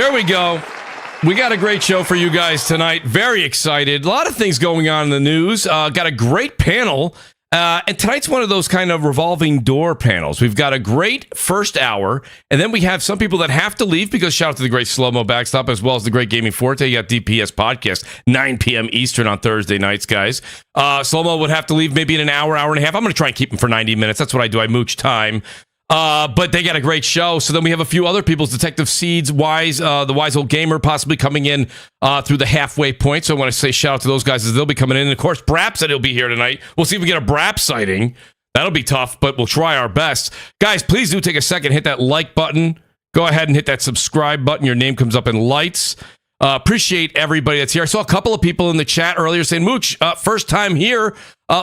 There we go. We got a great show for you guys tonight. Very excited. A lot of things going on in the news. Got a great panel. And tonight's one of those kind of revolving door panels. We've got a great first hour, and then we have some people that have to leave because shout out to the great Slow-Mo Backstop as well as the great Gaming Forte. You got DPS Podcast, 9 p.m. Eastern on Thursday nights, guys. Slow-Mo would have to leave maybe in an hour, hour and a half. I'm going to try and keep him for 90 minutes. That's what I do. I mooch time. But they got a great show. So then we have a few other people's Detective Seeds, Wise, the Wise Old Gamer possibly coming in through the halfway point. So I want to say shout out to those guys as they'll be coming in. And of course, Brap said he'll be here tonight. We'll see if we get a Brap sighting. That'll be tough, but we'll try our best. Guys, please do take a second, hit that like button. Go ahead and hit that subscribe button. Your name comes up in lights. Appreciate everybody that's here. I saw a couple of people in the chat earlier saying, Mooch, first time here.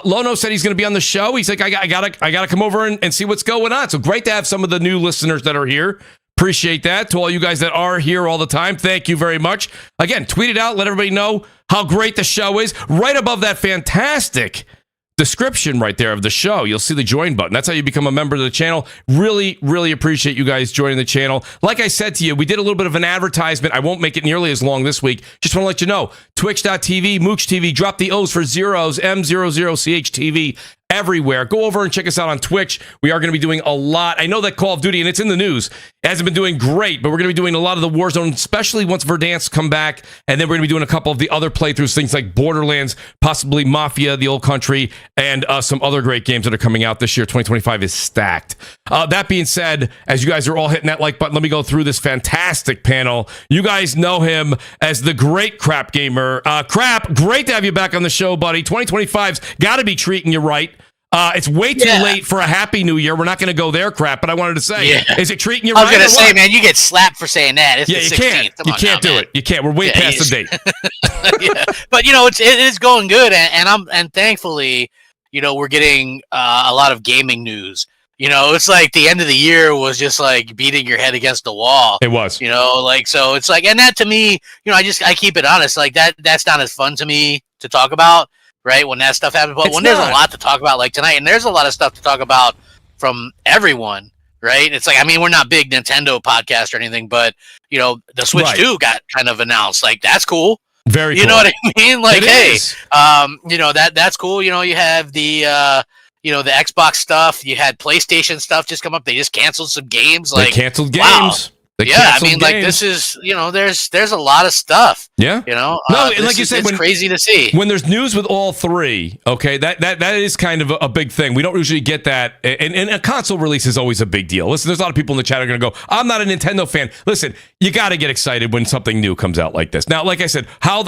Lono said he's going to be on the show. He's like, I gotta come over and see what's going on. So great to have some of the new listeners that are here. Appreciate that. To all you guys that are here all the time, thank you very much. Again, tweet it out. Let everybody know how great the show is. Right above that fantastic description right there of the show, you'll see the join button. That's how you become a member of the channel. Really, really appreciate you guys joining the channel. Like I said to you, we did a little bit of an advertisement. I won't make it nearly as long this week. Just want to let you know, twitch.tv, Mooch TV, drop the O's for zeros, M00CHTV, everywhere. Go over and check us out on Twitch. We are going to be doing a lot. I know that Call of Duty, and it's in the news, hasn't been doing great, but we're going to be doing a lot of the Warzone, especially once Verdansk come back, and then we're going to be doing a couple of the other playthroughs, things like Borderlands, possibly Mafia, the Old Country, and some other great games that are coming out this year. 2025 is stacked. That being said, as you guys are all hitting that like button, let me go through this fantastic panel. You guys know him as the great Crap Gamer. Crap, great to have you back on the show, buddy. 2025's got to be treating you right. It's way too late for a Happy New Year. We're not going to go there, Crap, but I wanted to say, is it treating you right? I was going to say, man, you get slapped for saying that. It's the 16th. You can't do it. You can't. We're way past the date. But, it is going good, and thankfully, we're getting a lot of gaming news. It's like the end of the year was just like beating your head against the wall. It was. So it's like, and that to me, I keep it honest, like that's not as fun to me to talk about. Right, when that stuff happens, but when there's a lot to talk about, like tonight, and there's a lot of stuff to talk about from everyone, right? It's like, we're not big Nintendo podcast or anything, but the Switch 2 got kind of announced. Like, that's cool. Very cool. You know what I mean? Like, it that's cool. You have the the Xbox stuff. You had PlayStation stuff just come up. They just canceled some games. Like, they canceled games. Wow. Games. Like this is, there's a lot of stuff. Yeah. No, like you said, it's crazy to see. When there's news with all three, okay, that is kind of a big thing. We don't usually get that, and a console release is always a big deal. Listen, there's a lot of people in the chat are going to go, I'm not a Nintendo fan. Listen, you got to get excited when something new comes out like this. Now, like I said, how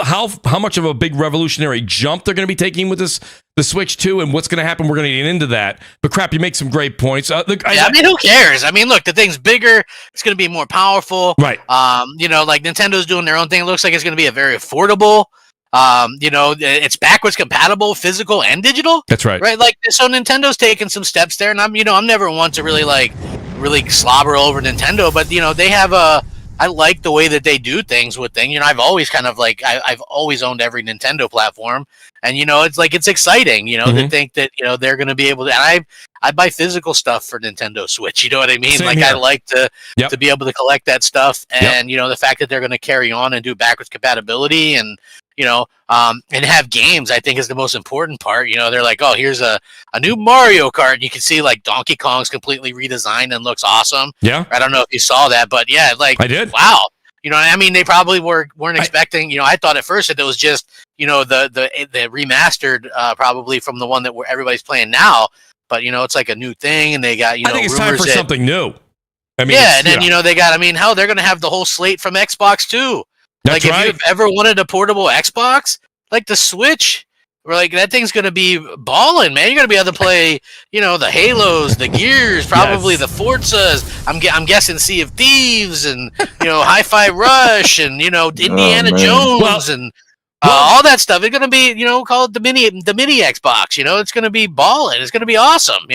much of a big revolutionary jump they're going to be taking with the Switch 2 and what's going to happen, we're going to get into that. But Crap, you make some great points. Who cares? Look, the thing's bigger. It's going to be more powerful. Right. Like Nintendo's doing their own thing. It looks like it's going to be a very affordable. It's backwards compatible, physical and digital. That's right. Right. Like, so Nintendo's taking some steps there, and I'm never one to really slobber over Nintendo, but they have I like the way that they do things with things. I've always kind of I've always owned every Nintendo platform, and it's exciting, to think that they're going to be able to. And I buy physical stuff for Nintendo Switch. You know what I mean? Same here. I like to be able to collect that stuff, and the fact that they're going to carry on and do backwards compatibility, and and have games, I think is the most important part. They're like, oh, here's a new Mario Kart. And you can see like Donkey Kong's completely redesigned and looks awesome. Yeah. I don't know if you saw that, but yeah, like I did. Wow. They probably weren't expecting, I thought at first that it was just, the remastered probably from the one that everybody's playing now. But it's like a new thing, and they got I think it's time for something new. And then they got hell, they're gonna have the whole slate from Xbox too. That's like, right. if you've ever wanted a portable Xbox, like the Switch, or like that thing's gonna be balling, man. You're gonna be able to play, the Halos, the Gears, probably the Forzas. I'm guessing Sea of Thieves and Hi-Fi Rush and Indiana Jones and all that stuff. It's gonna be called the mini Xbox. It's gonna be balling. It's gonna be awesome.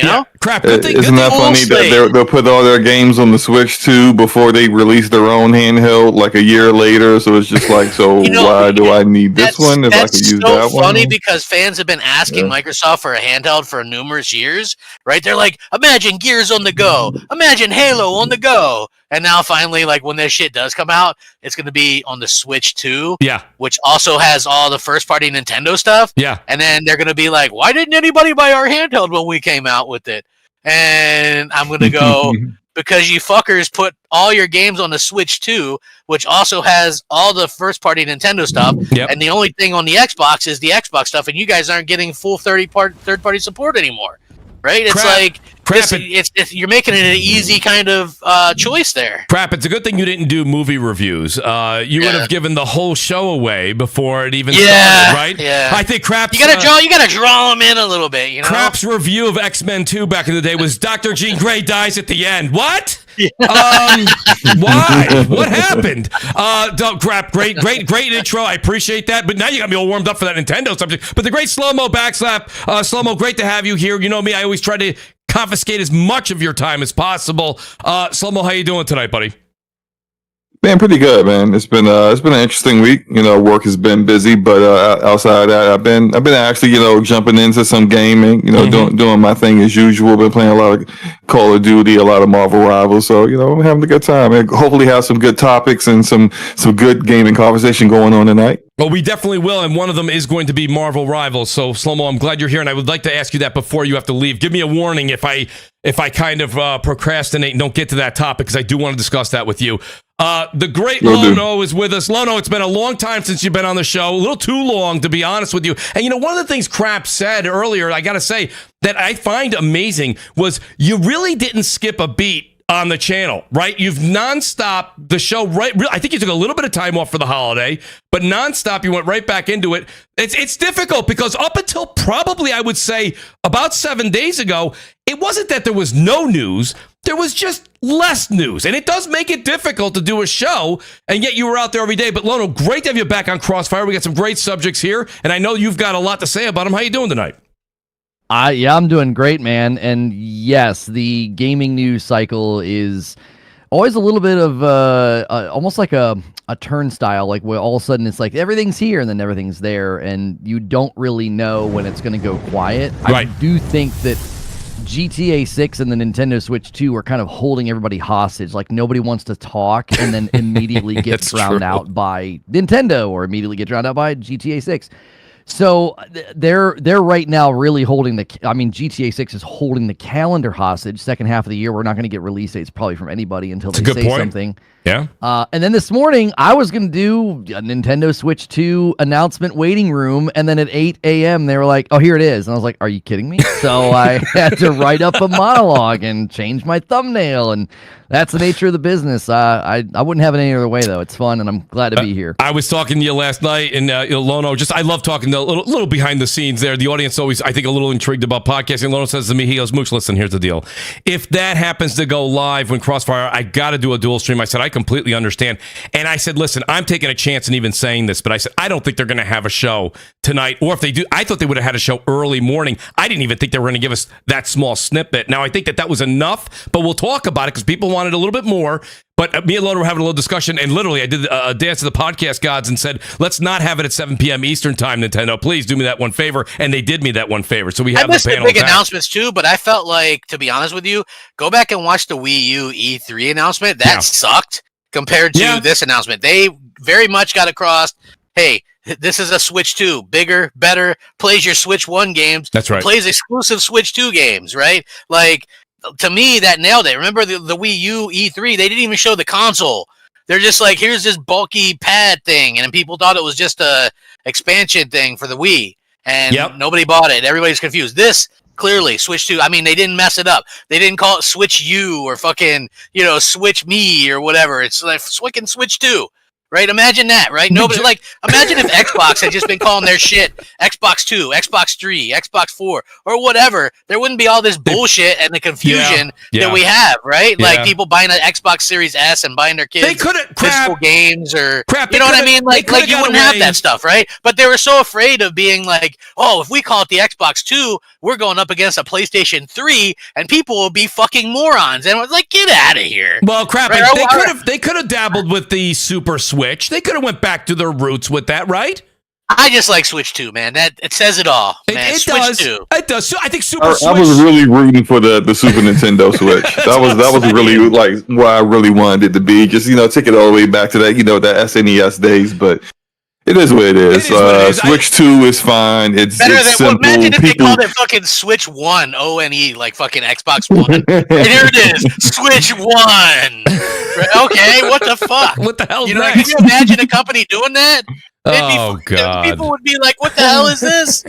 Crap. Isn't that funny that they'll put all their games on the Switch too before they release their own handheld like a year later? So it's just like, why do I need this one if I could use that one? That's so funny because fans have been asking Microsoft for a handheld for numerous years, right? They're like, imagine Gears on the go, imagine Halo on the go. And now finally, like when this shit does come out, it's going to be on the Switch 2. Yeah. Which also has all the first party Nintendo stuff. Yeah. And then they're going to be like, why didn't anybody buy our handheld when we came out with it? And I'm going to go, because you fuckers put all your games on the Switch 2, which also has all the first party Nintendo stuff. Yep. And the only thing on the Xbox is the Xbox stuff. And you guys aren't getting full third party support anymore. Right? It's you're making it an easy kind of choice there. Crap, it's a good thing you didn't do movie reviews. You would have given the whole show away before it even started, right? Yeah. I think Crap's... You gotta draw them in a little bit, you know? Crap's review of X-Men 2 back in the day was Dr. Jean Grey dies at the end. What? Yeah. Why? What happened? Crap, great intro. I appreciate that. But now you got me all warmed up for that Nintendo subject. But the great Slow-Mo backslap. Slow-Mo, great to have you here. You know me, I always try to confiscate as much of your time as possible. Slow-Mo, how you doing tonight, buddy? Man, pretty good, man. It's been an interesting week. You know, work has been busy, but outside of that, I've been actually, jumping into some gaming. Doing my thing as usual. Been playing a lot of Call of Duty, a lot of Marvel Rivals. So I'm having a good time. And hopefully, have some good topics and some good gaming conversation going on tonight. Well, we definitely will, and one of them is going to be Marvel Rivals. So, Slow-Mo, I'm glad you're here, and I would like to ask you that before you have to leave. Give me a warning if I kind of procrastinate and don't get to that topic, because I do want to discuss that with you. The great Lono is with us. Lono, it's been a long time since you've been on the show. A little too long, to be honest with you. And one of the things Crap said earlier, I got to say, that I find amazing was you really didn't skip a beat on the channel, right? You've nonstop the show, right? I think you took a little bit of time off for the holiday, but nonstop you went right back into it. It's difficult because up until probably, I would say, about 7 days ago, it wasn't that there was no news. There was just less news. And it does make it difficult to do a show, and yet you were out there every day. But Lono, great to have you back on CrossFire. We got some great subjects here, and I know you've got a lot to say about them. How you doing tonight? I'm doing great, man. And yes, the gaming news cycle is always a little bit of almost like a turnstile, like where all of a sudden it's like everything's here and then everything's there, and you don't really know when it's going to go quiet. Right. I do think that GTA 6 and the Nintendo Switch 2 are kind of holding everybody hostage. Like nobody wants to talk and then immediately get drowned out by Nintendo or immediately get drowned out by GTA 6. So they're right now really holding GTA 6 is holding the calendar hostage. Second half of the year, we're not going to get release dates probably from anybody until they say something. Yeah. And then this morning, I was going to do a Nintendo Switch 2 announcement waiting room, and then at 8 a.m. they were like, "Oh, here it is," and I was like, "Are you kidding me?" So I had to write up a monologue and change my thumbnail, and that's the nature of the business. I wouldn't have it any other way, though. It's fun, and I'm glad to be here. I was talking to you last night, and Lono, I love talking to a little behind the scenes there. The audience always, I think, a little intrigued about podcasting. Lono says to me, he goes, "Mooch, listen, here's the deal. If that happens to go live when Crossfire, I got to do a dual stream." I said, "I completely understand." And I said, "Listen, I'm taking a chance in even saying this, but I said, I don't think they're going to have a show tonight. Or if they do, I thought they would have had a show early morning. I didn't even think they were going to give us that small snippet. Now, I think that was enough, but we'll talk about it because people wanted a little bit more." But me and Lono were having a little discussion, and literally I did a dance to the podcast gods and said, "Let's not have it at 7 p.m. Eastern time, Nintendo. Please do me that one favor." And they did me that one favor. So we have the panel. Big announcements too, but I felt like, to be honest with you, go back and watch the Wii U E3 announcement. That sucked compared to this announcement. They very much got across, hey, this is a Switch 2, bigger, better, plays your Switch 1 games. That's right. Plays exclusive Switch 2 games, right? Like, to me, that nailed it. Remember the Wii U E3? They didn't even show the console. They're just like, here's this bulky pad thing, and people thought it was just a expansion thing for the Wii, and nobody bought it. Everybody's confused. This, clearly, Switch 2, I mean, they didn't mess it up. They didn't call it Switch U or fucking, Switch Me or whatever. It's like fucking Switch 2. Right? Imagine that, right? Nobody imagine if Xbox had just been calling their shit Xbox 2, Xbox 3, Xbox 4, or whatever. There wouldn't be all this bullshit and the confusion that we have, right? Yeah. Like people buying an Xbox Series S and buying their kids physical games or you know what I mean? Like you wouldn't have that stuff, right? But they were so afraid of being like, oh, if we call it the Xbox 2, we're going up against a PlayStation 3 and people will be fucking morons. And I was like, get out of here. Well, crap, right? They could have dabbled with the Super Switch. They could have went back to their roots with that, right? I just like Switch 2, man. That it says it all, man. It Switch does. 2. It does. So I think Super I Switch. was really rooting for the Super Nintendo Switch. that was really like where I really wanted it to be. Just take it all the way back to that that SNES days. But it is what it is. Switch 2 is fine. It's simple. Imagine if they called it fucking Switch 1, O-N-E, like fucking Xbox One. And here it is, Switch 1. Okay, what the fuck? What the hell? Can you imagine a company doing that? God! People would be like, "What the hell is this?"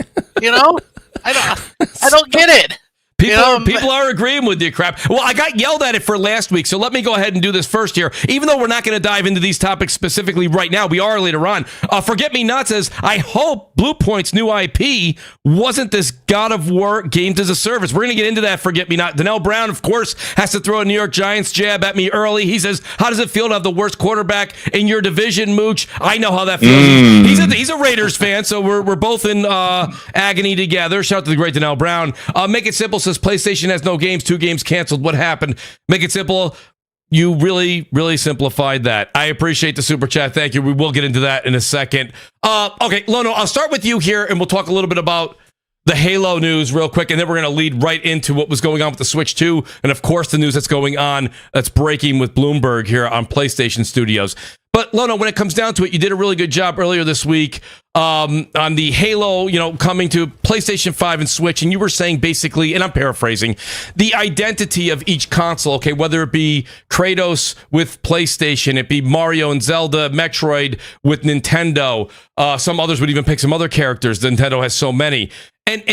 I don't get it. People are agreeing with you, crap. Well, I got yelled at it for last week, so let me go ahead and do this first here. Even though we're not going to dive into these topics specifically right now, we are later on. Forget Me Not says, I hope Blue Point's new IP wasn't this God of War games as a service. We're going to get into that, Forget Me Not. Donnell Brown, of course, has to throw a New York Giants jab at me early. He says, how does it feel to have the worst quarterback in your division, Mooch? I know how that feels. He's a Raiders fan, so we're both in agony together. Shout out to the great Donnell Brown. Make It Simple says PlayStation has no games, 2 games canceled. What happened? Make It Simple. You really, really simplified that. I appreciate the super chat. Thank you. We will get into that in a second. Okay, Lono, I'll start with you here, and we'll talk a little bit about the Halo news real quick, and then we're going to lead right into what was going on with the Switch 2, and of course the news that's going on, that's breaking with Bloomberg here on PlayStation Studios. But Lono, when it comes down to it, you did a really good job earlier this week on the Halo, coming to PlayStation 5 and Switch, and you were saying basically, and I'm paraphrasing, the identity of each console, okay, whether it be Kratos with PlayStation, it be Mario and Zelda, Metroid with Nintendo, some others would even pick some other characters. Nintendo has so many. And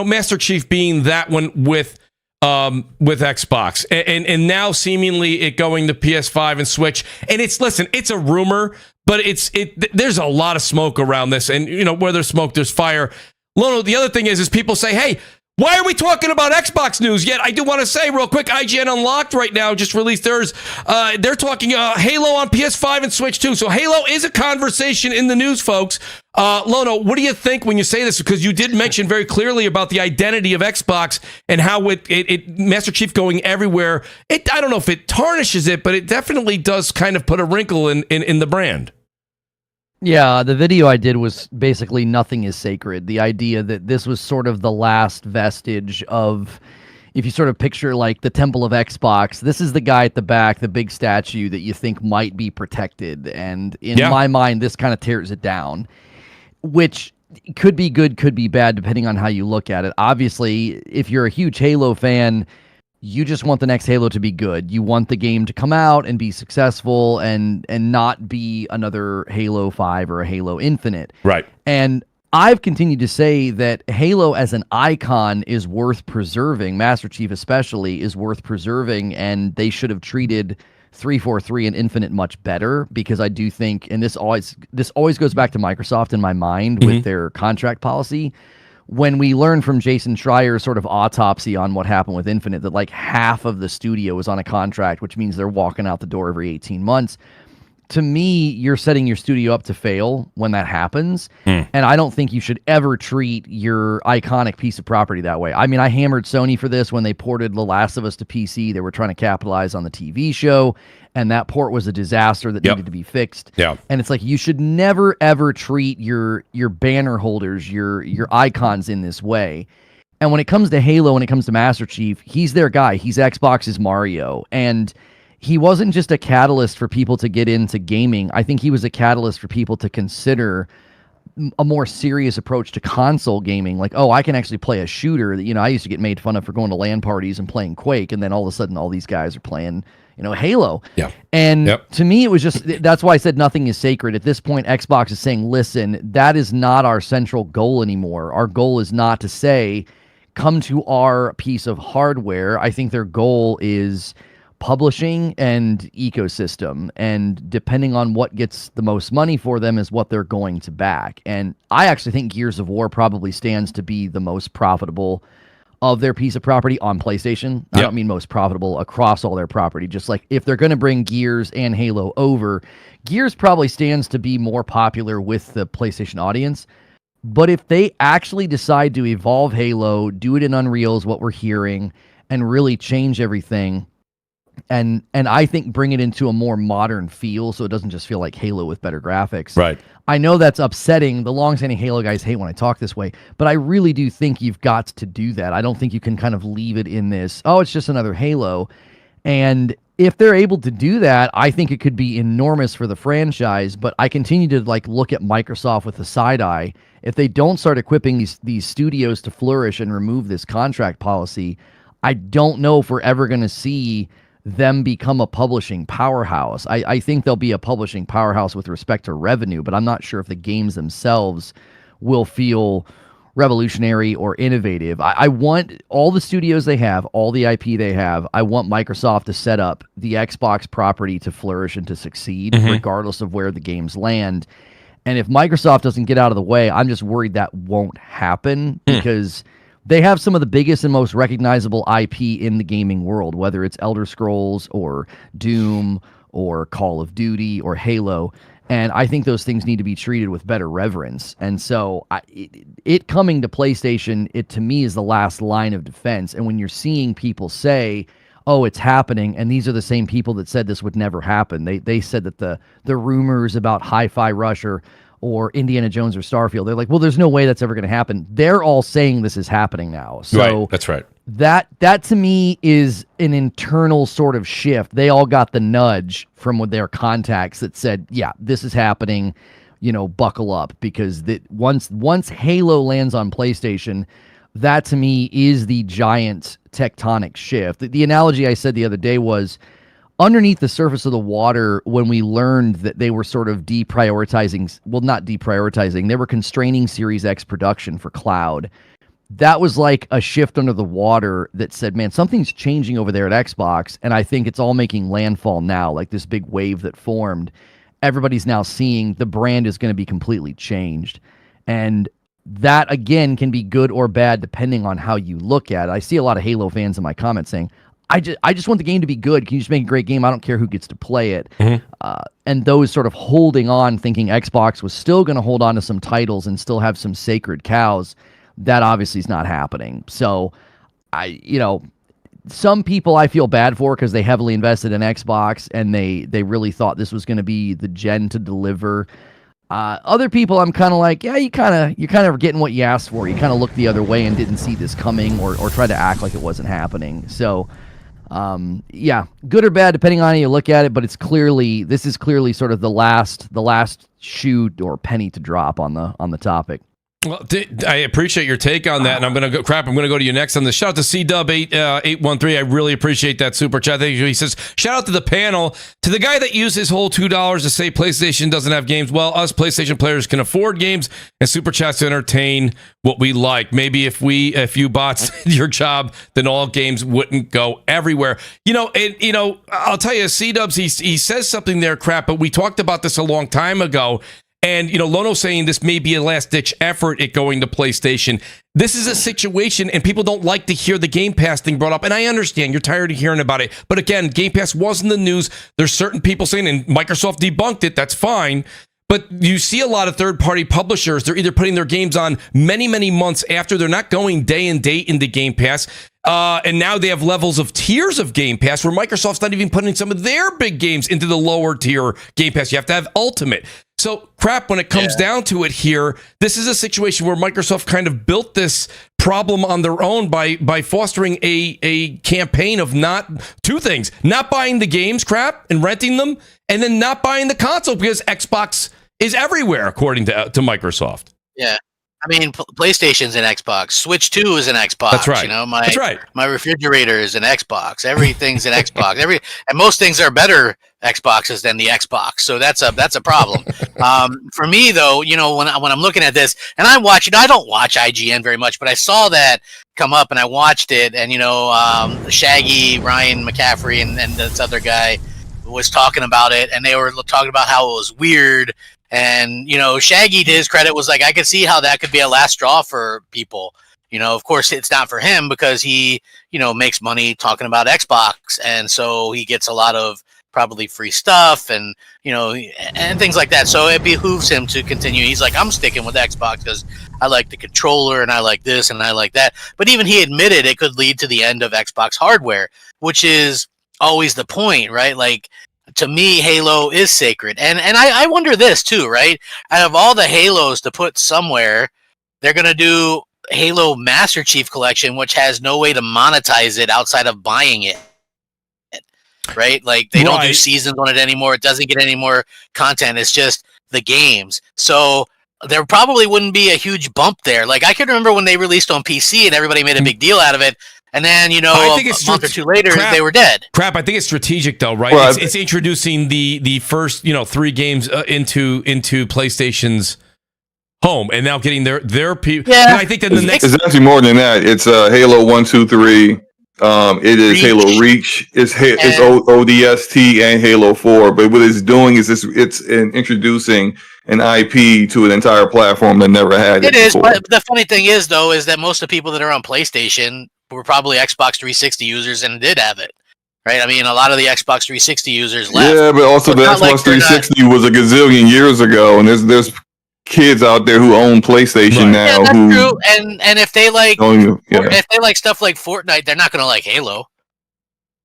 Master Chief being that one with Xbox, and now seemingly it going to PS5 and Switch. And it's a rumor, but there's a lot of smoke around this, and where there's smoke, there's fire. Lono, the other thing is people say, hey, why are we talking about Xbox news? Yet I do want to say real quick, IGN Unlocked right now just released theirs. They're talking Halo on PS5 and Switch too. So Halo is a conversation in the news, folks. Lono, what do you think when you say this? Because you did mention very clearly about the identity of Xbox and how it Master Chief going everywhere. I don't know if it tarnishes it, but it definitely does kind of put a wrinkle in the brand. Yeah, the video I did was basically nothing is sacred. The idea that this was sort of the last vestige of, if you sort of picture like the temple of Xbox, this is the guy at the back, the big statue that you think might be protected. And in my mind, this kind of tears it down, which could be good, could be bad, depending on how you look at it. Obviously, if you're a huge Halo fan, you just want the next Halo to be good. You want the game to come out and be successful and not be another Halo 5 or a Halo Infinite. Right. And I've continued to say that Halo as an icon is worth preserving. Master Chief especially is worth preserving, and they should have treated 343 and Infinite much better, because I do think, and this always goes back to Microsoft in my mind with their contract policy. When we learned from Jason Schreier's sort of autopsy on what happened with Infinite, that like half of the studio was on a contract, which means they're walking out the door every 18 months. To me, you're setting your studio up to fail when that happens. And I don't think you should ever treat your iconic piece of property that way. I mean, I hammered Sony for this when they ported The Last of Us to PC. They were trying to capitalize on the TV show, and that port was a disaster that needed to be fixed. And it's like, you should never, ever treat your banner holders, your icons in this way. And when it comes to Halo, when it comes to Master Chief, he's their guy. He's Xbox's Mario. And he wasn't just a catalyst for people to get into gaming. I think he was a catalyst for people to consider a more serious approach to console gaming. Like, oh, I can actually play a shooter that, I used to get made fun of for going to LAN parties and playing Quake. And then all of a sudden, all these guys are playing, Halo. And to me, it was just, that's why I said nothing is sacred. At this point, Xbox is saying, listen, that is not our central goal anymore. Our goal is not to say, come to our piece of hardware. I think their goal is publishing and ecosystem, and depending on what gets the most money for them is what they're going to back. And I actually think Gears of War probably stands to be the most profitable of their piece of property on PlayStation. I don't mean most profitable across all their property. Just like if they're going to bring Gears and Halo over, Gears probably stands to be more popular with the PlayStation audience. But if they actually decide to evolve Halo, do it in Unreal is what we're hearing, and really change everything, and I think bring it into a more modern feel, so it doesn't just feel like Halo with better graphics. Right. I know that's upsetting. The long-standing Halo guys hate when I talk this way, but I really do think you've got to do that. I don't think you can kind of leave it in this, oh, it's just another Halo. And if they're able to do that, I think it could be enormous for the franchise, but I continue to like look at Microsoft with a side eye. If they don't start equipping these studios to flourish and remove this contract policy, I don't know if we're ever going to see them become a publishing powerhouse. I think they'll be a publishing powerhouse with respect to revenue, but I'm not sure if the games themselves will feel revolutionary or innovative. I want all the studios they have, all the IP they have, I want Microsoft to set up the Xbox property to flourish and to succeed, regardless of where the games land. And if Microsoft doesn't get out of the way, I'm just worried that won't happen because they have some of the biggest and most recognizable IP in the gaming world, whether it's Elder Scrolls or Doom or Call of Duty or Halo. And I think those things need to be treated with better reverence. And so it coming to PlayStation, it to me is the last line of defense. And when you're seeing people say, oh, it's happening, and these are the same people that said this would never happen. They said that the rumors about Hi-Fi Rush or Indiana Jones or Starfield, they're like, well, there's no way that's ever going to happen. They're all saying this is happening now. So right, that's right. That to me is an internal sort of shift. They all got the nudge from their contacts that said, yeah, this is happening, buckle up, because once Halo lands on PlayStation, that to me is the giant tectonic shift. The analogy I said the other day was, underneath the surface of the water, when we learned that they were sort of deprioritizing, well, not deprioritizing, they were constraining Series X production for cloud. That was like a shift under the water that said, man, something's changing over there at Xbox, and I think it's all making landfall now, like this big wave that formed. Everybody's now seeing the brand is going to be completely changed. And that, again, can be good or bad depending on how you look at it. I see a lot of Halo fans in my comments saying, I just want the game to be good. Can you just make a great game? I don't care who gets to play it. And those sort of holding on, thinking Xbox was still going to hold on to some titles and still have some sacred cows, that obviously is not happening. So, some people I feel bad for because they heavily invested in Xbox and they really thought this was going to be the gen to deliver. Other people, I'm kind of like, yeah, you kind of are getting what you asked for. You kind of looked the other way and didn't see this coming, or try to act like it wasn't happening. So. Yeah, good or bad depending on how you look at it, but this is clearly sort of the last shoe or penny to drop on the topic. Well, I appreciate your take on that, and I'm going to go to you next on the shout out to CDub813. I really appreciate that super chat. He says, shout out to the panel, to the guy that used his whole $2 to say PlayStation doesn't have games. Well, us PlayStation players can afford games and super chats to entertain what we like. Maybe if you bots did your job, then all games wouldn't go everywhere. I'll tell you, CDubs, he says something there, crap, but we talked about this a long time ago. And, Lono saying this may be a last-ditch effort at going to PlayStation. This is a situation, and people don't like to hear the Game Pass thing brought up. And I understand you're tired of hearing about it. But again, Game Pass was in the news. There's certain people saying, and Microsoft debunked it, that's fine. But you see a lot of third-party publishers, they're either putting their games on many, many months after. They're not going day and date into Game Pass. And now they have levels of tiers of Game Pass where Microsoft's not even putting some of their big games into the lower tier Game Pass. You have to have Ultimate. So, crap, when it comes down to it here, this is a situation where Microsoft kind of built this problem on their own by fostering a campaign of two things: not buying the games, crap, and renting them, and then not buying the console because Xbox is everywhere, according to Microsoft. Yeah. I mean, PlayStation's an Xbox. Switch 2 is an Xbox. That's right. That's right. My refrigerator is an Xbox. Everything's an Xbox. And most things are better Xboxes than the Xbox. So that's a problem. For me, though, when I'm looking at this, and I don't watch IGN very much, but I saw that come up and I watched it, and Shaggy, Ryan McCaffrey, and this other guy was talking about it, and they were talking about how it was weird. And, Shaggy, to his credit, was like, I could see how that could be a last straw for people. Of course, it's not for him because he, makes money talking about Xbox. And so he gets a lot of probably free stuff and, and things like that. So it behooves him to continue. He's like, I'm sticking with Xbox because I like the controller and I like this and I like that. But even he admitted it could lead to the end of Xbox hardware, which is always the point, right? Like, to me, Halo is sacred. And I wonder this too, right? Out of all the Halos to put somewhere, they're going to do Halo Master Chief Collection, which has no way to monetize it outside of buying it. Right? Like, they don't do seasons on it anymore. It doesn't get any more content. It's just the games. So there probably wouldn't be a huge bump there. Like, I can remember when they released on PC and everybody made a big deal out of it. And then, you know, a month or two later, they were dead. I think it's strategic, though, right? Well, it's introducing the first, 3 games into PlayStation's home, and now getting their people. Yeah, I think that the next. It's actually more than that. It's Halo 1, 2, 3. It is Reach. Halo Reach. It's ODST and Halo 4. But what it's doing is it's introducing an IP to an entire platform that never had it. It is, but the funny thing is, though, is that most of the people that are on PlayStation were probably Xbox 360 users and did have it, right? I mean, a lot of the Xbox 360 users left. Yeah, but also the Xbox 360 was a gazillion years ago, and there's kids out there who own PlayStation now. Yeah, that's true. And if they like, if they like stuff like Fortnite, they're not going to like Halo.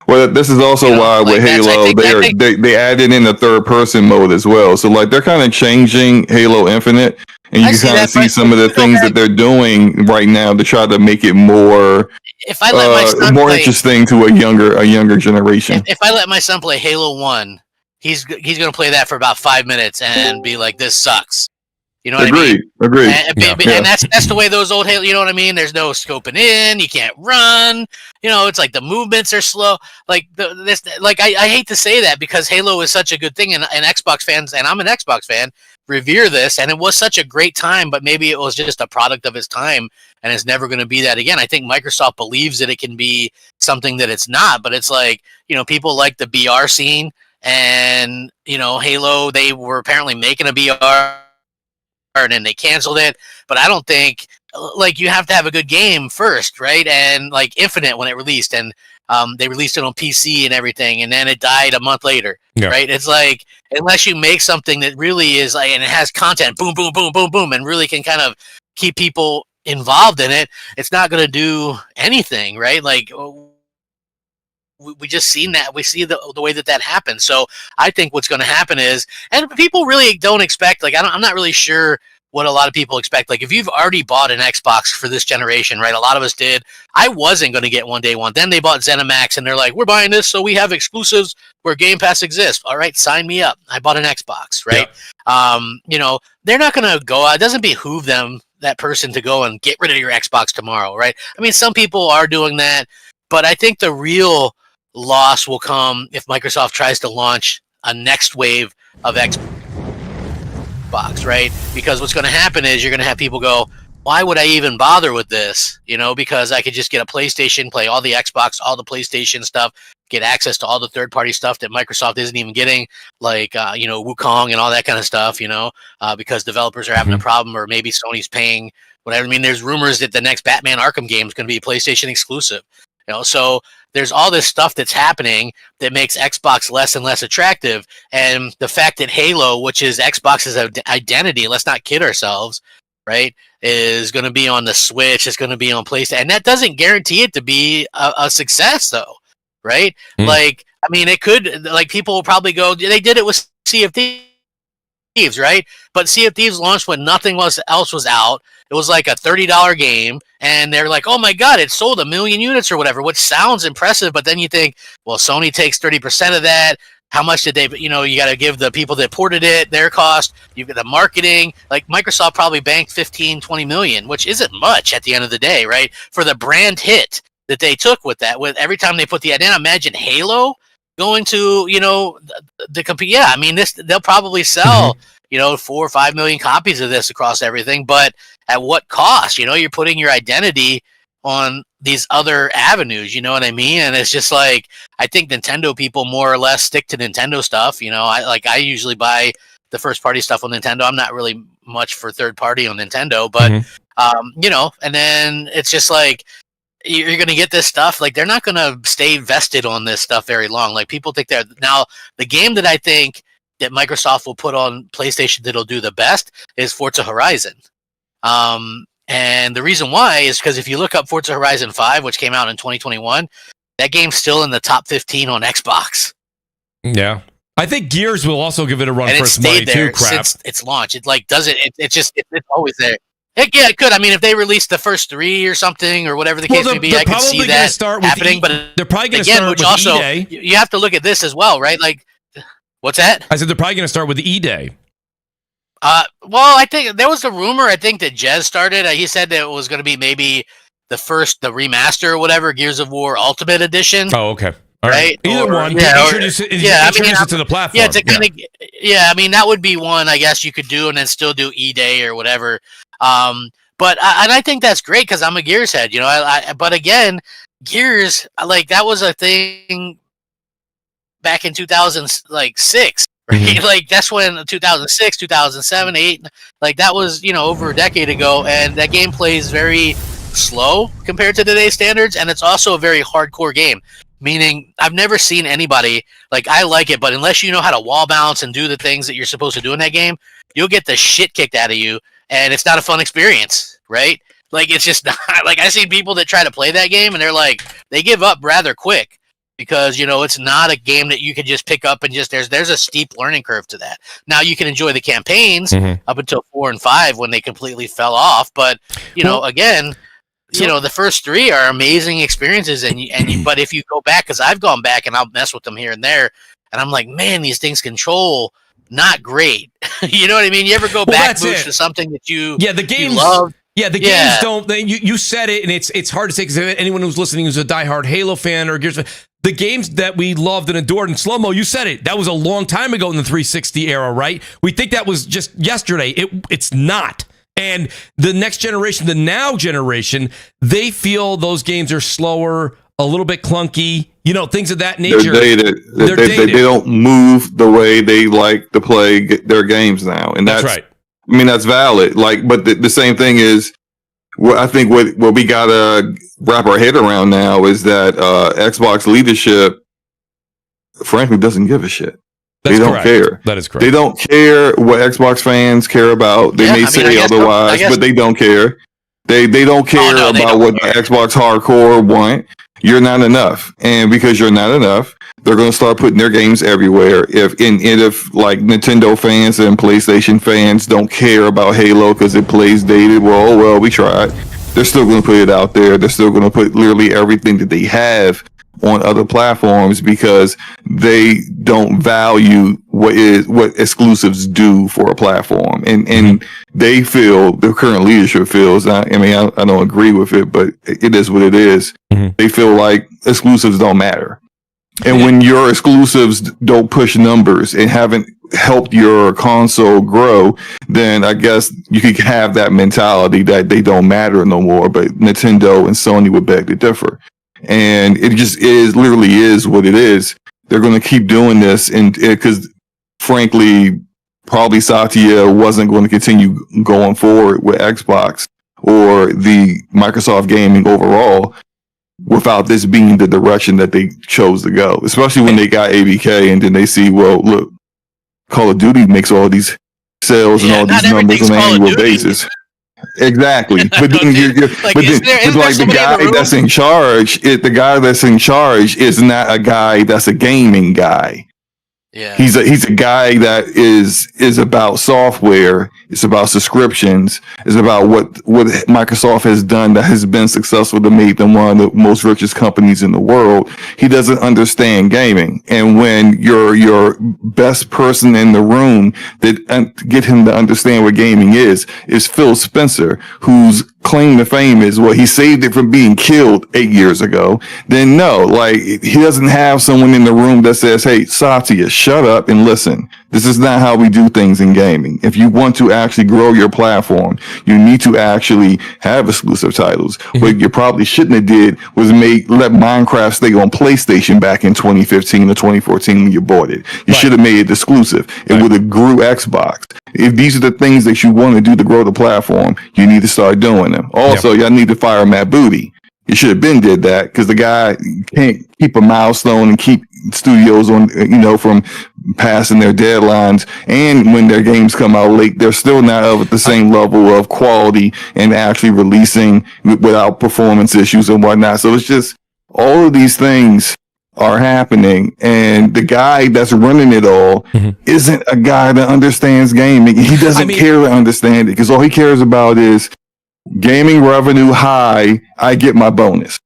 Well, this is also why with Halo they added in the third person mode as well. So like they're kind of changing Halo Infinite, and you can kind of see some of the things that they're doing right now to try to make it more more interesting to a younger generation. If I let my son play Halo 1, he's going to play that for about 5 minutes and be like, "This sucks." You know what I mean? Agreed. And that's the way those old Halo, you know what I mean? There's no scoping in, you can't run. You know, it's like the movements are slow. Like I hate to say that because Halo is such a good thing, and Xbox fans, and I'm an Xbox fan, revere this, and it was such a great time, but maybe it was just a product of its time, and it's never going to be that again. I think Microsoft believes that it can be something that it's not, but it's like, you know, people like the BR scene, and, you know, Halo, they were apparently making a BR, and then they canceled it. But I don't think, like, you have to have a good game first, right? And like Infinite, when it released, and they released it on PC and everything, and then it died a month later, right? It's like, unless you make something that really is like, and it has content, boom, boom, boom, boom, boom, and really can kind of keep people involved in it, it's not going to do anything, right? Like, we just seen that. We see the way that happens. So I think what's going to happen is, and people really don't expect, like, I'm not really sure what a lot of people expect. Like, if you've already bought an Xbox for this generation, right? A lot of us did. I wasn't going to get one day one. Then they bought ZeniMax, and they're like, we're buying this so we have exclusives where Game Pass exists. All right, sign me up. I bought an Xbox, right? Yeah. You know, they're not going to go out. It doesn't behoove them, that person, to go and get rid of your Xbox tomorrow, right? I mean, some people are doing that, but I think the real loss will come if Microsoft tries to launch a next wave of Xbox, right? Because what's going to happen is you're going to have people go, why would I even bother with this? You know, because I could just get a PlayStation, play all the Xbox, all the PlayStation stuff, get access to all the third-party stuff that Microsoft isn't even getting, like, you know, Wukong and all that kind of stuff, you know, because developers are having a problem, or maybe Sony's paying whatever. I mean, there's rumors that the next Batman Arkham game is going to be PlayStation exclusive. You know, so there's all this stuff that's happening that makes Xbox less and less attractive. And the fact that Halo, which is Xbox's identity, let's not kid ourselves, right, is going to be on the Switch, it's going to be on PlayStation. And that doesn't guarantee it to be a success, though, right? Like, I mean, it could, like, people will probably go, they did it with Sea of Thieves, right? But Sea of Thieves launched when nothing else was out. It was like a $30 game, and they're like, oh my God, it sold 1 million units or whatever, which sounds impressive. But then you think, well, Sony takes 30% of that. How much did they, you know, you got to give the people that ported it their cost. You've got the marketing. Like, Microsoft probably banked 15, 20 million, which isn't much at the end of the day, right? For the brand hit that they took with that, with every time they put the idea. Imagine Halo going to, you know, the company. Yeah, I mean, they'll probably sell, you know, 4 or 5 million copies of this across everything, but at what cost? You know, you're putting your identity on these other avenues, you know what I mean? And it's just like, I think Nintendo people more or less stick to Nintendo stuff. You know, I usually buy the first party stuff on Nintendo. I'm not really much for third party on Nintendo, but you know, and then it's just like, you're going to get this stuff. Like, they're not going to stay vested on this stuff very long. Like, people think they're, now the game that I think that Microsoft will put on PlayStation that'll do the best is Forza Horizon. And the reason why is because if you look up Forza Horizon 5, which came out in 2021, that game's still in the top 15 on Xbox. Yeah. I think Gears will also give it a run And for it its money stayed there too, crap. since its launch. It like doesn't. It's always there. It could. I mean, if they released the first 3 or something, or whatever the case may be, I could see that happening. But they're probably going to again, start which with also E-Day. you have to look at this as well, right? Like, what's that? I said they're probably going to start with the E-Day. Well, I think there was a rumor. I think that Jez started. He said that it was going to be maybe the remaster or whatever, Gears of War Ultimate Edition. Oh, okay. All right? Either Or- one. yeah, or- Introduce it to the platform. Yeah, to kind of, I mean, that would be one I guess you could do, and then still do E-Day or whatever. But and I think that's great because I'm a Gears head, you know. But again, Gears, like, that was a thing back in 2006, right? Mhm. Like, that's when 2006, 2007, 8, like, that was, you know, over a decade ago, and that game plays very slow compared to today's standards, and it's also a very hardcore game. Meaning, I've never seen anybody, like, I like it, but unless you know how to wall bounce and do the things that you're supposed to do in that game, you'll get the shit kicked out of you, and it's not a fun experience, right? Like, it's just not, like, I see people that try to play that game, and they're like, they give up rather quick, because, you know, it's not a game that you can just pick up and just, there's a steep learning curve to that. Now, you can enjoy the campaigns up until 4 and 5 when they completely fell off, but, you know, again... you know, the first 3 are amazing experiences, but if you go back, because I've gone back and I'll mess with them here and there, and I'm like, man, these things control not great. You know what I mean? You ever go back, Mooch, to something that you love? Yeah, the games don't. You said it, and it's hard to say because anyone who's listening who's a diehard Halo fan or Gears fan, the games that we loved and adored in slow mo. You said it. That was a long time ago in the 360 era, right? We think that was just yesterday. It's not. And the next generation, the now generation, they feel those games are slower, a little bit clunky, you know, things of that nature. They're dated. They don't move the way they like to play their games now, and that's right. I mean, that's valid. Like, but the same thing is, I think what we gotta wrap our head around now is that Xbox leadership, frankly, doesn't give a shit. They don't care. That is correct. They don't care what Xbox fans care about. They may say otherwise, but they don't care. They don't care about what the Xbox hardcore want. You're not enough, and because you're not enough, they're going to start putting their games everywhere. If like Nintendo fans and PlayStation fans don't care about Halo because it plays dated, well, we tried. They're still going to put it out there. They're still going to put literally everything that they have on other platforms because they don't value what exclusives do for a platform, and they feel, the current leadership feels, I don't agree with it, but it is what it is. They feel like exclusives don't matter, and when your exclusives don't push numbers and haven't helped your console grow, then I guess you could have that mentality that they don't matter no more. But Nintendo and Sony would beg to differ. And it just literally is what it is. They're going to keep doing this, and because frankly, probably Satya wasn't going to continue going forward with Xbox or the Microsoft gaming overall without this being the direction that they chose to go. Especially when they got ABK, and then they see, well, look, Call of Duty makes all these sales and all these numbers on an annual basis. Exactly, but then the guy that's in charge, the guy that's in charge is not a guy that's a gaming guy. Yeah, he's a guy that is about software. It's about subscriptions. It's about what Microsoft has done that has been successful to make them one of the most richest companies in the world. He doesn't understand gaming, and when your best person in the room that get him to understand what gaming is Phil Spencer, whose claim to fame is, well, he saved it from being killed 8 years ago. Then no, like, he doesn't have someone in the room that says, hey, Satya, shut up and listen. This is not how we do things in gaming. If you want to actually grow your platform, you need to actually have exclusive titles. What you probably shouldn't have did was let Minecraft stay on PlayStation back in 2015 or 2014 when you bought it. You should have made it exclusive. It would have grew Xbox. If these are the things that you want to do to grow the platform, you need to start doing them. Also, y'all need to fire Matt Booty. You should have been did that, because the guy can't keep a milestone and keep studios on, from passing their deadlines. And when their games come out late, they're still not at the same level of quality and actually releasing without performance issues and whatnot. So it's just All of these things are happening, and the guy that's running it all isn't a guy that understands gaming. He doesn't care to understand it, because all he cares about is gaming revenue high, I get my bonus.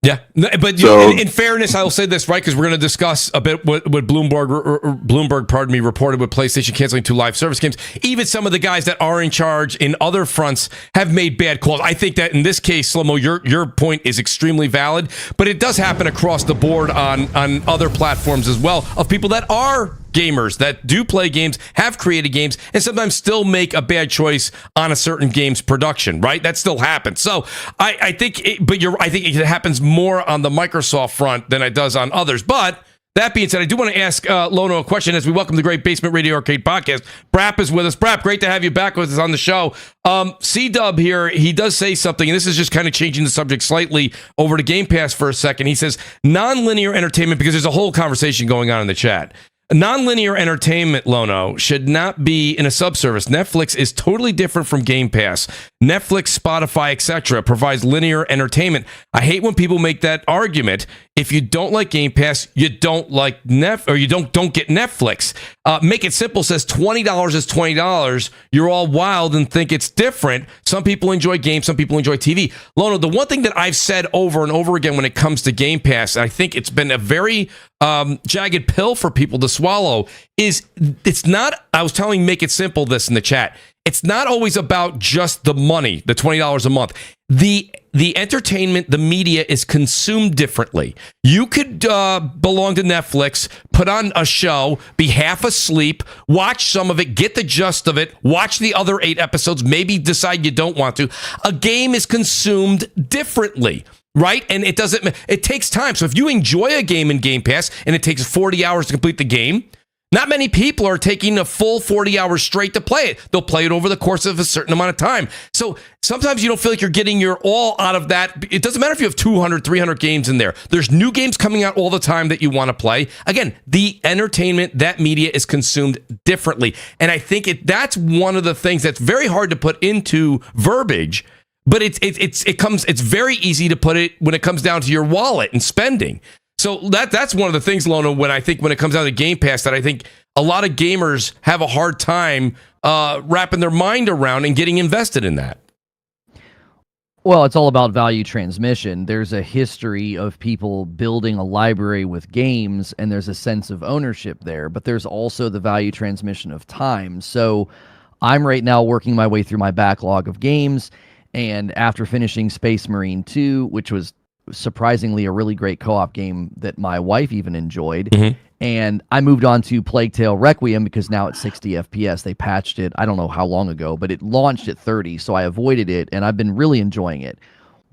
Yeah, but in fairness, I will say this, right? Because we're going to discuss a bit what Bloomberg, pardon me, reported with PlayStation canceling 2 live service games. Even some of the guys that are in charge in other fronts have made bad calls. I think that in this case, Slow-Mo, your point is extremely valid, but it does happen across the board on other platforms as well, of people that are gamers, that do play games, have created games, and sometimes still make a bad choice on a certain game's production, right? That still happens. So I think it happens more on the Microsoft front than it does on others. But that being said, I do want to ask Lono a question as we welcome the great Basement Radio Arcade podcast. Brap is with us. Brap, great to have you back with us on the show. C-Dub here, he does say something, and this is just kind of changing the subject slightly over to Game Pass for a second. He says, non-linear entertainment, because there's a whole conversation going on in the chat. Non-linear entertainment, Lono, should not be in a subservice. Netflix is totally different from Game Pass. Netflix, Spotify, etc. provides linear entertainment. I hate when people make that argument. If you don't like Game Pass, you don't like you don't get Netflix. Make it simple. Says $20 is $20. You're all wild and think it's different. Some people enjoy games. Some people enjoy TV. Lono, the one thing that I've said over and over again when it comes to Game Pass, I think it's been a very jagged pill for people to swallow, is it's not, I was telling Make It Simple this in the chat, it's not always about just the money, the $20 a month. The entertainment, the media is consumed differently. You could belong to Netflix, put on a show, be half asleep, watch some of it, get the gist of it, watch the other 8 episodes, maybe decide you don't want to. A game is consumed differently. Right? And it takes time. So if you enjoy a game in Game Pass and it takes 40 hours to complete the game, not many people are taking a full 40 hours straight to play it. They'll play it over the course of a certain amount of time. So sometimes you don't feel like you're getting your all out of that. It doesn't matter if you have 200, 300 games in there. There's new games coming out all the time that you want to play. Again, the entertainment, that media is consumed differently. And I think that's one of the things that's very hard to put into verbiage. But it's very easy to put it when it comes down to your wallet and spending. So that's one of the things, Lona, when it comes down to Game Pass, that I think a lot of gamers have a hard time wrapping their mind around and getting invested in that. Well, it's all about value transmission. There's a history of people building a library with games, and there's a sense of ownership there. But there's also the value transmission of time. So I'm right now working my way through my backlog of games. And after finishing Space Marine 2, which was surprisingly a really great co-op game that my wife even enjoyed, and I moved on to Plague Tale Requiem because now it's 60 FPS. They patched it, I don't know how long ago, but it launched at 30, so I avoided it, and I've been really enjoying it.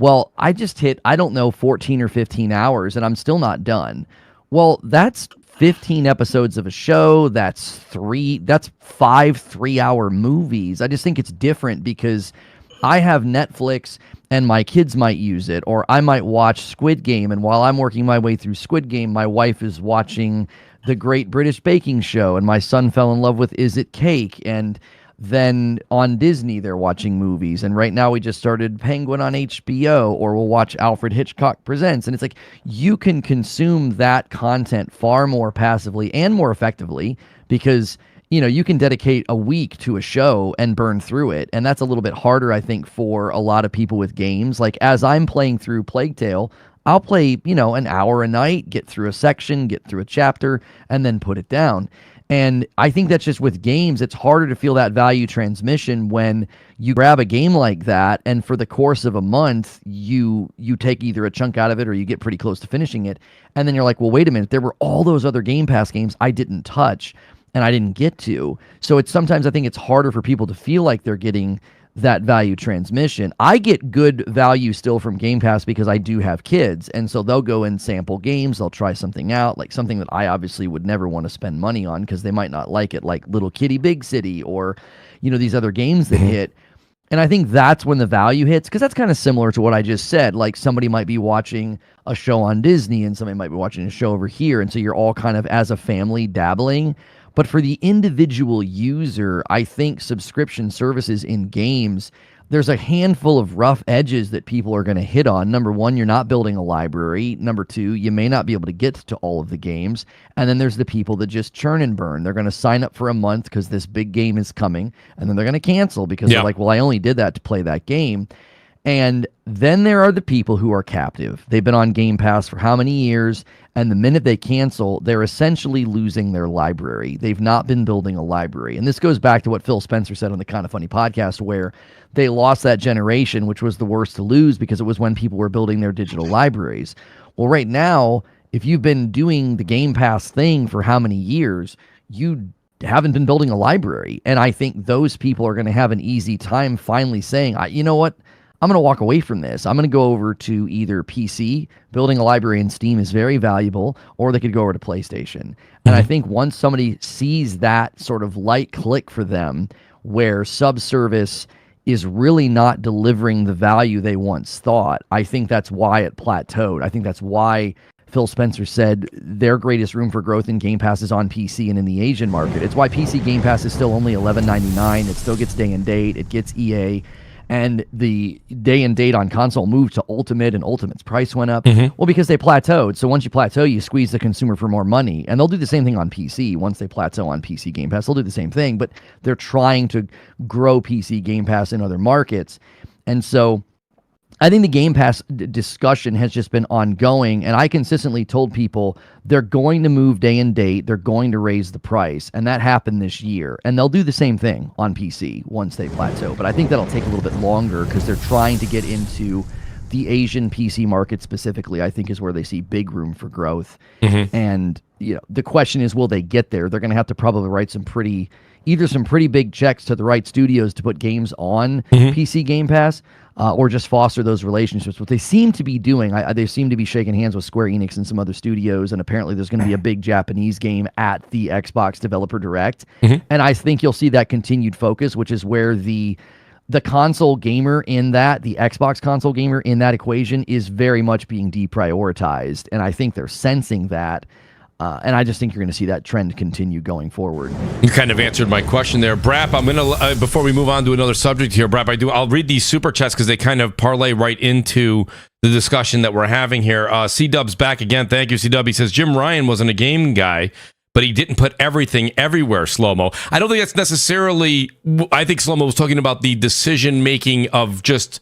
Well, I just hit, 14 or 15 hours, and I'm still not done. Well, that's 15 episodes of a show, that's 5 3-hour movies. I just think it's different because I have Netflix and my kids might use it, or I might watch Squid Game, and while I'm working my way through Squid Game, my wife is watching The Great British Baking Show, and my son fell in love with Is It Cake, and then on Disney they're watching movies, and right now we just started Penguin on HBO, or we'll watch Alfred Hitchcock Presents, and it's like you can consume that content far more passively and more effectively because you can dedicate a week to a show and burn through it. And that's a little bit harder, I think, for a lot of people with games. Like, as I'm playing through Plague Tale, I'll play, an hour a night, get through a section, get through a chapter, and then put it down. And I think that's just with games. It's harder to feel that value transmission when you grab a game like that, and for the course of a month, you take either a chunk out of it or you get pretty close to finishing it. And then you're like, well, wait a minute, there were all those other Game Pass games I didn't touch and I didn't get to. So sometimes I think it's harder for people to feel like they're getting that value transmission. I get good value still from Game Pass because I do have kids, and so they'll go and sample games, they'll try something out, like something that I obviously would never want to spend money on because they might not like it, like Little Kitty Big City or these other games that hit. And I think that's when the value hits, because that's kind of similar to what I just said. Like, somebody might be watching a show on Disney and somebody might be watching a show over here, and so you're all kind of as a family dabbling. But for the individual user, I think subscription services in games there's a handful of rough edges that people are going to hit on. Number one, you're not building a library. Number two, you may not be able to get to all of the games. And then there's the people that just churn and burn. They're going to sign up for a month because this big game is coming, and then they're going to cancel because they're like, well, I only did that to play that game. And then there are the people who are captive. They've been on Game Pass for how many years? And the minute they cancel, they're essentially losing their library. They've not been building a library. And this goes back to what Phil Spencer said on the Kinda Funny podcast, where they lost that generation, which was the worst to lose because it was when people were building their digital libraries. Well, right now, if you've been doing the Game Pass thing for how many years, you haven't been building a library. And I think those people are going to have an easy time finally saying, you know what? I'm going to walk away from this. I'm going to go over to either PC. Building a library in Steam is very valuable, or they could go over to PlayStation. And I think once somebody sees that sort of light click for them, where subservice is really not delivering the value they once thought, I think that's why it plateaued. I think that's why Phil Spencer said their greatest room for growth in Game Pass is on PC and in the Asian market. It's why PC Game Pass is still only $11.99. It still gets day and date. It gets EA. And the day and date on console moved to Ultimate, and Ultimate's price went up. Well, because they plateaued. So once you plateau, you squeeze the consumer for more money. And they'll do the same thing on PC. Once they plateau on PC Game Pass, they'll do the same thing. But they're trying to grow PC Game Pass in other markets. And so I think the Game Pass discussion has just been ongoing, and I consistently told people they're going to move day and date, they're going to raise the price, and that happened this year. And they'll do the same thing on PC once they plateau, but I think that'll take a little bit longer because they're trying to get into the Asian PC market specifically, I think is where they see big room for growth. And the question is, will they get there? They're going to have to probably write some pretty big checks to the right studios to put games on PC Game Pass. Or just foster those relationships, what they seem to be doing. They seem to be shaking hands with Square Enix and some other studios, and apparently there's going to be a big Japanese game at the Xbox Developer Direct. And I think you'll see that continued focus, which is where the console gamer in that, the Xbox console gamer in that equation is very much being deprioritized, and I think they're sensing that. And I just think you're going to see that trend continue going forward. You kind of answered my question there, Brap. I'm going to before we move on to another subject here, Brap. I'll read these super chats because they kind of parlay right into the discussion that we're having here. C-Dub's back again. Thank you, C-Dub. He says Jim Ryan wasn't a game guy, but he didn't put everything everywhere. Slow-mo. I don't think that's necessarily. I think Slow-mo was talking about the decision making of just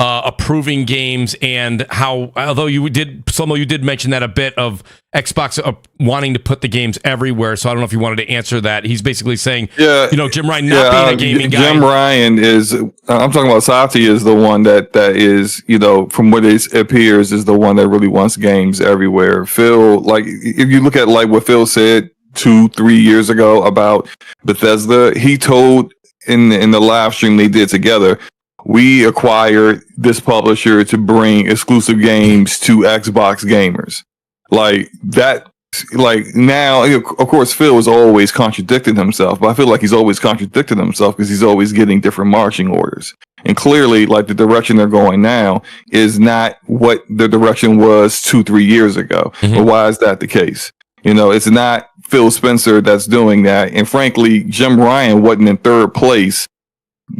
approving games, and how, although you did mention that a bit of Xbox wanting to put the games everywhere. So I don't know if you wanted to answer that. He's basically saying, Jim Ryan not being a gaming guy. Jim Ryan is, I'm talking about Sati, is the one that is, from what it appears, is the one that really wants games everywhere. Phil, like, if you look at like what Phil said 2-3 years ago about Bethesda, he told in the live stream they did together, we acquired this publisher to bring exclusive games to Xbox gamers. Like that, like now, of course, Phil has always contradicted himself, but I feel like he's always contradicted himself because he's always getting different marching orders. And clearly, like, the direction they're going now is not what the direction was 2-3 years ago. But why is that the case? It's not Phil Spencer that's doing that. And frankly, Jim Ryan wasn't in third place,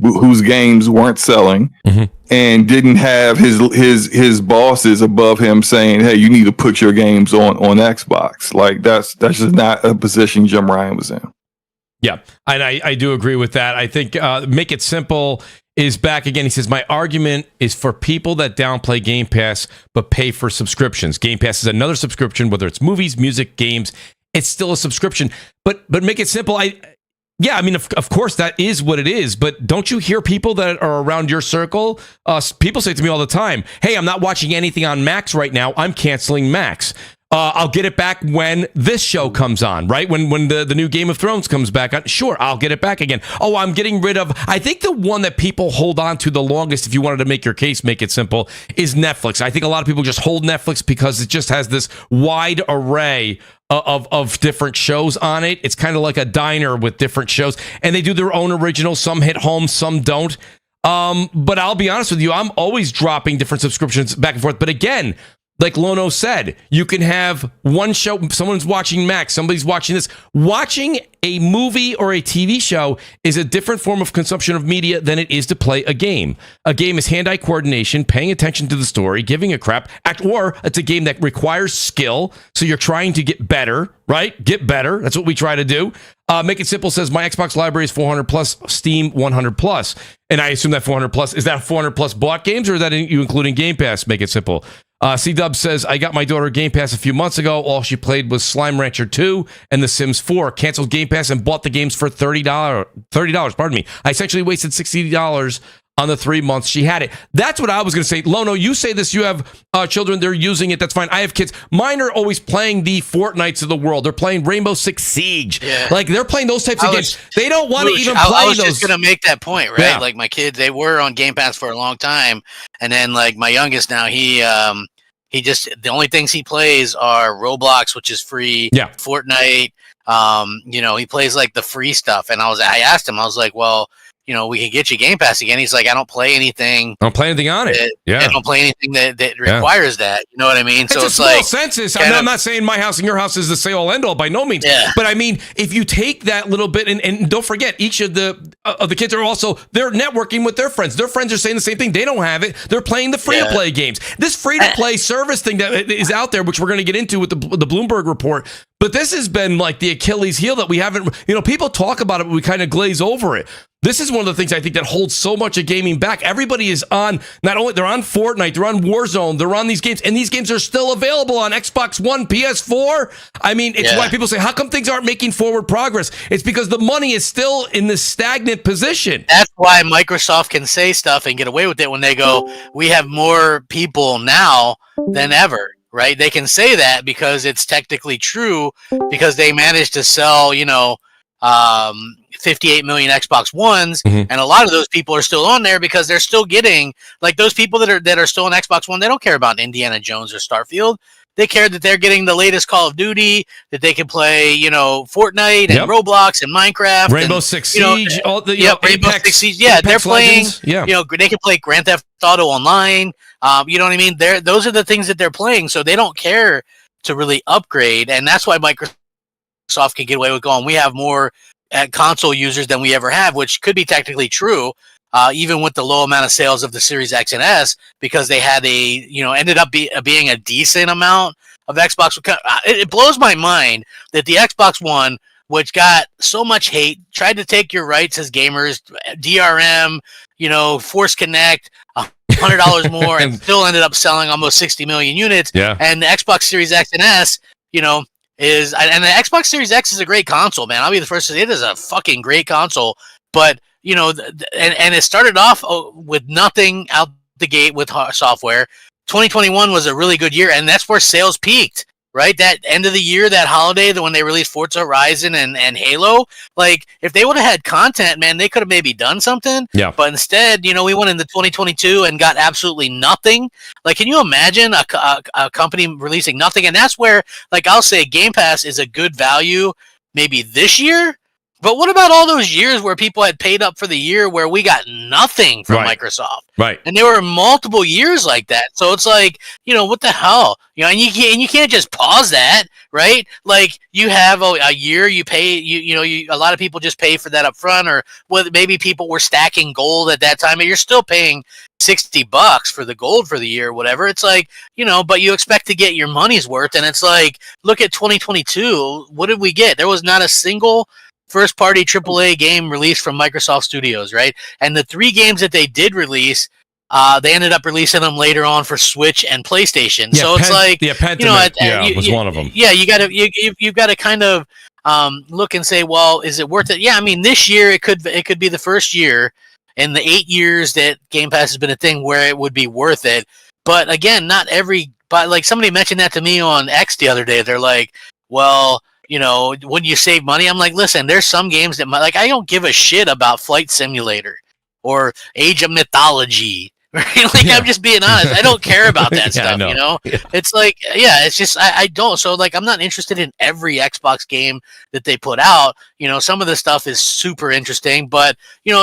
whose games weren't selling, and didn't have his bosses above him saying, hey, you need to put your games on Xbox. Like, that's just not a position Jim Ryan was in. Yeah, and I do agree with that. I think Make It Simple is back again. He says, my argument is for people that downplay Game Pass but pay for subscriptions. Game Pass is another subscription, whether it's movies, music, games, it's still a subscription. But Make It Simple, yeah, I mean, of course, that is what it is. But don't you hear people that are around your circle? People say to me all the time, hey, I'm not watching anything on Max right now. I'm canceling Max. I'll get it back when this show comes on, right? When the new Game of Thrones comes back on, sure, I'll get it back again. Oh, I'm getting rid of, I think the one that people hold on to the longest, if you wanted to make your case, Make It Simple, is Netflix. I think a lot of people just hold Netflix because it just has this wide array of different shows on it. It's kind of like a diner with different shows, and they do their own originals. Some hit home, some don't. But I'll be honest with you, I'm always dropping different subscriptions back and forth. But again, like Lono said, you can have one show, someone's watching Max, somebody's watching this. Watching a movie or a TV show is a different form of consumption of media than it is to play a game. A game is hand-eye coordination, paying attention to the story, giving a crap, or it's a game that requires skill, so you're trying to get better, right? Get better. That's what we try to do. Make It Simple says, my Xbox library is 400 plus, Steam 100 plus. And I assume that 400 plus, is that 400 plus bought games, or is that you including Game Pass? Make It Simple. C-Dub says, I got my daughter Game Pass a few months ago. All she played was Slime Rancher 2 and The Sims 4. Canceled Game Pass and bought the games for $30. Pardon me. I essentially wasted $60 on the 3 months she had it. That's what I was going to say. Lono, you say this. You have children. They're using it. That's fine. I have kids. Mine are always playing the Fortnites of the world. They're playing Rainbow Six Siege. Yeah. Like, they're playing those types of games. They don't want to even play those. I was just going to make that point, right? Yeah. Like, my kids, they were on Game Pass for a long time. And then, like, my youngest now, he just, the only things he plays are Roblox, which is free. Yeah. Fortnite. He plays, like, the free stuff. And I asked him, I was like, well, we can get you Game Pass again. He's like, I don't play anything. I don't play anything on it. I don't play anything that requires that. You know what I mean? So it's like census. I'm not saying my house and your house is the say all end all by no means. Yeah. But I mean, if you take that little bit and don't forget, each of the kids are also, they're networking with their friends. Their friends are saying the same thing. They don't have it. They're playing the free to play games. This free to play service thing that is out there, which we're going to get into with the Bloomberg report. But this has been like the Achilles heel that we haven't, people talk about it, but we kind of glaze over it. This is one of the things I think that holds so much of gaming back. Everybody is on, not only, they're on Fortnite, they're on Warzone, they're on these games, and these games are still available on Xbox One, PS4. I mean, it's why people say, how come things aren't making forward progress? It's because the money is still in this stagnant position. That's why Microsoft can say stuff and get away with it when they go, we have more people now than ever. Right? They can say that because it's technically true, because they managed to sell, 58 million Xbox Ones, and a lot of those people are still on there because they're still getting, like, those people that are still on Xbox One, they don't care about Indiana Jones or Starfield. They care that they're getting the latest Call of Duty, that they can play, Fortnite and Roblox and Minecraft, Rainbow Six Siege, all the Rainbow Apex, Six Siege. Yeah, Apex they're playing. Legends. They can play Grand Theft Auto Online. You know what I mean? Those are the things that they're playing, so they don't care to really upgrade, and that's why Microsoft can get away with going, we have more console users than we ever have, which could be technically true, even with the low amount of sales of the Series X and S, because they had ended up being a decent amount of Xbox. It blows my mind that the Xbox One, which got so much hate, tried to take your rights as gamers, DRM, Force Connect, $100 more, and still ended up selling almost 60 million units. Yeah. And the Xbox Series X and S, and the Xbox Series X is a great console, man. I'll be the first to say it is a fucking great console. But and it started off with nothing out the gate with software. 2021 was a really good year, and that's where sales peaked. Right, that end of the year, that holiday, when they released Forza Horizon and Halo, like, if they would have had content, man, they could have maybe done something. Yeah. But instead, we went into 2022 and got absolutely nothing. Like, can you imagine a company releasing nothing? And that's where, like, I'll say Game Pass is a good value maybe this year. But what about all those years where people had paid up for the year where we got nothing from Microsoft? Right. And there were multiple years like that. So it's like, what the hell? And you can't just pause that, right? Like, you have a year, you pay, a lot of people just pay for that up front, or maybe people were stacking gold at that time, and you're still paying $60 for the gold for the year, or whatever. It's like, but you expect to get your money's worth. And it's like, look at 2022. What did we get? There was not a single first-party AAA game released from Microsoft Studios, right? And the 3 games that they did release, they ended up releasing them later on for Switch and PlayStation. Yeah, so it's like, Pentiment, was one of them. Yeah, you've got to kind of look and say, well, is it worth it? Yeah, I mean, this year it could be the first year in the 8 years that Game Pass has been a thing where it would be worth it. But again, but like somebody mentioned that to me on X the other day. They're like, well, when you save money, I'm like, listen, there's some games that I don't give a shit about Flight Simulator or Age of Mythology. I'm just being honest. I don't care about that stuff, Yeah. It's like, it's just, I don't. So, like, I'm not interested in every Xbox game that they put out. Some of the stuff is super interesting, but,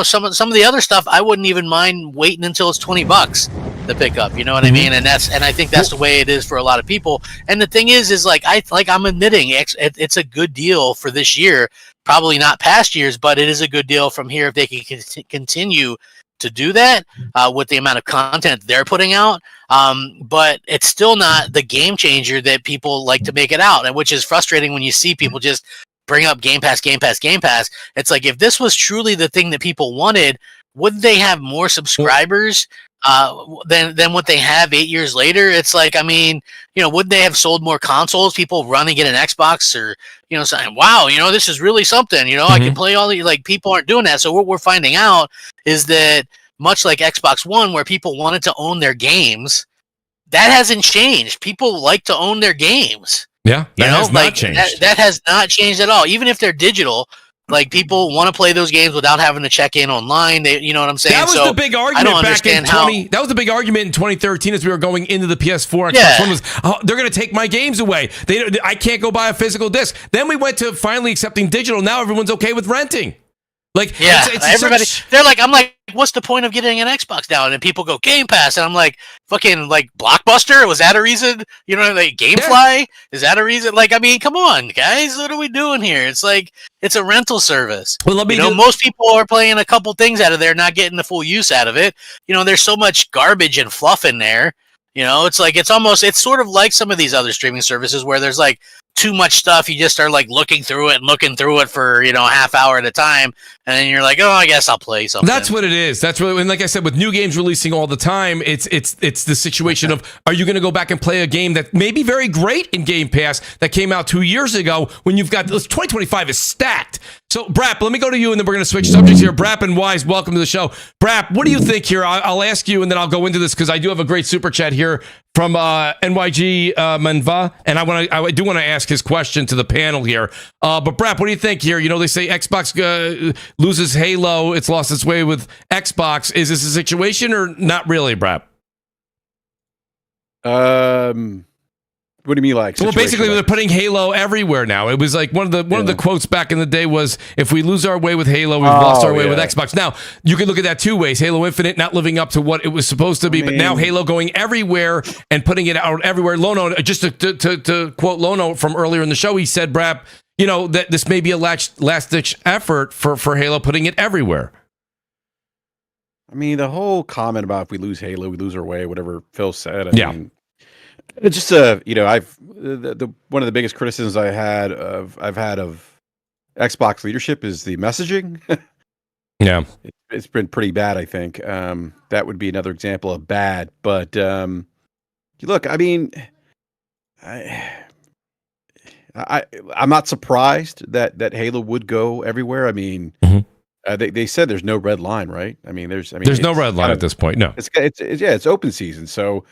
some of the other stuff, I wouldn't even mind waiting until it's $20. the pickup. You know what I mean? And I think that's the way it is for a lot of people. And the thing is I'm admitting it's a good deal for this year. Probably not past years, but it is a good deal from here if they can continue to do that with the amount of content they're putting out. But it's still not the game changer that people like to make it out, and which is frustrating when you see people just bring up Game Pass. It's like, if this was truly the thing that people wanted, wouldn't they have more subscribers than what they have 8 years later? It's like, I mean, wouldn't they have sold more consoles? People run and get an Xbox, or saying, wow, this is really something. I can play all these. Like, people aren't doing that. So what we're finding out is that, much like Xbox One, where people wanted to own their games, that hasn't changed. People like to own their games. Yeah, that has not changed. That has not changed at all. Even if they're digital, like, people want to play those games without having to check in online. You know what I'm saying? That was the big argument that was the big argument in 2013 as we were going into the PS4. Xbox One was, they're going to take my games away. I can't go buy a physical disc. Then we went to finally accepting digital. Now everyone's okay with renting. Like, yeah, everybody. They're like, I'm like, what's the point of getting an Xbox now? And people go, Game Pass, and I'm like, fucking, like, Blockbuster? Was that a reason? Like, GameFly? Is that a reason? Like, I mean, come on, guys, what are we doing here? It's like, it's a rental service. Well, most people are playing a couple things out of there, not getting the full use out of it. There's so much garbage and fluff in there. It's like, it's sort of like some of these other streaming services where there's like too much stuff. You just start like looking through it for a half hour at a time, and then you're like, oh, I guess I'll play something. That's what it is. That's really, and like I said, with new games releasing all the time, it's the situation of, are you going to go back and play a game that may be very great in Game Pass that came out 2 years ago, when you've got 2025 is stacked. So, Brap, let me go to you, and then we're going to switch subjects here. Brap and Wise, welcome to the show. Brap, what do you think here? I'll ask you, and then I'll go into this, because I do have a great super chat here from NYG Manva, and I do want to ask his question to the panel here. But Brap, what do you think here? They say Xbox loses Halo. It's lost its way with Xbox. Is this a situation, or not really, Brap? What do you mean, like? Well, basically, they're putting Halo everywhere now. It was like one of the quotes back in the day was, "If we lose our way with Halo, we've lost our way with Xbox." Now, you can look at that two ways. Halo Infinite not living up to what it was supposed to be, but now Halo going everywhere and putting it out everywhere. Lono, just to quote Lono from earlier in the show, he said, "Brap, that this may be a last-ditch effort for Halo, putting it everywhere." I mean, the whole comment about if we lose Halo, we lose our way, whatever Phil said. I mean, it's just I've one of the biggest criticisms I've had of Xbox leadership is the messaging. Yeah, it's been pretty bad. I think that would be another example of bad. But look, I mean, I'm not surprised that Halo would go everywhere. I mean, they said there's no red line, right? There's no red line at this point. No, it's open season, so.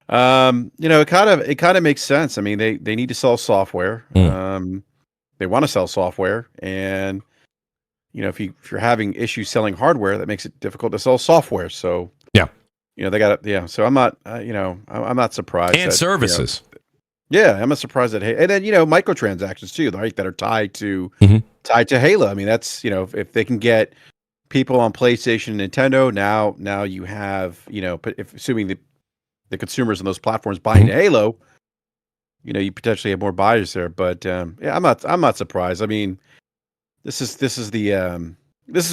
It kind of makes sense. I mean, they need to sell software. They want to sell software, and if you're having issues selling hardware, that makes it difficult to sell software. So they got it. Yeah. So I'm not, I'm not surprised. And services. I'm not surprised that, and then microtransactions too, right? That are tied to Halo. I mean, that's if they can get people on PlayStation and Nintendo, now you have assuming the consumers on those platforms buying Halo, you potentially have more buyers there. But I'm not surprised. I mean, this is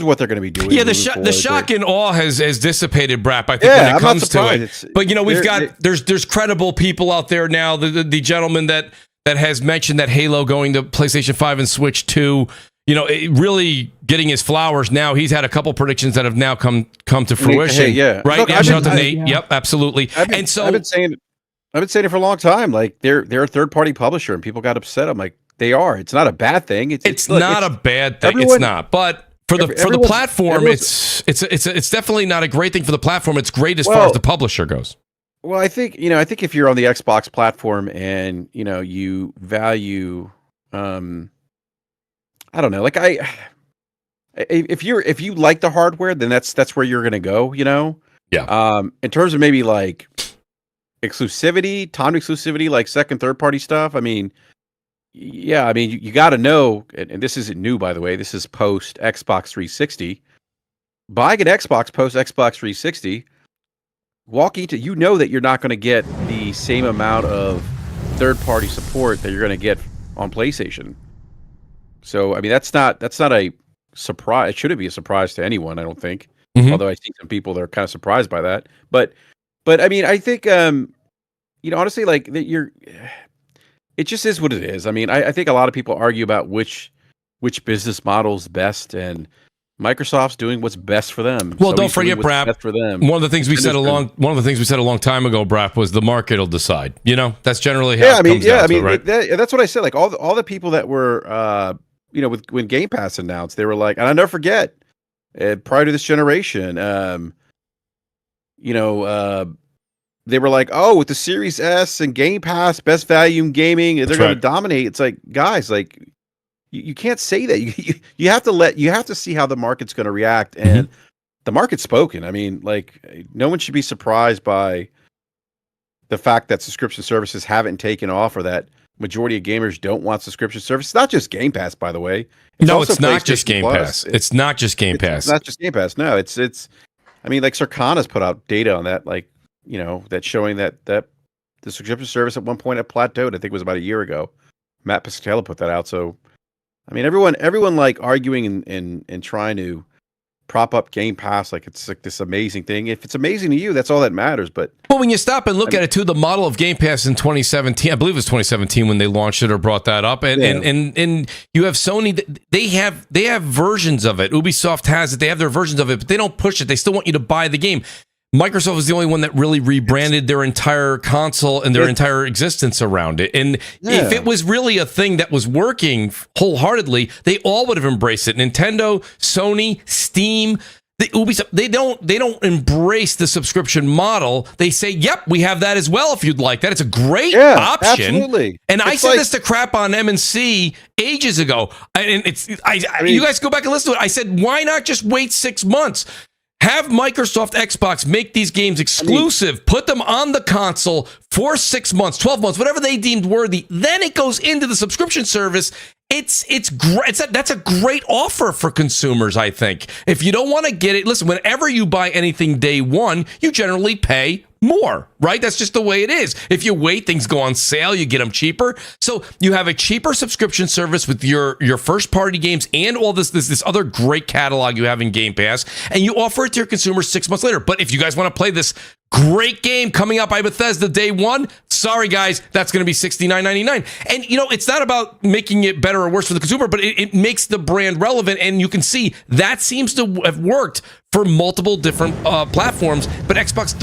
what they're going to be doing. Yeah, the shock and awe has dissipated, Brap. I think when it comes to it. But there's credible people out there now. The gentleman that has mentioned that Halo going to PlayStation 5 and Switch 2. Really getting his flowers now. He's had a couple predictions that have now come to fruition. Right. Look, shout out to Nate. Yep, absolutely. I've been saying it for a long time. Like they're a third party publisher, and people got upset. I'm like, they are. It's not a bad thing. It's not a bad thing. It's not. But for the platform, it's definitely not a great thing for the platform. It's great as far as the publisher goes. Well, I think if you're on the Xbox platform and you value. I don't know. Like if you like the hardware, then that's where you're gonna go. Yeah. In terms of maybe like exclusivity, timed exclusivity, like second, third party stuff. I mean, yeah. I mean, you got to know, and this isn't new, by the way. This is post Xbox 360. Buying an Xbox post Xbox 360, walking to, you know that you're not going to get the same amount of third-party support that you're going to get on PlayStation. So I mean, that's not a surprise. It shouldn't be a surprise to anyone, I don't think. Although I see some people that are kind of surprised by that. But I mean, I think honestly, like it just is what it is. I mean, I think a lot of people argue about which business model is best, and Microsoft's doing what's best for them. Well, don't forget, Brap. For them. One of the things we said a long time ago, Brap, was the market will decide. That's generally how it comes down to it, right? That's what I said. Like all the people that were, when Game Pass announced, they were like, and I'll never forget, prior to this generation, they were like, oh, with the Series S and Game Pass, best value in gaming, they're going to dominate. It's like, guys, like you can't say that. You have to see how the market's going to react, and the market's spoken. I mean, like, no one should be surprised by the fact that subscription services haven't taken off, or that majority of gamers don't want subscription service. It's not just Game Pass, by the way. It's not just Game Pass. It's not just Game Pass. It's not just Game Pass. No, it's. I mean, like Circana's put out data on that, like that's showing that the subscription service at one point had plateaued. I think it was about a year ago. Matt Piscatella put that out. So, I mean, everyone like arguing and trying to prop up Game Pass like it's like this amazing thing. If it's amazing to you, that's all that matters. But when you stop and look at it too, the model of Game Pass in 2017, I believe it was 2017 when they launched it or brought that up, and you have Sony. They have versions of it. Ubisoft has it. They have their versions of it, but they don't push it. They still want you to buy the game. Microsoft is the only one that really rebranded their entire console and their entire existence around it. And if it was really a thing that was working wholeheartedly, they all would have embraced it. Nintendo, Sony, Steam, Ubisoft, they don't embrace the subscription model. They say, "Yep, we have that as well. If you'd like that, it's a great option." Absolutely. And I said this to crap on M&C ages ago. And you guys go back and listen to it. I said, "Why not just wait 6 months?" Have Microsoft Xbox make these games exclusive, put them on the console for 6 months, 12 months, whatever they deemed worthy. Then it goes into the subscription service. It's great. That's a great offer for consumers, I think. If you don't want to get it, listen, whenever you buy anything day one, you generally pay more, right? That's just the way it is. If you wait, things go on sale, you get them cheaper. So you have a cheaper subscription service with your first party games and all this other great catalog you have in Game Pass, and you offer it to your consumers 6 months later. But if you guys want to play this great game coming out by Bethesda day one, sorry guys, that's going to be $69.99. And it's not about making it better or worse for the consumer, but it makes the brand relevant, and you can see that seems to have worked for multiple different platforms. But Xbox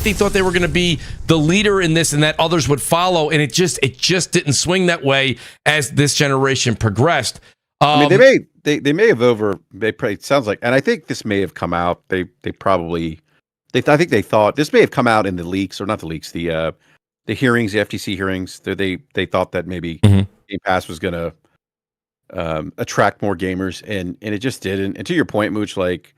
they thought they were going to be the leader in this, and that others would follow, and it just didn't swing that way as this generation progressed. I mean, they may have it sounds like, and I think this may have come out. I think they thought this may have come out in the leaks, or not the leaks, the hearings, the FTC hearings. They thought that maybe Game Pass was going to attract more gamers, and it just didn't. And to your point, Mooch, like,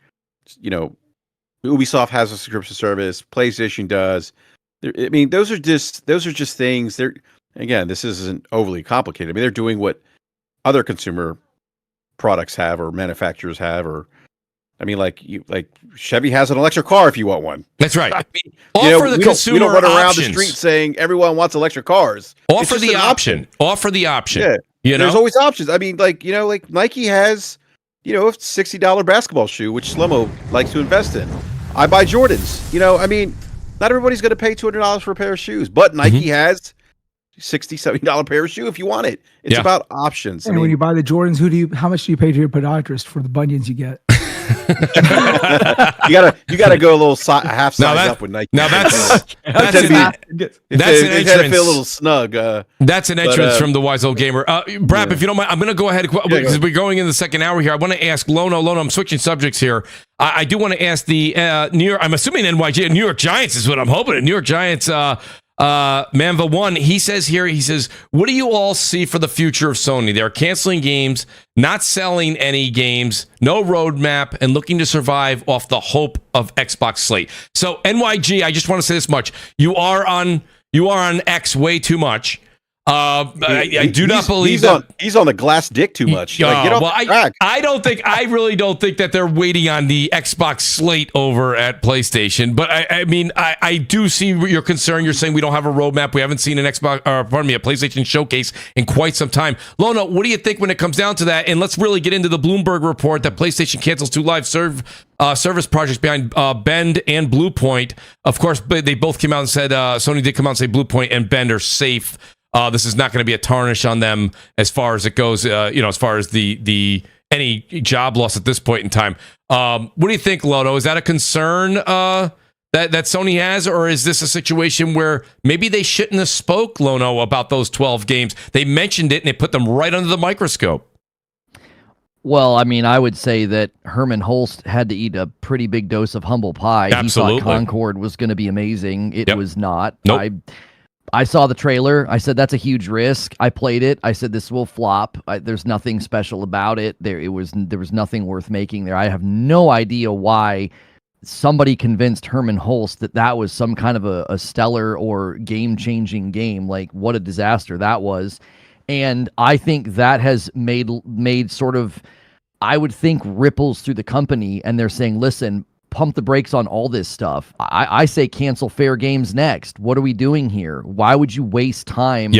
Ubisoft has a subscription service, PlayStation does. I mean, those are just things. Again, this isn't overly complicated. I mean, they're doing what other consumer products have, or manufacturers have, or like Chevy has an electric car if you want one. That's right. I mean, offer the consumer. We don't run around options. the street saying everyone wants electric cars. Offer the option. Offer the option. Yeah. There's always options. I mean, like Nike has a $60 basketball shoe, which Slomo likes to invest in. I buy Jordans. I mean, not everybody's going to pay $200 for a pair of shoes, but Nike has $60, $70 pair of shoe if you want it. It's about options. And when you buy the Jordans, how much do you pay to your podiatrist for the bunions you get? you gotta go a little half size up with Nike. Now that's an entrance. Feel a little snug. That's an entrance from the wise old gamer. Brap, if you don't mind, I'm going to go ahead because we're going in the second hour here. I want to ask Lono. I'm switching subjects here. I do want to ask the New York. I'm assuming NYG, New York Giants is what I'm hoping. New York Giants. Manva One, he says, what do you all see for the future of Sony? They're canceling games, not selling any games, no roadmap, and looking to survive off the hope of Xbox slate. So NYG, I just want to say this much. You are on X way too much. I do not believe he's that. he's on the glass dick too much. Get off the track. I really don't think that they're waiting on the Xbox slate over at PlayStation. But I do see your concern. You're saying we don't have a roadmap. We haven't seen a PlayStation showcase in quite some time. Lono, what do you think when it comes down to that? And let's really get into the Bloomberg report that PlayStation cancels 2 live service projects behind Bend and Bluepoint. Of course, they both came out and said Sony did come out and say Bluepoint and Bend are safe. This is not going to be a tarnish on them as far as it goes. As far as the any job loss at this point in time. What do you think, Lono? Is that a concern that Sony has, or is this a situation where maybe they shouldn't have spoke, Lono, about those 12 games? They mentioned it and they put them right under the microscope. Well, I mean, I would say that Herman Holst had to eat a pretty big dose of humble pie. Absolutely. He thought Concord was going to be amazing. It was not. Nope. I saw the trailer. I said, that's a huge risk. I played it. I said, this will flop. There's nothing special about it. There was nothing worth making there. I have no idea why somebody convinced Herman Holst that was some kind of a stellar or game-changing game. Like, what a disaster that was. And I think that has made sort of, I would think, ripples through the company. And they're saying, listen, pump the brakes on all this stuff. I say cancel Fair Games next. What are we doing here? Why would you waste time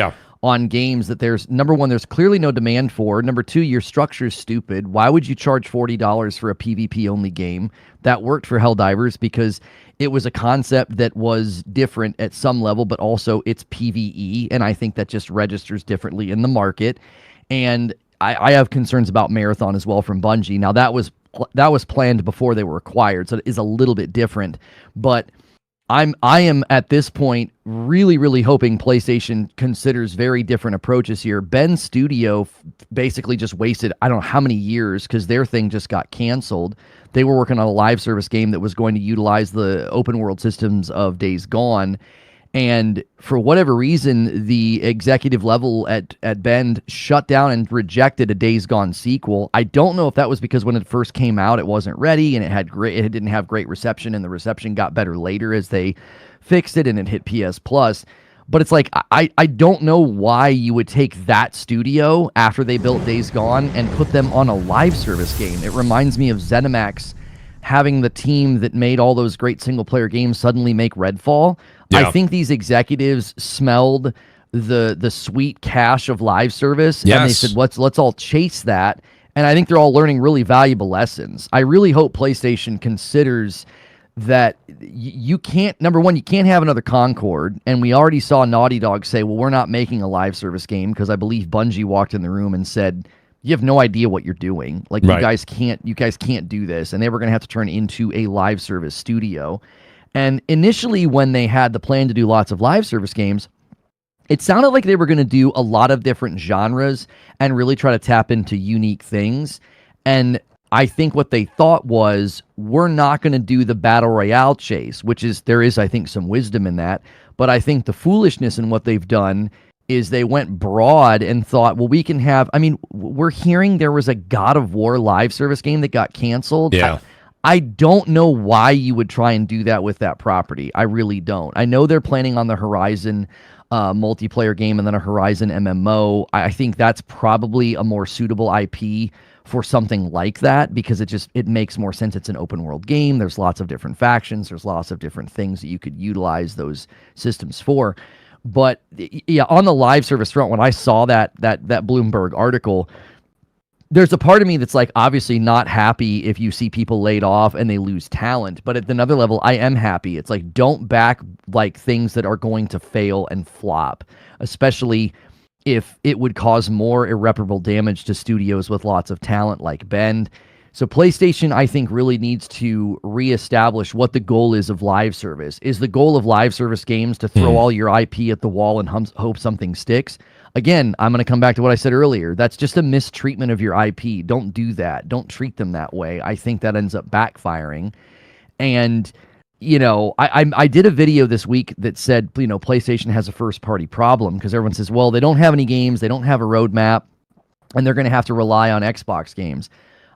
on games that there's, number one, there's clearly no demand for. Number two, your structure is stupid. Why would you charge $40 for a PvP-only game? That worked for Helldivers because it was a concept that was different at some level, but also it's PvE, and I think that just registers differently in the market. And I have concerns about Marathon as well from Bungie. Now, that was planned before they were acquired, so it is a little bit different. But I am at this point really, really hoping PlayStation considers very different approaches here. Ben's studio basically just wasted I don't know how many years because their thing just got canceled. They were working on a live service game that was going to utilize the open world systems of Days Gone. And for whatever reason, the executive level at Bend shut down and rejected a Days Gone sequel. I don't know if that was because when it first came out, it wasn't ready and it didn't have great reception, and the reception got better later as they fixed it and it hit PS Plus. But it's like, I don't know why you would take that studio after they built Days Gone and put them on a live service game. It reminds me of ZeniMax having the team that made all those great single-player games suddenly make Redfall. Yeah. I think these executives smelled the sweet cash of live service, and they said, let's all chase that. And I think they're all learning really valuable lessons. I really hope PlayStation considers that you can't, number one, you can't have another Concord. And we already saw Naughty Dog say, well, we're not making a live service game because I believe Bungie walked in the room and said, you have no idea what you're doing. Like, you guys can't do this. And they were going to have to turn into a live service studio. And initially, when they had the plan to do lots of live service games, it sounded like they were going to do a lot of different genres and really try to tap into unique things. And I think what they thought was, we're not going to do the battle royale chase, there is, I think, some wisdom in that. But I think the foolishness in what they've done is they went broad and thought, well, we can have, I mean, we're hearing there was a God of War live service game that got canceled. Yeah. I don't know why you would try and do that with that property. I really don't. I know they're planning on the Horizon multiplayer game and then a Horizon MMO. I think that's probably a more suitable IP for something like that because it makes more sense. It's an open world game. There's lots of different factions. There's lots of different things that you could utilize those systems for. But yeah, on the live service front, when I saw that Bloomberg article, there's a part of me that's like obviously not happy if you see people laid off and they lose talent. But at another level, I am happy. It's like, don't back like things that are going to fail and flop, especially if it would cause more irreparable damage to studios with lots of talent like Bend. So PlayStation, I think, really needs to reestablish what the goal is of live service. Is the goal of live service games to throw all your IP at the wall and hope something sticks? Again, I'm going to come back to what I said earlier. That's just a mistreatment of your IP. Don't do that. Don't treat them that way. I think that ends up backfiring. And, you know, I did a video this week that said, you know, PlayStation has a first-party problem because everyone says, well, they don't have any games, they don't have a roadmap, and they're going to have to rely on Xbox games.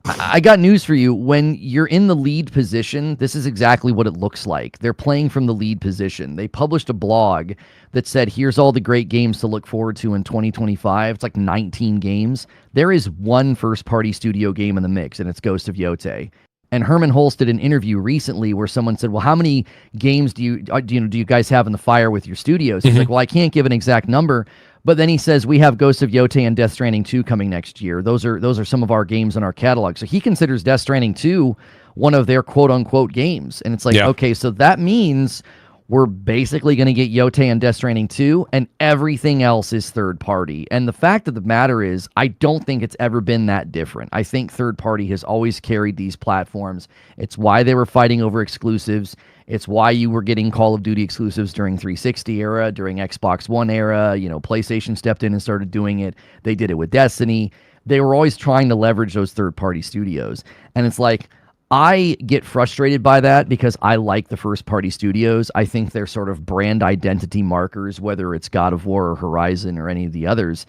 I got news for you. When you're in the lead position, this is exactly what it looks like. They're playing from the lead position. They published a blog that said, here's all the great games to look forward to in 2025. It's like 19 games. There is one first-party studio game in the mix, and it's Ghost of Yotei. And Herman Hulst did an interview recently where someone said, well, how many games do you guys have in the fire with your studios? He's like, well, I can't give an exact number. But then he says, we have Ghost of Yotei and Death Stranding 2 coming next year. Those are some of our games in our catalog. So he considers Death Stranding 2 one of their quote-unquote games. And it's like, okay, so that means we're basically going to get Yotei and Death Stranding 2, and everything else is third-party. And the fact of the matter is, I don't think it's ever been that different. I think third-party has always carried these platforms. It's why they were fighting over exclusives. It's why you were getting Call of Duty exclusives during 360 era, during Xbox One era. PlayStation stepped in and started doing it. They did it with Destiny. They were always trying to leverage those third-party studios. And it's like, I get frustrated by that because I like the first-party studios. I think they're sort of brand identity markers, whether it's God of War or Horizon or any of the others.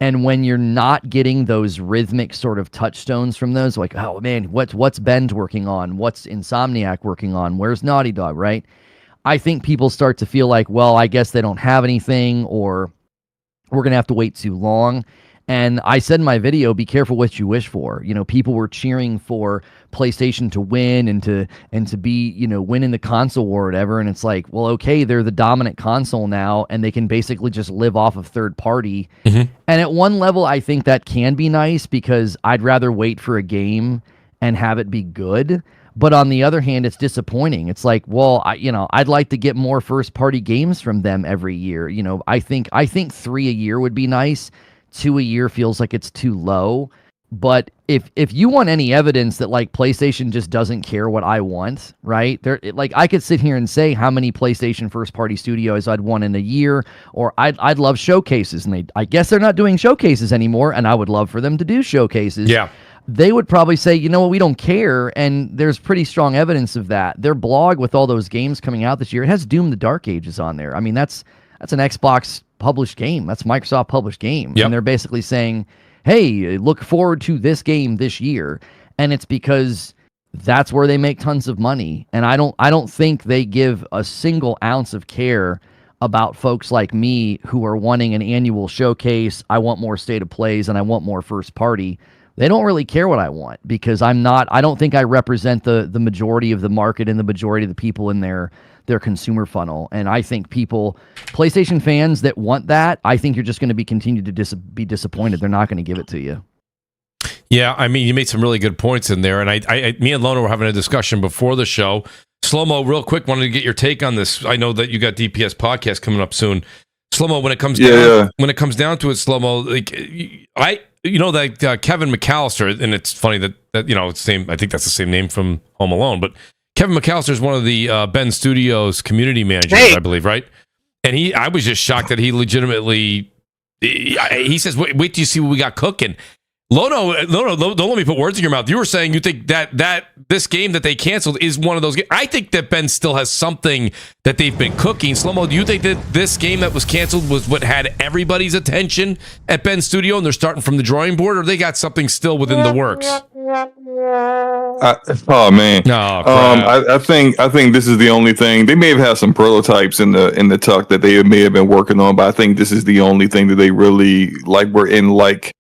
And when you're not getting those rhythmic sort of touchstones from those, like, oh man, what's Ben's working on? What's Insomniac working on? Where's Naughty Dog, right? I think people start to feel like, well, I guess they don't have anything, or we're going to have to wait too long. And I said in my video, be careful what you wish for. People were cheering for PlayStation to win and to be, win in the console war or whatever. And it's like, well, okay, they're the dominant console now, and they can basically just live off of third party. And at one level, I think that can be nice because I'd rather wait for a game and have it be good. But on the other hand, it's disappointing. It's like, well, I'd like to get more first party games from them every year. I think 3 a year would be nice. 2 a year feels like it's too low. But if you want any evidence that like PlayStation just doesn't care what I want, right? I could sit here and say how many PlayStation first party studios I'd want in a year, or I'd love showcases, and I guess they're not doing showcases anymore, and I would love for them to do showcases. Yeah. They would probably say, you know what, we don't care, and there's pretty strong evidence of that. Their blog with all those games coming out this year, it has Doom the Dark Ages on there. I mean, that's an Xbox published game. That's Microsoft published game. And they're basically saying, hey, look forward to this game this year. And it's because that's where they make tons of money. And I don't think they give a single ounce of care about folks like me who are wanting an annual showcase. I want more state of plays and I want more first party. They don't really care what I want because I don't think I represent the majority of the market and the majority of the people in their consumer funnel. And I think PlayStation fans that want that, I think you're just going to continue to be disappointed. They're not going to give it to you. Yeah, I mean, you made some really good points in there. And me and Lona were having a discussion before the show. Slow-mo, real quick, wanted to get your take on this. I know that you got DPS podcast coming up soon. Slow-mo, when it comes down to it, Slow-mo, like that Kevin McAllister, and it's funny that it's same. I think that's the same name from Home Alone, but Kevin McAllister is one of the Ben Studios community managers, I believe, right? And I was just shocked that he legitimately, he says, wait till you see what we got cooking. Lono, don't let me put words in your mouth. You were saying you think that this game that they canceled is one of those games. I think that Ben still has something that they've been cooking. Slow-mo, do you think that this game that was canceled was what had everybody's attention at Ben Studio and they're starting from the drawing board, or they got something still within the works? Oh man, I think this is the only thing. They may have had some prototypes in the tuck that they may have been working on, but I think this is the only thing that they really were in like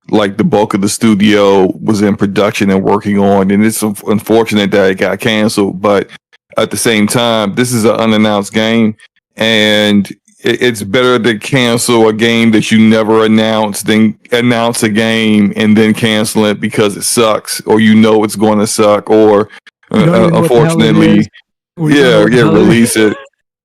the bulk of the studio was in production and working on, and it's unfortunate that it got canceled. But at the same time, this is an unannounced game, and it's better to cancel a game that you never announced than announce a game and then cancel it because it sucks, or it's going to suck, or unfortunately, release it.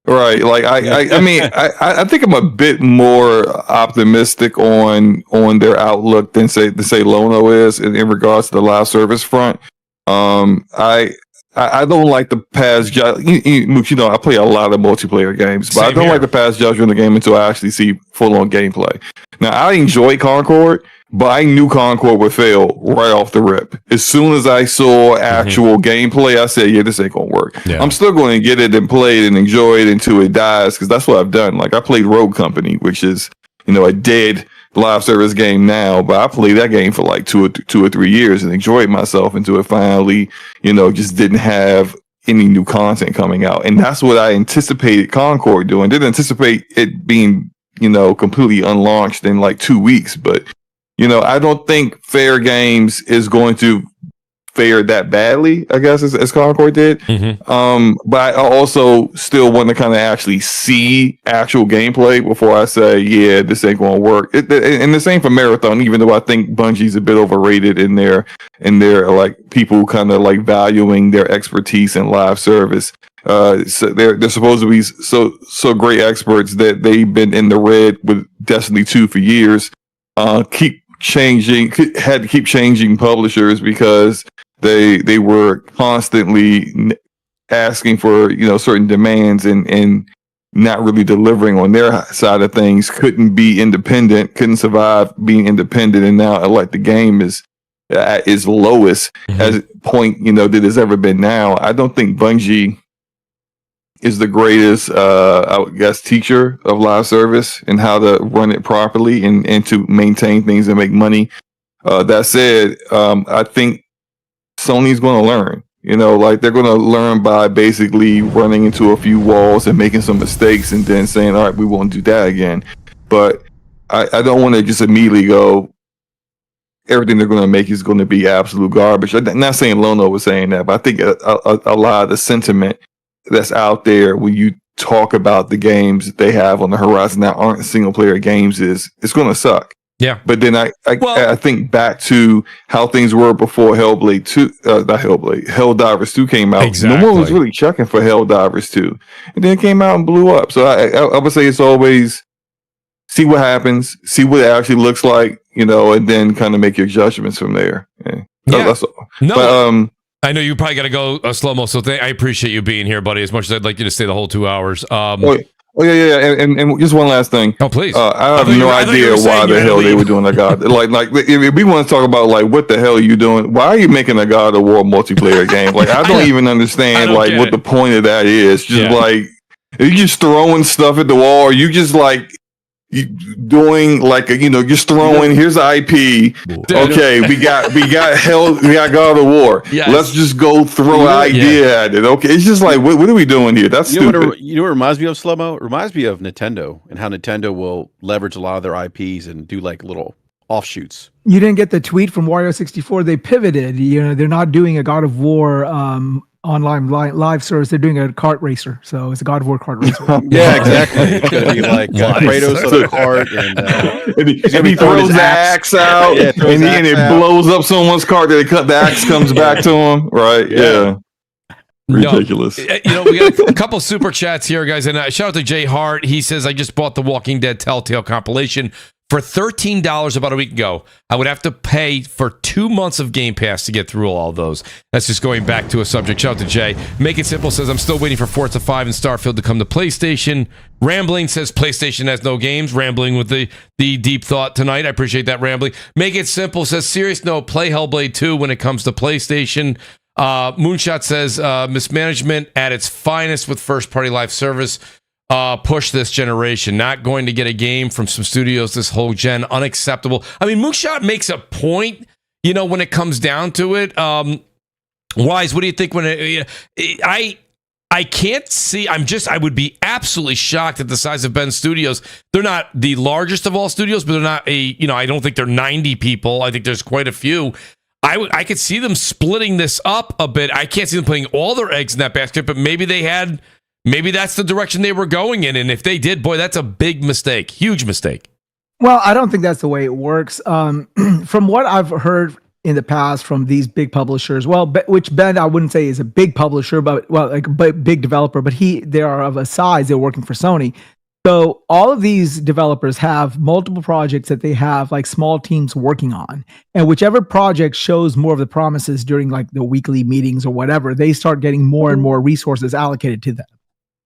Right, like I mean, I think I'm a bit more optimistic on their outlook than say Lono is in regards to the live service front. I don't like the past judgment. I play a lot of multiplayer games, but I don't like the past judgment of the game until I actually see full on gameplay. Now I enjoy Concord, but I knew Concord would fail right off the rip. As soon as I saw actual gameplay, I said, yeah, this ain't going to work. Yeah. I'm still going to get it and play it and enjoy it until it dies, because that's what I've done. Like, I played Rogue Company, which is, a dead live service game now, but I played that game for like 2 or 3 years and enjoyed myself until it finally, just didn't have any new content coming out. And that's what I anticipated Concord doing. Didn't anticipate it being, completely unlaunched in like 2 weeks. But, I don't think Fair Games is going to fare that badly, I guess, as Concord did. Mm-hmm. But I also still want to kind of actually see actual gameplay before I say, yeah, this ain't going to work. And the same for Marathon, even though I think Bungie's a bit overrated in their like people kind of like valuing their expertise in live service. So they're supposed to be so great experts that they've been in the red with Destiny 2 for years. Had to keep changing publishers because they were constantly asking for certain demands and not really delivering on their side of things. Couldn't be independent, couldn't survive being independent, and now like the game is at its lowest as point that it's ever been. Now I don't think Bungie is the greatest I would guess teacher of live service and how to run it properly and to maintain things and make money. That said, I think Sony's going to learn, like they're going to learn by basically running into a few walls and making some mistakes and then saying, all right, we won't do that again. But I don't want to just immediately go, everything they're going to make is going to be absolute garbage. I'm not saying Lono was saying that, but I think a lot of the sentiment that's out there when you talk about the games that they have on the horizon that aren't single player games is it's going to suck. Yeah. But then I think back to how things were before Hellblade 2, not Hellblade, Helldivers 2 came out. Exactly. No one was really checking for Helldivers 2. And then it came out and blew up. So I would say it's always see what happens, see what it actually looks like, and then kind of make your judgments from there. Yeah. That's all. No. But, I know you probably got to go slow-mo, so I appreciate you being here, buddy, as much as I'd like you to stay the whole 2 hours. Yeah. And just one last thing. Oh, please. I have no idea why the hell they were doing a God. Like if we want to talk about like what the hell are you doing? Why are you making a God of War multiplayer game? Like I don't even understand like what the point of that is. Just like are you just throwing stuff at the wall? Or you just like you doing like just throwing here's IP. Okay, we got God of War. Yes. Let's just go throw an idea at it. Okay, it's just like what are we doing here? That's stupid. What it reminds me of, Slow-Mo? It reminds me of Nintendo and how Nintendo will leverage a lot of their IPs and do like little offshoots. You didn't get the tweet from Wario 64. They pivoted. They're not doing a God of War online live service. They're doing a kart racer, so it's a God of War kart racer. Yeah, exactly. It's gonna be like Kratos on a cart, and he throws the axe out, and it blows up someone's cart. The axe comes back to him, right? Yeah. Ridiculous. No, we got a couple super chats here, guys, and shout out to Jay Hart. He says, "I just bought the Walking Dead Telltale compilation." For $13 about a week ago, I would have to pay for 2 months of Game Pass to get through all of those. That's just going back to a subject. Shout out to Jay. Make It Simple says, I'm still waiting for Forza 5 and Starfield to come to PlayStation. Rambling says, PlayStation has no games. Rambling with the deep thought tonight. I appreciate that, Rambling. Make It Simple says, serious note, play Hellblade 2 when it comes to PlayStation. Moonshot says, mismanagement at its finest with first-party live service. Push this generation. Not going to get a game from some studios this whole gen. Unacceptable. I mean, Moonshot makes a point, when it comes down to it. Wise, what do you think when I can't see. I would be absolutely shocked at the size of Ben Studios. They're not the largest of all studios, but they're not I don't think they're 90 people. I think there's quite a few. I could see them splitting this up a bit. I can't see them putting all their eggs in that basket, but maybe that's the direction they were going in. And if they did, boy, that's a big mistake. Huge mistake. Well, I don't think that's the way it works. From what I've heard in the past from these big publishers, which Ben, I wouldn't say is a big publisher, but like a big developer, but they are of a size, they're working for Sony. So all of these developers have multiple projects that they have like small teams working on. And whichever project shows more of the promises during like the weekly meetings or whatever, they start getting more and more resources allocated to them.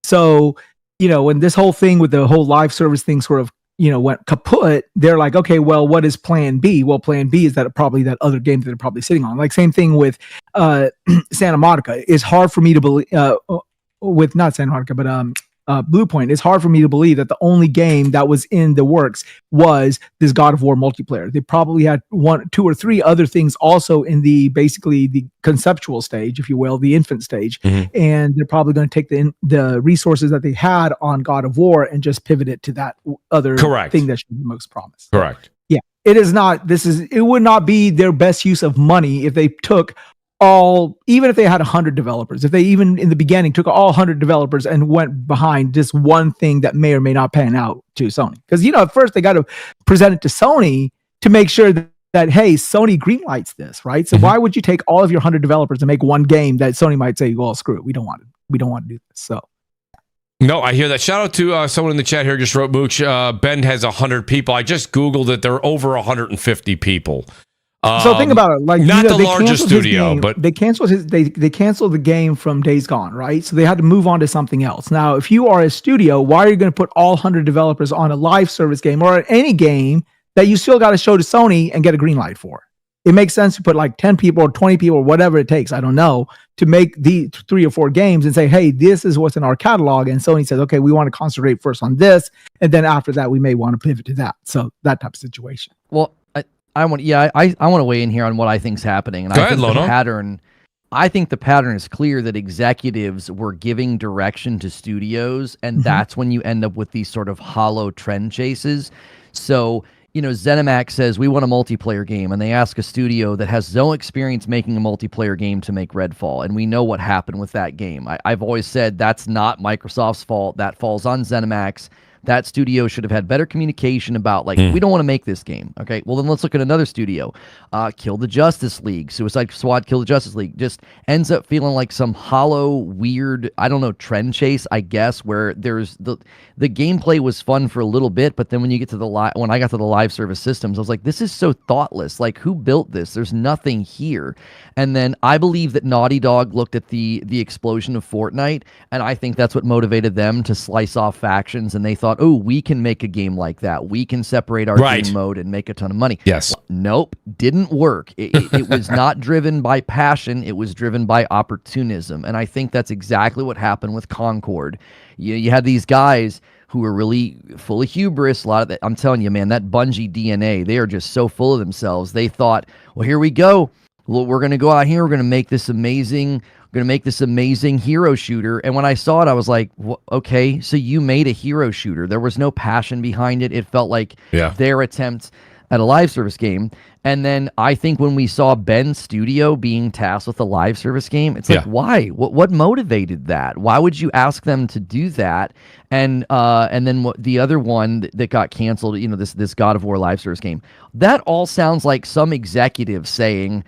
So, when this whole thing with the whole live service thing sort of, went kaput, they're like, okay, well, what is plan B? Well, plan B is that probably that other game that they're probably sitting on. Like same thing with Santa Monica. It's hard for me to believe with not Santa Monica, but Blue Point, it's hard for me to believe that the only game that was in the works was this God of War multiplayer. They probably had 1, 2, or 3 other things also in the basically the conceptual stage, if you will, the infant stage, and they're probably going to take the resources that they had on God of War and just pivot it to that other thing that should be most promised. Correct. Yeah, it is not. It would not be their best use of money if they took even if they had 100 developers, if they even in the beginning took all 100 developers and went behind this one thing that may or may not pan out to Sony. Because, at first they got to present it to Sony to make sure that hey, Sony greenlights this, right? So why would you take all of your 100 developers and make one game that Sony might say, well, screw it, we don't want to do this. So. No, I hear that. Shout out to someone in the chat here just wrote, Mooch, Bend has 100 people. I just Googled it. There are over 150 people. So think about it, like not the largest studio, but they canceled they canceled the game from Days Gone, right? So they had to move on to something else. Now, if you are a studio, why are you going to put all 100 developers on a live service game or any game that you still got to show to Sony and get a green light for? It makes sense to put like 10 people or 20 people or whatever it takes, I don't know, to make the 3 or 4 games and say, hey, this is what's in our catalog. And Sony says, okay, we want to concentrate first on this, and then after that, we may want to pivot to that. So that type of situation. Well, I want to weigh in here on what I think is happening. And I think the pattern is clear that executives were giving direction to studios, and that's when you end up with these sort of hollow trend chases. So, ZeniMax says, we want a multiplayer game, and they ask a studio that has no experience making a multiplayer game to make Redfall, and we know what happened with that game. I've always said that's not Microsoft's fault. That falls on ZeniMax. That studio should have had better communication about, like, we don't want to make this game. Okay, well, then let's look at another studio. Kill the Justice League. Suicide Squad, Kill the Justice League. Just ends up feeling like some hollow, weird, I don't know, trend chase, I guess, where there's the gameplay was fun for a little bit, but then when you get to when I got to the live service systems, I was like, this is so thoughtless. Like, who built this? There's nothing here. And then I believe that Naughty Dog looked at the explosion of Fortnite, and I think that's what motivated them to slice off factions, and they thought, oh, we can make a game like that. We can separate our game mode and make a ton of money. Yes. Well, nope. Didn't work. It was not driven by passion. It was driven by opportunism. And I think that's exactly what happened with Concord. You had these guys who were really full of hubris. A lot of that. I'm telling you, man, that Bungie DNA, they are just so full of themselves. They thought, well, here we go. Well, we're going to go out here. We're going to make this amazing hero shooter. And when I saw it, I was like, okay, so you made a hero shooter. There was no passion behind it. It felt like their attempt at a live service game. And then I think when we saw Ben's studio being tasked with a live service game, it's like, why? What motivated that? Why would you ask them to do that? And then the other one that got canceled, this God of War live service game, that all sounds like some executive saying,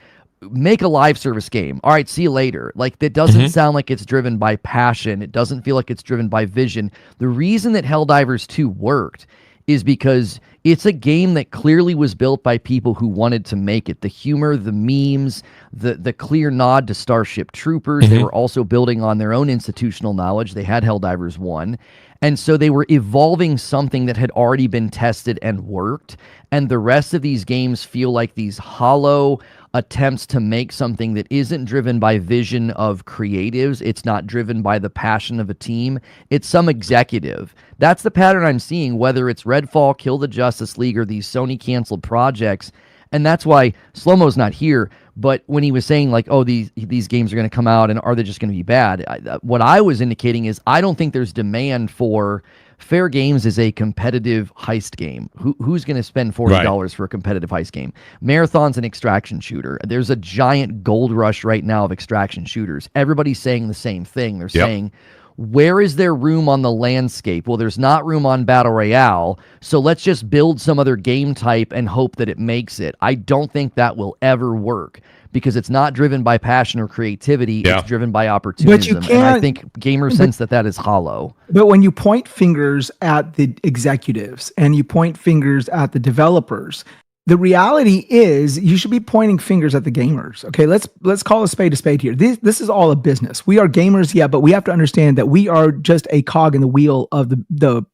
make a live service game. All right, see you later. Like, that doesn't sound like it's driven by passion. It doesn't feel like it's driven by vision. The reason that Helldivers 2 worked is because it's a game that clearly was built by people who wanted to make it. The humor, the memes, the clear nod to Starship Troopers. They were also building on their own institutional knowledge. They had Helldivers 1. And so they were evolving something that had already been tested and worked. And the rest of these games feel like these hollow attempts to make something that isn't driven by vision of creatives. It's not driven by the passion of a team. It's some executive. That's the pattern I'm seeing, whether it's Redfall, Kill the Justice League, or these Sony canceled projects. And that's why Slow-Mo's not here. But when he was saying, like, oh, these games are going to come out and are they just going to be bad? What I was indicating is I don't think there's demand for Fair Games is a competitive heist game. Who's going to spend $40 for a competitive heist game? Marathon's an extraction shooter. There's a giant gold rush right now of extraction shooters. Everybody's saying the same thing. They're saying, where is there room on the landscape? Well, there's not room on Battle Royale, so let's just build some other game type and hope that it makes it. I don't think that will ever work because it's not driven by passion or creativity. It's driven by opportunism. And I think gamers sense that is hollow. But when you point fingers at the executives and you point fingers at the developers, the reality is you should be pointing fingers at the gamers. Okay, let's call a spade here. This is all a business. We are gamers, but we have to understand that we are just a cog in the wheel of the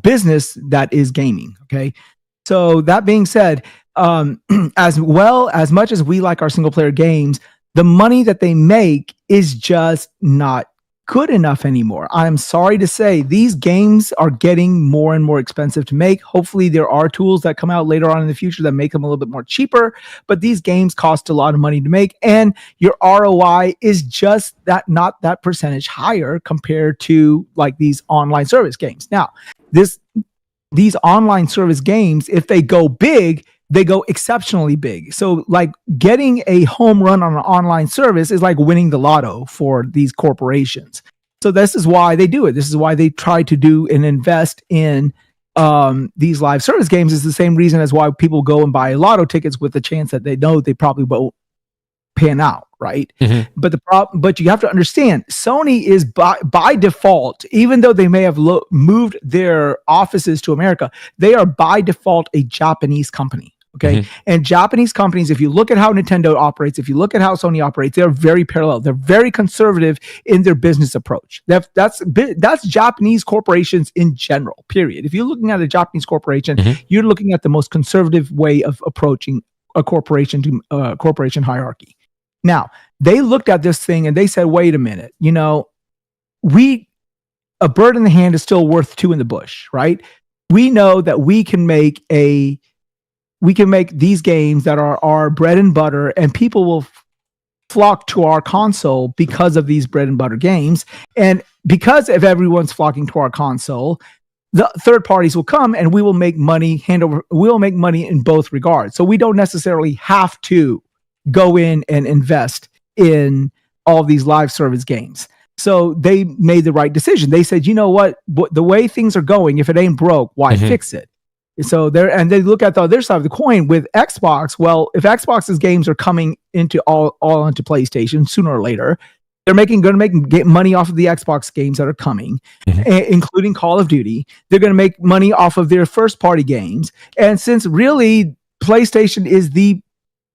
business that is gaming. Okay, so that being said, as much as we like our single player games, the money that they make is just not good enough anymore. I'm sorry to say these games are getting more and more expensive to make. Hopefully there are tools that come out later on in the future that make them a little bit more cheaper, but these games cost a lot of money to make, and your ROI is just that, not that percentage higher compared to like these online service games. Now, these online service games, if they go big, they go exceptionally big. So like getting a home run on an online service is like winning the lotto for these corporations. So this is why they do it. This is why they try to do and invest in these live service games. Is the same reason as why people go and buy lotto tickets with the chance that they know they probably won't pan out, right? Mm-hmm. But you have to understand, Sony is by default, even though they may have moved their offices to America, they are by default a Japanese company. Okay. Mm-hmm. And Japanese companies, if you look at how Nintendo operates, if you look at how Sony operates, they're very parallel. They're very conservative in their business approach. That's Japanese corporations in general, period. If you're looking at a Japanese corporation, mm-hmm. you're looking at the most conservative way of approaching a corporation to corporation hierarchy. Now, they looked at this thing and they said, wait a minute, a bird in the hand is still worth two in the bush, right? We know that we can make these games that are our bread and butter, and people will flock to our console because of these bread and butter games. And because if everyone's flocking to our console, the third parties will come and we will make money we'll make money in both regards. So we don't necessarily have to go in and invest in all these live service games. So they made the right decision. They said, you know what, the way things are going, if it ain't broke, why mm-hmm. fix it? So they look at the other side of the coin with Xbox. Well, if Xbox's games are coming into all into PlayStation sooner or later, they're going to get money off of the Xbox games that are coming, mm-hmm. Including Call of Duty. They're going to make money off of their first party games. And since really PlayStation is the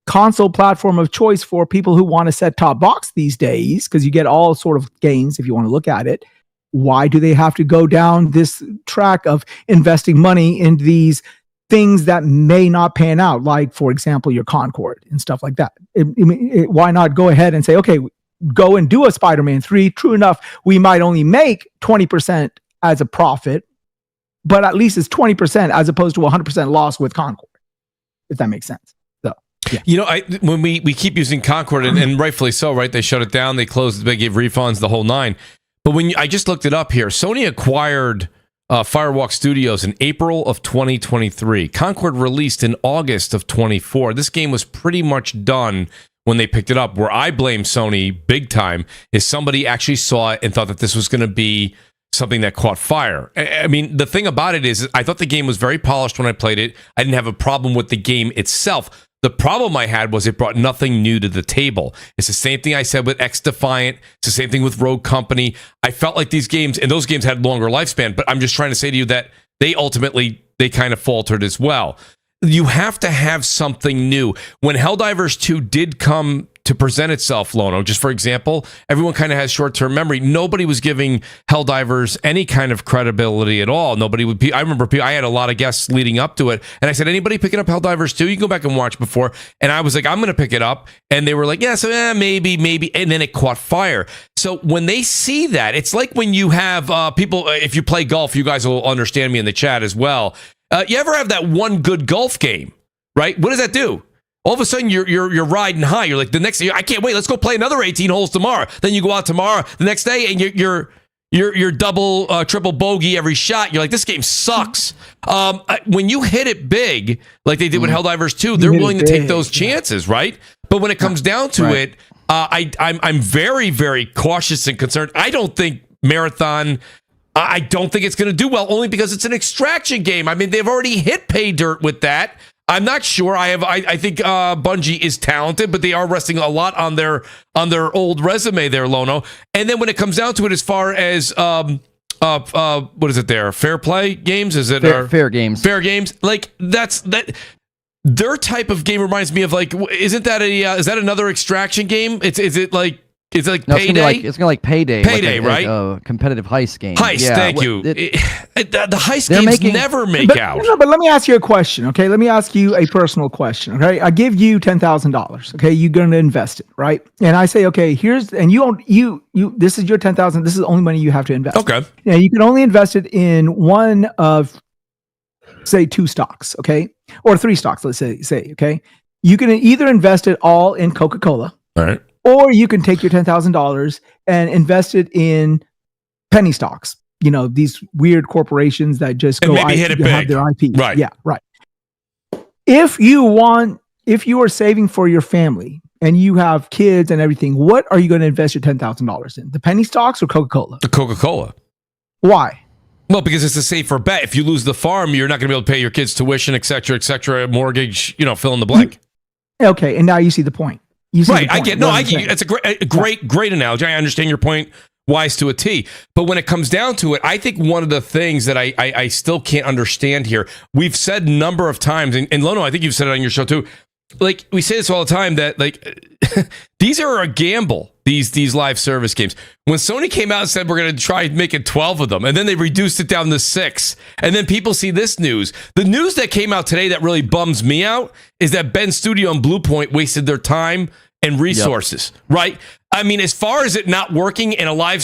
console platform of choice for people who want to set top box these days, because you get all sort of games if you want to look at it, why do they have to go down this track of investing money in these things that may not pan out? Like, for example, your Concord and stuff like that. Why not go ahead and say, okay, go and do a Spider-Man 3. True enough, we might only make 20% as a profit, but at least it's 20% as opposed to 100% loss with Concord, if that makes sense. So, yeah. When we keep using Concord, and rightfully so, right? They shut it down, they closed it, they gave refunds, the whole nine. But I just looked it up here, Sony acquired Firewalk Studios in April of 2023. Concord released in August of 24. This game was pretty much done when they picked it up. Where I blame Sony big time is somebody actually saw it and thought that this was going to be something that caught fire. I mean, the thing about it is I thought the game was very polished when I played it. I didn't have a problem with the game itself. The problem I had was it brought nothing new to the table. It's the same thing I said with X Defiant. It's the same thing with Rogue Company. I felt like these games, and those games had longer lifespan, but I'm just trying to say to you that they kind of faltered as well. You have to have something new. When Helldivers 2 did come to present itself, Lono, just for example, everyone kind of has short-term memory. Nobody was giving Helldivers any kind of credibility at all. I remember I had a lot of guests leading up to it, and I said, anybody picking up Helldivers 2? You can go back and watch before. And I was like, I'm going to pick it up. And they were like, yeah, so maybe. And then it caught fire. So when they see that, it's like when you have people, if you play golf, you guys will understand me in the chat as well. You ever have that one good golf game, right? What does that do? All of a sudden, you're riding high. You're like, the next year, I can't wait. Let's go play another 18 holes tomorrow. Then you go out tomorrow, the next day, and you're double, triple bogey every shot. You're like, this game sucks. When you hit it big, like they did with Helldivers 2, they're willing to take those chances, right? But when it comes down to it, I'm very, very cautious and concerned. I don't think Marathon. I don't think it's going to do well, only because it's an extraction game. I mean, they've already hit pay dirt with that. I'm not sure. I think Bungie is talented, but they are resting a lot on their old resume there, Lono. And then when it comes down to it, as far as what is it there? Fair play games? Is it fair games? Fair games. Like that. Their type of game reminds me of like, isn't that is that another extraction game? Is it like It's like No, Payday. it's gonna be like Payday. Payday, like right? a competitive heist game. Heist, Yeah, thank you. The heist they're games making- never make but, out. no, but let me ask you a question, okay? Let me ask you a personal question, okay? I give you $10,000, okay? You're going to invest it, right? And I say, okay, this is your 10,000. This is the only money you have to invest. Okay. Now you can only invest it in one of, say, 2 stocks, okay, or 3 stocks. Let's say, okay. You can either invest it all in Coca-Cola, All right. or you can take your $10,000 and invest it in penny stocks. You know, these weird corporations that just And go maybe hit it have big. their IP. Right. Yeah, right. If you are saving for your family and you have kids and everything, what are you going to invest your $10,000 in? The penny stocks or Coca-Cola? The Coca-Cola. Why? Well, because it's a safer bet. If you lose the farm, you're not going to be able to pay your kids' tuition, et cetera, mortgage, fill in the blank. Okay, and now you see the point. You see Right. the point. I get you. It's a great analogy. I understand your point. Wise to a T. But when it comes down to it, I think one of the things that I still can't understand here, we've said a number of times, and Lono, I think you've said it on your show too. Like, we say this all the time that, like, these are a gamble, these live service games. When Sony came out and said we're going to try making 12 of them, and then they reduced it down to 6, and then people see this news. The news that came out today that really bums me out is that Ben Studio and Bluepoint wasted their time and resources, right? I mean, as far as it not working and a live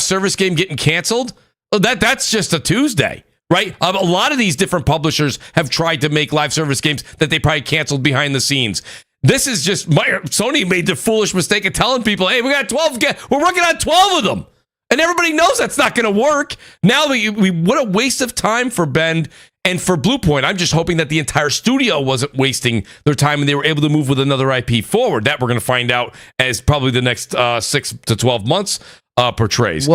service game getting canceled, that's just a Tuesday. Right? A lot of these different publishers have tried to make live service games that they probably canceled behind the scenes. This is just Sony made the foolish mistake of telling people, hey, we got 12, we're working on 12 of them. And everybody knows that's not going to work. Now, what a waste of time for Ben and for Bluepoint. I'm just hoping that the entire studio wasn't wasting their time and they were able to move with another IP forward. That we're going to find out as probably the next 6 to 12 months portrays.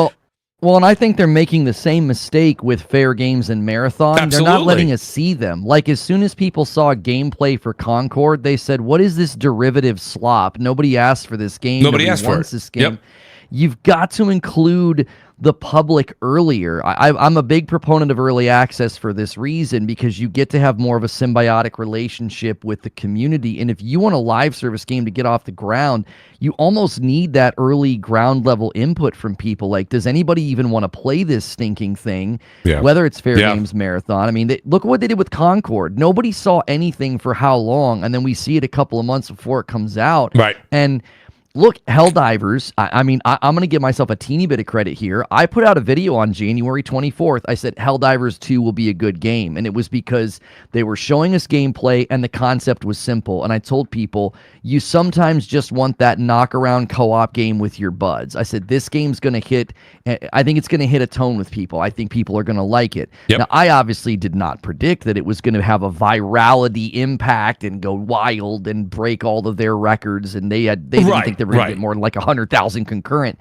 Well, and I think they're making the same mistake with Fair Games and Marathon. Absolutely. They're not letting us see them. Like, as soon as people saw gameplay for Concord, they said, what is this derivative slop? Nobody asked for this game. Nobody asked for wants it. This game. Yep. You've got to include the public earlier. I'm a big proponent of early access for this reason, because you get to have more of a symbiotic relationship with the community. And if you want a live service game to get off the ground, you almost need that early ground level input from people. Like, does anybody even want to play this stinking thing? Yeah. Whether it's Fair Games Marathon. I mean, look at what they did with Concord. Nobody saw anything for how long, and then we see it a couple of months before it comes out. Right. And look, Helldivers, I'm going to give myself a teeny bit of credit here. I put out a video on January 24th. I said Helldivers 2 will be a good game. And it was because they were showing us gameplay and the concept was simple. And I told people, you sometimes just want that knock-around co-op game with your buds. I said, this game's going to hit, I think it's going to hit a tone with people. I think people are going to like it. Yep. Now, I obviously did not predict that it was going to have a virality impact and go wild and break all of their records. And they didn't think they were going to get more than like 100,000 concurrent.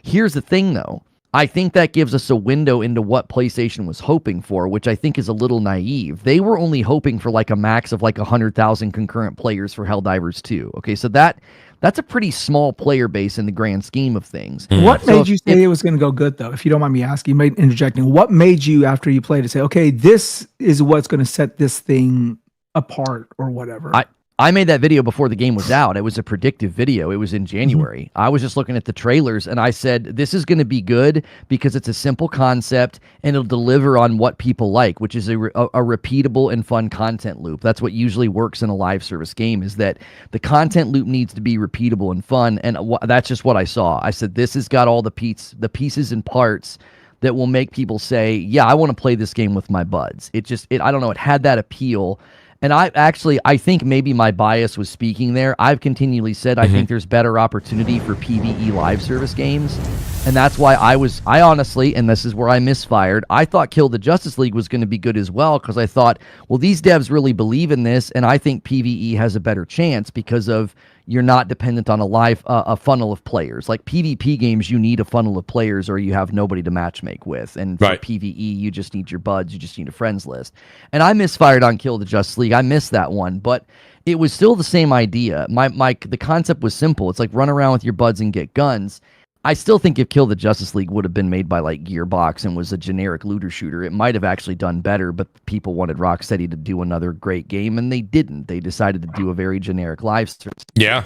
Here's the thing, though. I think that gives us a window into what PlayStation was hoping for, which I think is a little naive. They were only hoping for like a max of like 100,000 concurrent players for Helldivers 2. Okay, so that's a pretty small player base in the grand scheme of things. What made you say it was going to go good, though? If you don't mind me asking, interjecting, what made you, after you played it, say, okay, this is what's going to set this thing apart or whatever? I made that video before the game was out. It was a predictive video. It was in January. Mm-hmm. I was just looking at the trailers and I said, this is going to be good because it's a simple concept and it'll deliver on what people like, which is a repeatable and fun content loop. That's what usually works in a live service game, is that the content loop needs to be repeatable and fun. And that's just what I saw. I said, this has got all the pieces and parts that will make people say, yeah, I want to play this game with my buds. I don't know, it had that appeal. And I think maybe my bias was speaking there. I've continually said I think there's better opportunity for PvE live service games. And that's why I honestly, and this is where I misfired, I thought Kill the Justice League was going to be good as well, because I thought, well, these devs really believe in this, and I think PvE has a better chance because of you're not dependent on a funnel of players. Like PvP games, you need a funnel of players or you have nobody to matchmake with. And for PvE, you just need your buds, you just need a friends list. And I misfired on Kill the Justice League. I missed that one, but it was still the same idea. The concept was simple. It's like run around with your buds and get guns. I still think if Kill the Justice League would have been made by like Gearbox and was a generic looter shooter, it might have actually done better, but people wanted Rocksteady to do another great game, and they didn't. They decided to do a very generic live service. Yeah.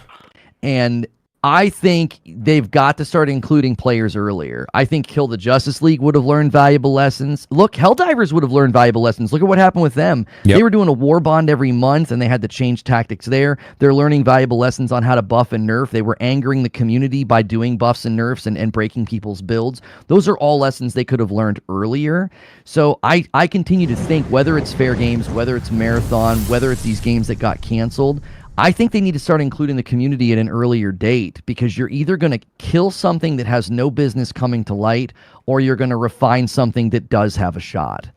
And I think they've got to start including players earlier. I think Kill the Justice League would have learned valuable lessons. Look, Helldivers would have learned valuable lessons. Look at what happened with them. Yep. They were doing a war bond every month, and they had to change tactics there. They're learning valuable lessons on how to buff and nerf. They were angering the community by doing buffs and nerfs and breaking people's builds. Those are all lessons they could have learned earlier. So I continue to think, whether it's Fair Games, whether it's Marathon, whether it's these games that got canceled, I think they need to start including the community at an earlier date, because you're either going to kill something that has no business coming to light, or you're going to refine something that does have a shot.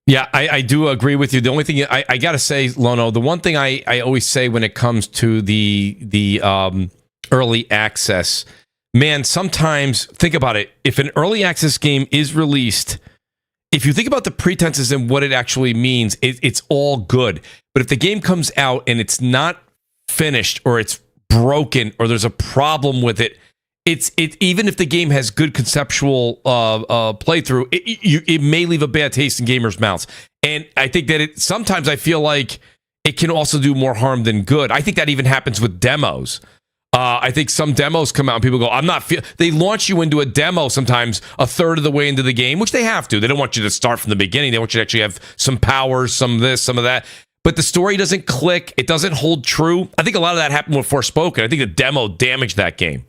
Yeah, I do agree with you. The only thing I got to say, Lono, the one thing I always say when it comes to the early access, man, sometimes think about it. If an early access game is released, if you think about the pretenses and what it actually means, it's all good. But if the game comes out and it's not finished, or it's broken, or there's a problem with it, it's even if the game has good conceptual playthrough, it may leave a bad taste in gamers' mouths. And I think that sometimes I feel like it can also do more harm than good. I think that even happens with demos. I think some demos come out and people go, they launch you into a demo sometimes a third of the way into the game, which they have to. They don't want you to start from the beginning. They want you to actually have some powers, some of this, some of that. But the story doesn't click. It doesn't hold true. I think a lot of that happened with Forspoken. I think the demo damaged that game.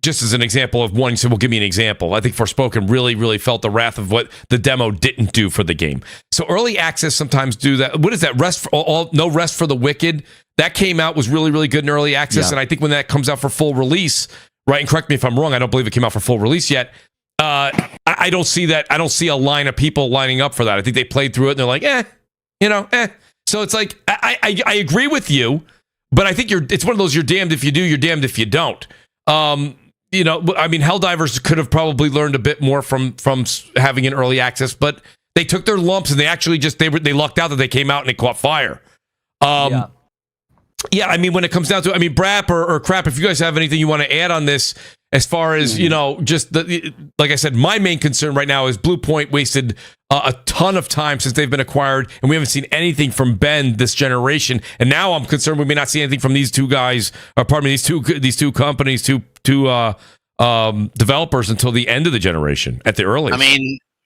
Just as an example of one, you said, well, give me an example. I think Forspoken really, really felt the wrath of what the demo didn't do for the game. So early access sometimes do that. What is that? No Rest for the Wicked. That came out, was really, really good in early access. Yeah. And I think when that comes out for full release, right, and correct me if I'm wrong, I don't believe it came out for full release yet. I don't see that. I don't see a line of people lining up for that. I think they played through it and they're like, So it's like, I agree with you, but I think it's one of those, you're damned if you do, you're damned if you don't. Helldivers could have probably learned a bit more from having an early access, but they took their lumps and they actually they lucked out that they came out and it caught fire. Yeah, I mean, when it comes down to, Brap or Crap, if you guys have anything you want to add on this, as far as, just like I said, my main concern right now is Blue Point wasted a ton of time since they've been acquired, and we haven't seen anything from Ben this generation. And now I'm concerned we may not see anything from these two guys, or pardon me, these two companies, two developers until the end of the generation at the earliest.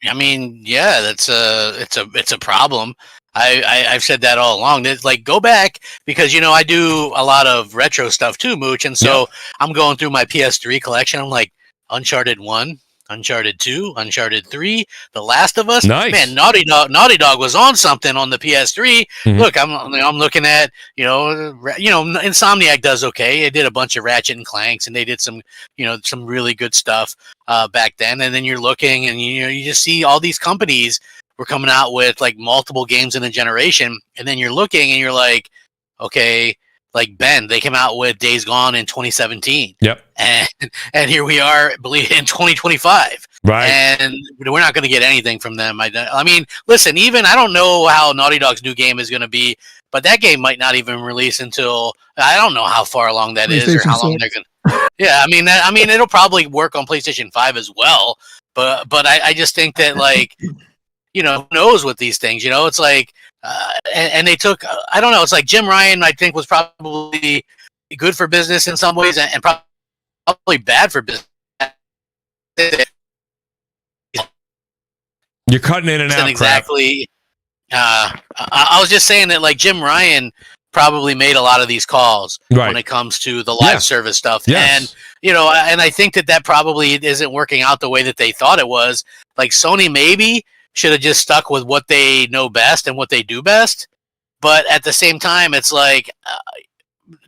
Yeah, it's a problem. I've said that all along. It's like, go back, because I do a lot of retro stuff too, Mooch, and so I'm going through my PS3 collection. I'm like, Uncharted 1, Uncharted 2, Uncharted 3, The Last of Us. Nice. Man, Naughty Dog was on something on the PS3. Mm-hmm. Look, I'm looking at Insomniac does okay. They did a bunch of Ratchet and Clanks, and they did some really good stuff back then. And then you're looking, and you just see all these companies were coming out with like multiple games in a generation, and then you're looking and you're like, okay, like Ben, they came out with Days Gone in 2017. Yep. And here we are, believe in 2025. Right. And we're not going to get anything from them. I mean, listen, even I don't know how Naughty Dog's new game is going to be, but that game might not even release until, I don't know how far along that is or how long they're going to. Yeah, it'll probably work on PlayStation 5 as well, but I just think that, like, who knows with these things, it's like, and they took, I don't know, it's like Jim Ryan, I think, was probably good for business in some ways and probably bad for business. You're cutting in and out. Exactly. I was just saying that, like, Jim Ryan probably made a lot of these calls when it comes to the live service stuff. Yes. And, and I think that probably isn't working out the way that they thought it was. Like, Sony maybe should have just stuck with what they know best and what they do best. But at the same time, it's like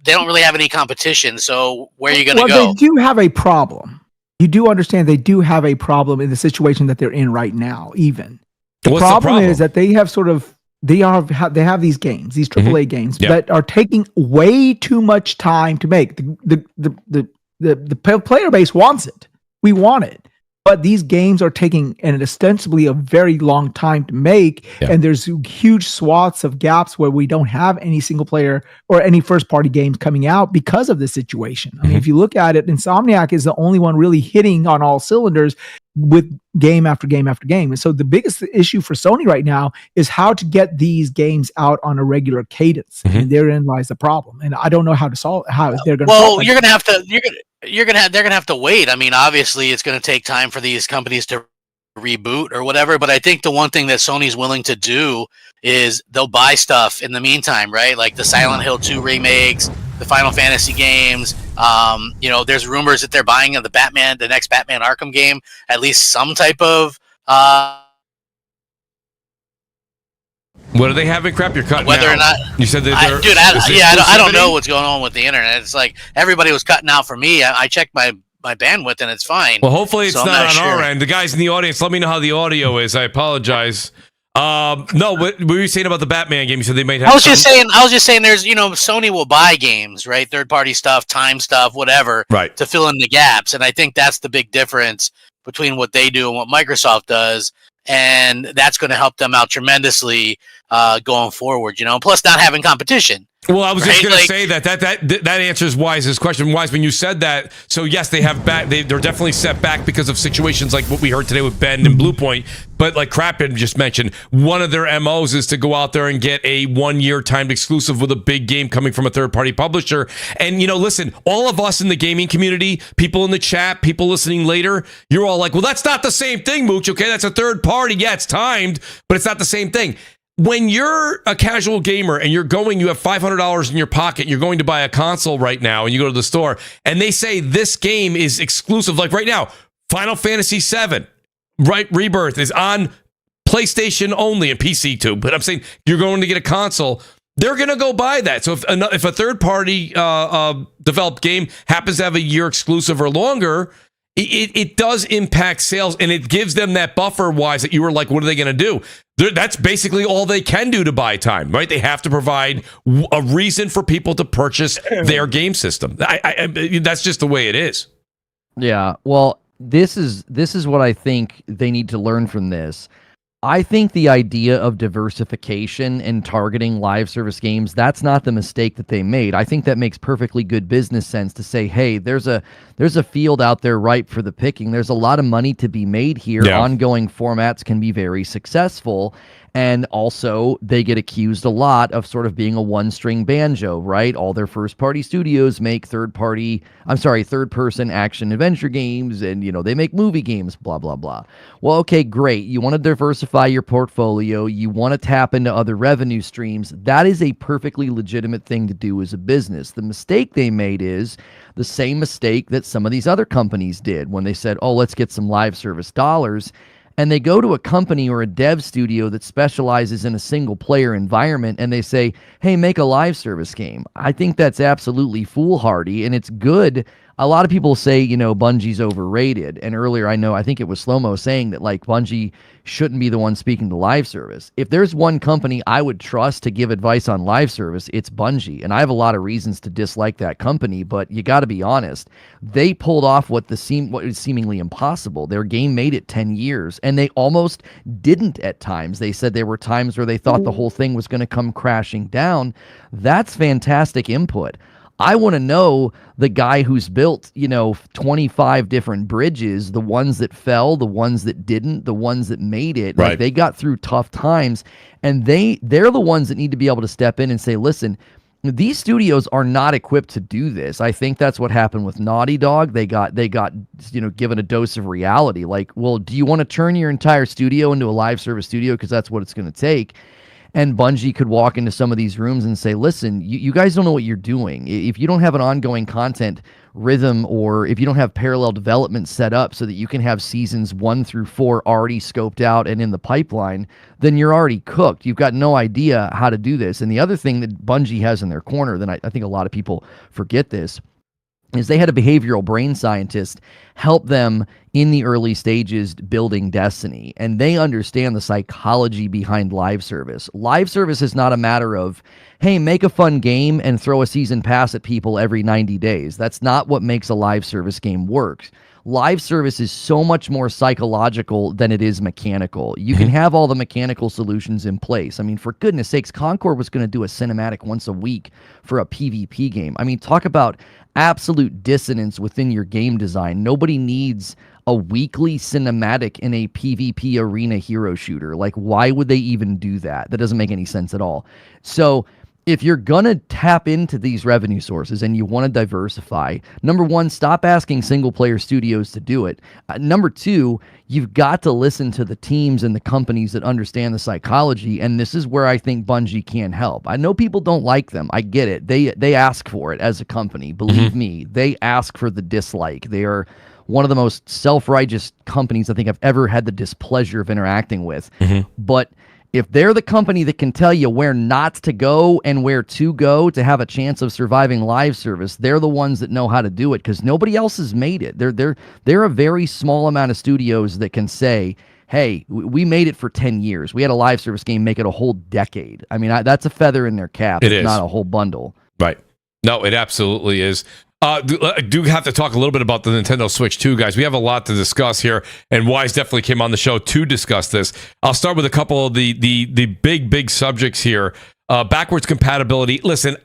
they don't really have any competition. So where are you going to go? They do have a problem. You do understand they do have a problem in the situation that they're in right now, even. The problem is that they have they have these games, these AAA games that are taking way too much time to make. The player base wants it. We want it. But these games are taking an ostensibly a very long time to make, and there's huge swaths of gaps where we don't have any single player or any first party games coming out because of this situation. I mean, if you look at it, Insomniac is the only one really hitting on all cylinders, with game after game after game. And so the biggest issue for Sony right now is how to get these games out on a regular cadence. And therein lies the problem. And I don't know how to solve how they're going to solve it. Well, they're gonna have to wait. I mean, obviously, it's going to take time for these companies to reboot or whatever. But I think the one thing that Sony's willing to do is they'll buy stuff in the meantime, right? Like the Silent Hill 2 remakes, the Final Fantasy games. There's rumors that they're buying the next Batman Arkham game, at least some type of. What do they have in crap? You're cutting whether out. Or not You said that I don't know what's going on with the internet. It's like everybody was cutting out for me. I checked my bandwidth and it's fine. Well, hopefully it's so not on our end. The guys in the audience, let me know how the audio is. I apologize. No, what were you saying about the Batman game? You said they might have. I was just saying. There's, Sony will buy games, right? Third party stuff, time stuff, whatever, right, to fill in the gaps. And I think that's the big difference between what they do and what Microsoft does. And that's going to help them out tremendously going forward. Plus not having competition. Well, I was just going to say that answers Wise's question. Wise, when you said that, so yes, they're definitely set back because of situations like what we heard today with Bend and Bluepoint. But like Crappin just mentioned, one of their MOs is to go out there and get a 1-year timed exclusive with a big game coming from a third-party publisher. And, listen, all of us in the gaming community, people in the chat, people listening later, you're all like, well, that's not the same thing, Mooch, okay? That's a third party. Yeah, it's timed, but it's not the same thing. When you're a casual gamer and you have $500 in your pocket, you're going to buy a console right now and you go to the store and they say this game is exclusive. Like right now, Final Fantasy VII, right? Rebirth is on PlayStation only and PC too. But I'm saying you're going to get a console. They're going to go buy that. So if a third party developed game happens to have a year exclusive or longer, it does impact sales, and it gives them that buffer wise that you were like, what are they going to do? That's basically all they can do to buy time, right? They have to provide a reason for people to purchase their game system. That's just the way it is. Yeah. Well, this is what I think they need to learn from this. I think the idea of diversification and targeting live service games, that's not the mistake that they made. I think that makes perfectly good business sense to say, hey, there's a field out there ripe for the picking. There's a lot of money to be made here. Yeah. Ongoing formats can be very successful. And also, they get accused a lot of sort of being a one-string banjo, right? All their first-party studios make third-person action-adventure games, and, they make movie games, blah, blah, blah. Well, okay, great. You want to diversify your portfolio. You want to tap into other revenue streams. That is a perfectly legitimate thing to do as a business. The mistake they made is the same mistake that some of these other companies did when they said, oh, let's get some live service dollars. And they go to a company or a dev studio that specializes in a single-player environment, and they say, hey, make a live service game. I think that's absolutely foolhardy, and it's good. A lot of people say, Bungie's overrated. And earlier, I think it was Slow-Mo saying that, like, Bungie shouldn't be the one speaking to live service. If there's one company I would trust to give advice on live service, it's Bungie. And I have a lot of reasons to dislike that company, but you got to be honest. They pulled off what is seemingly impossible. Their game made it 10 years, and they almost didn't at times. They said there were times where they thought the whole thing was going to come crashing down. That's fantastic input. I want to know the guy who's built, 25 different bridges, the ones that fell, the ones that didn't, the ones that made it. Right. Like, they got through tough times, and they're the ones that need to be able to step in and say, listen, these studios are not equipped to do this. I think that's what happened with Naughty Dog. They got given a dose of reality. Like, well, do you want to turn your entire studio into a live service studio? Because that's what it's going to take. And Bungie could walk into some of these rooms and say, listen, you guys don't know what you're doing. If you don't have an ongoing content rhythm, or if you don't have parallel development set up so that you can have seasons 1 through 4 already scoped out and in the pipeline, then you're already cooked. You've got no idea how to do this. And the other thing that Bungie has in their corner, then I think a lot of people forget this, is they had a behavioral brain scientist help them in the early stages building Destiny, and they understand the psychology behind live service. Live service is not a matter of, hey, make a fun game and throw a season pass at people every 90 days. That's not what makes a live service game work. Live service is so much more psychological than it is mechanical. You can have all the mechanical solutions in place. I mean, for goodness sakes, Concord was going to do a cinematic once a week for a PvP game. I mean, talk about absolute dissonance within your game design. Nobody needs a weekly cinematic in a PvP arena hero shooter. Like, why would they even do that? That doesn't make any sense at all. So if you're going to tap into these revenue sources and you want to diversify, number one, stop asking single player studios to do it. Number two, you've got to listen to the teams and the companies that understand the psychology. And this is where I think Bungie can help. I know people don't like them. I get it. They ask for it as a company. Believe me, they ask for the dislike. They are one of the most self-righteous companies I think I've ever had the displeasure of interacting with. But if they're the company that can tell you where not to go and where to go to have a chance of surviving live service, they're the ones that know how to do it, because nobody else has made it. They're a very small amount of studios that can say, hey, we made it for 10 years. We had a live service game, make it a whole decade. I mean, that's a feather in their cap. It's not a whole bundle. Right. No, it absolutely is. I do have to talk a little bit about the Nintendo Switch 2, guys. We have a lot to discuss here, and Wise definitely came on the show to discuss this. I'll start with a couple of the big subjects here. Backwards compatibility. Listen,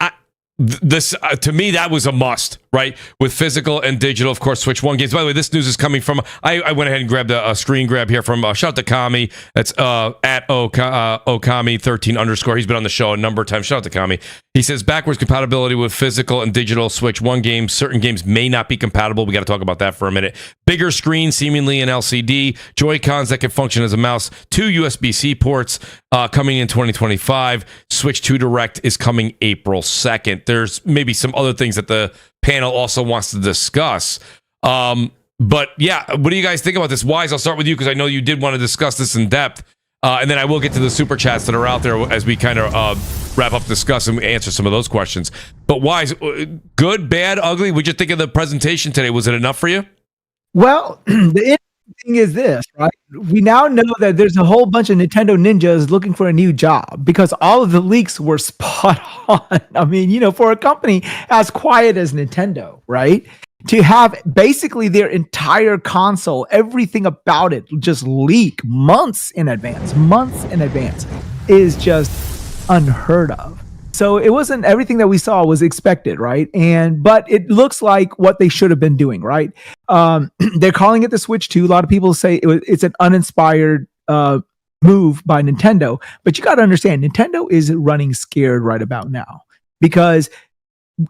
this to me, that was a must, right? With physical and digital, of course, Switch 1 games. By the way, this news is coming from, I went ahead and grabbed a screen grab here from, shout out to Kami. That's at Okami13_. He's been on the show a number of times. Shout out to Kami. He says backwards compatibility with physical and digital Switch 1 games. Certain games may not be compatible. We got to talk about that for a minute. Bigger screen, seemingly an LCD. Joy-Cons that can function as a mouse. 2 USB-C ports coming in 2025. Switch 2 Direct is coming April 2nd. There's maybe some other things that the panel also wants to discuss. But yeah, what do you guys think about this? Wise, I'll start with you because I know you did want to discuss this in depth. And then I will get to the super chats that are out there as we kind of wrap up, discuss, and answer some of those questions. But Wise, good, bad, ugly? What'd you think of the presentation today? Was it enough for you? Well, the interesting thing is this, right? We now know that there's a whole bunch of Nintendo ninjas looking for a new job because all of the leaks were spot on. I mean, for a company as quiet as Nintendo, right? To have basically their entire console, everything about it just leak months in advance is just unheard of. So it wasn't everything that we saw was expected, right? But it looks like what they should have been doing, right? They're calling it the Switch 2. A lot of people say it's an uninspired move by Nintendo, but you got to understand, Nintendo is running scared right about now because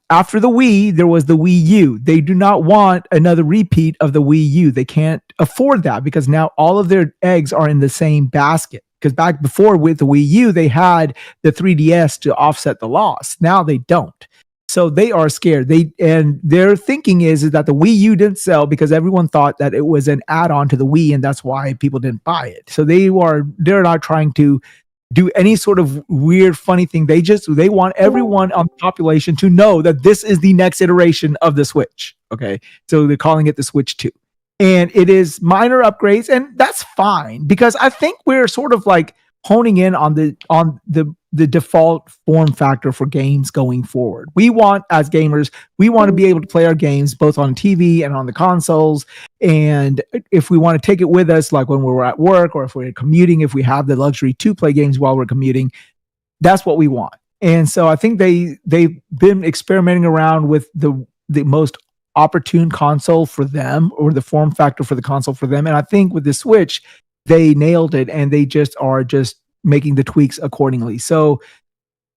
after the Wii, there was the Wii U. They do not want another repeat of the Wii U. They can't afford that because now all of their eggs are in the same basket. Because back before with the Wii U, they had the 3DS to offset the loss. Now they don't. So they are scared. Their thinking is that the Wii U didn't sell because everyone thought that it was an add-on to the Wii, and that's why people didn't buy it. So they're not trying to do any sort of weird, funny thing. They want everyone on the population to know that this is the next iteration of the Switch. Okay. So they're calling it the Switch 2. And it is minor upgrades, and that's fine because I think we're sort of like honing in on the default form factor for games going forward. We want, as gamers, we want to be able to play our games both on TV and on the consoles. And if we want to take it with us, like when we're at work or if we're commuting, if we have the luxury to play games while we're commuting, that's what we want. And so I think they've been experimenting around with the most opportune console for them, or the form factor for the console for them. And I think with the Switch, they nailed it, and they are making the tweaks accordingly. So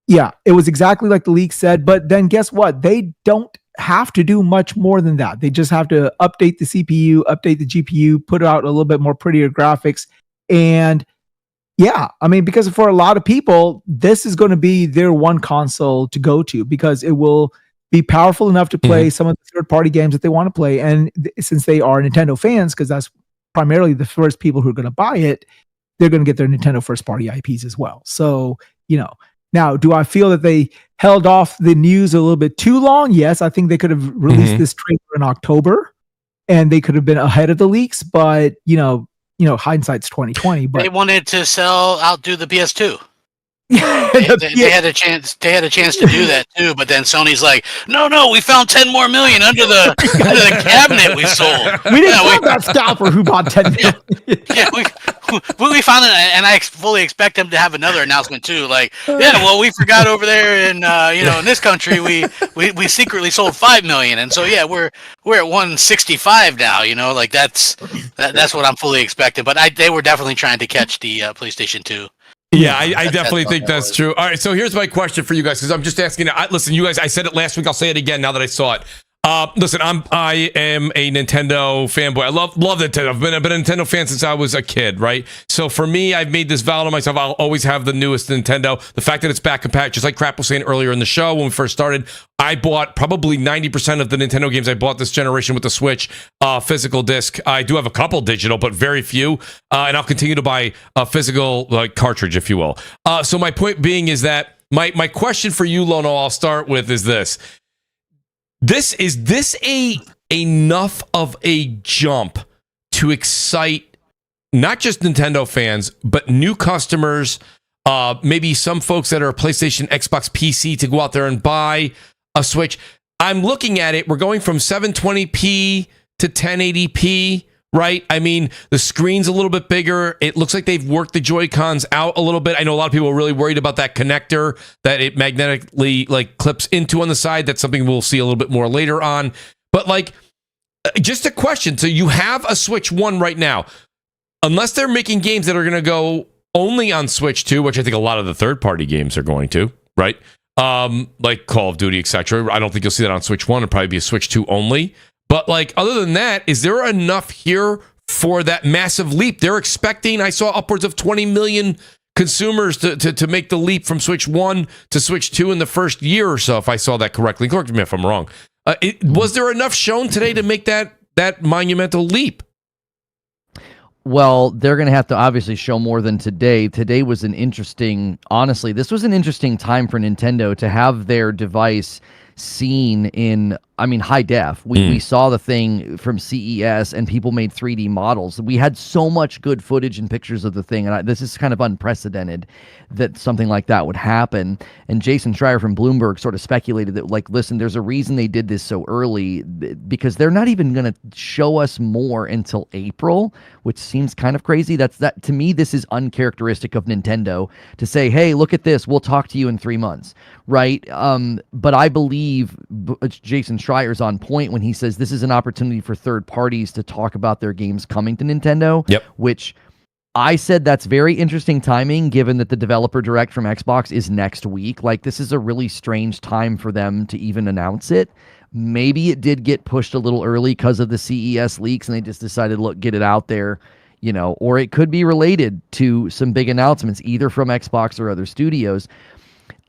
yeah, it was exactly like the leak said, but then guess what? They don't have to do much more than that. They just have to update the CPU, update the GPU, put out a little bit more prettier graphics. And yeah, I mean, because for a lot of people, this is going to be their one console to go to because it will be powerful enough to play some of the third-party games that they want to play. And since they are Nintendo fans, because that's primarily the first people who are going to buy it, they're going to get their Nintendo first-party IPs as well. So, now, do I feel that they held off the news a little bit too long? Yes, I think they could have released this trailer in October, and they could have been ahead of the leaks. But hindsight's 2020. But they wanted to outdo the PS2. They had a chance. They had a chance to do that too, but then Sony's like, "No, we found 10 more million under the cabinet we sold. We didn't find that scalper who bought 10 million. Yeah, we found it, and I fully expect them to have another announcement too. Like, yeah, well, we forgot over there in in this country we secretly sold 5 million, and so yeah, we're at 165 now. Like that's what I'm fully expecting. But they were definitely trying to catch the PlayStation 2. Yeah, I definitely think that's true. All right, so here's my question for you guys, because I'm just asking. Listen, you guys, I said it last week. I'll say it again now that I saw it. Listen, I am a Nintendo fanboy. I love Nintendo. I've been a Nintendo fan since I was a kid, right? So for me, I've made this vow to myself. I'll always have the newest Nintendo. The fact that it's back compatible, just like Crap was saying earlier in the show when we first started, I bought probably 90% of the Nintendo games I bought this generation with the Switch physical disc. I do have a couple digital, but very few. And I'll continue to buy a physical cartridge, if you will. So my point being is that my question for you, Lono, I'll start with is this. Is this enough of a jump to excite not just Nintendo fans, but new customers, maybe some folks that are PlayStation, Xbox, PC to go out there and buy a Switch? I'm looking at it. We're going from 720p to 1080p, right? I mean, the screen's a little bit bigger. It looks like they've worked the Joy-Cons out a little bit. I know a lot of people are really worried about that connector that it magnetically clips into on the side. That's something we'll see a little bit more later on. But just a question. So you have a Switch 1 right now. Unless they're making games that are going to go only on Switch 2, which I think a lot of the third-party games are going to, right? Like Call of Duty, etc. I don't think you'll see that on Switch 1. It'll probably be a Switch 2 only. But other than that, is there enough here for that massive leap? They're expecting, I saw upwards of 20 million consumers to make the leap from Switch 1 to Switch 2 in the first year or so, if I saw that correctly. Correct me if I'm wrong. Was there enough shown today to make that monumental leap? Well, they're going to have to obviously show more than today. Today was honestly, this was an interesting time for Nintendo to have their device seen in, high def. We saw the thing from CES and people made 3D models. We had so much good footage and pictures of the thing, and this is kind of unprecedented that something like that would happen. And Jason Schreier from Bloomberg sort of speculated that, listen, there's a reason they did this so early, because they're not even going to show us more until April, which seems kind of crazy. That to me, this is uncharacteristic of Nintendo to say, hey, look at this, we'll talk to you in 3 months, right? But I believe Jason Schreier's on point when he says this is an opportunity for third parties to talk about their games coming to Nintendo. Yep. Which I said that's very interesting timing, given that the developer direct from Xbox is next week. This is a really strange time for them to even announce it. Maybe it did get pushed a little early because of the CES leaks, and they just decided, look, get it out there, or it could be related to some big announcements, either from Xbox or other studios.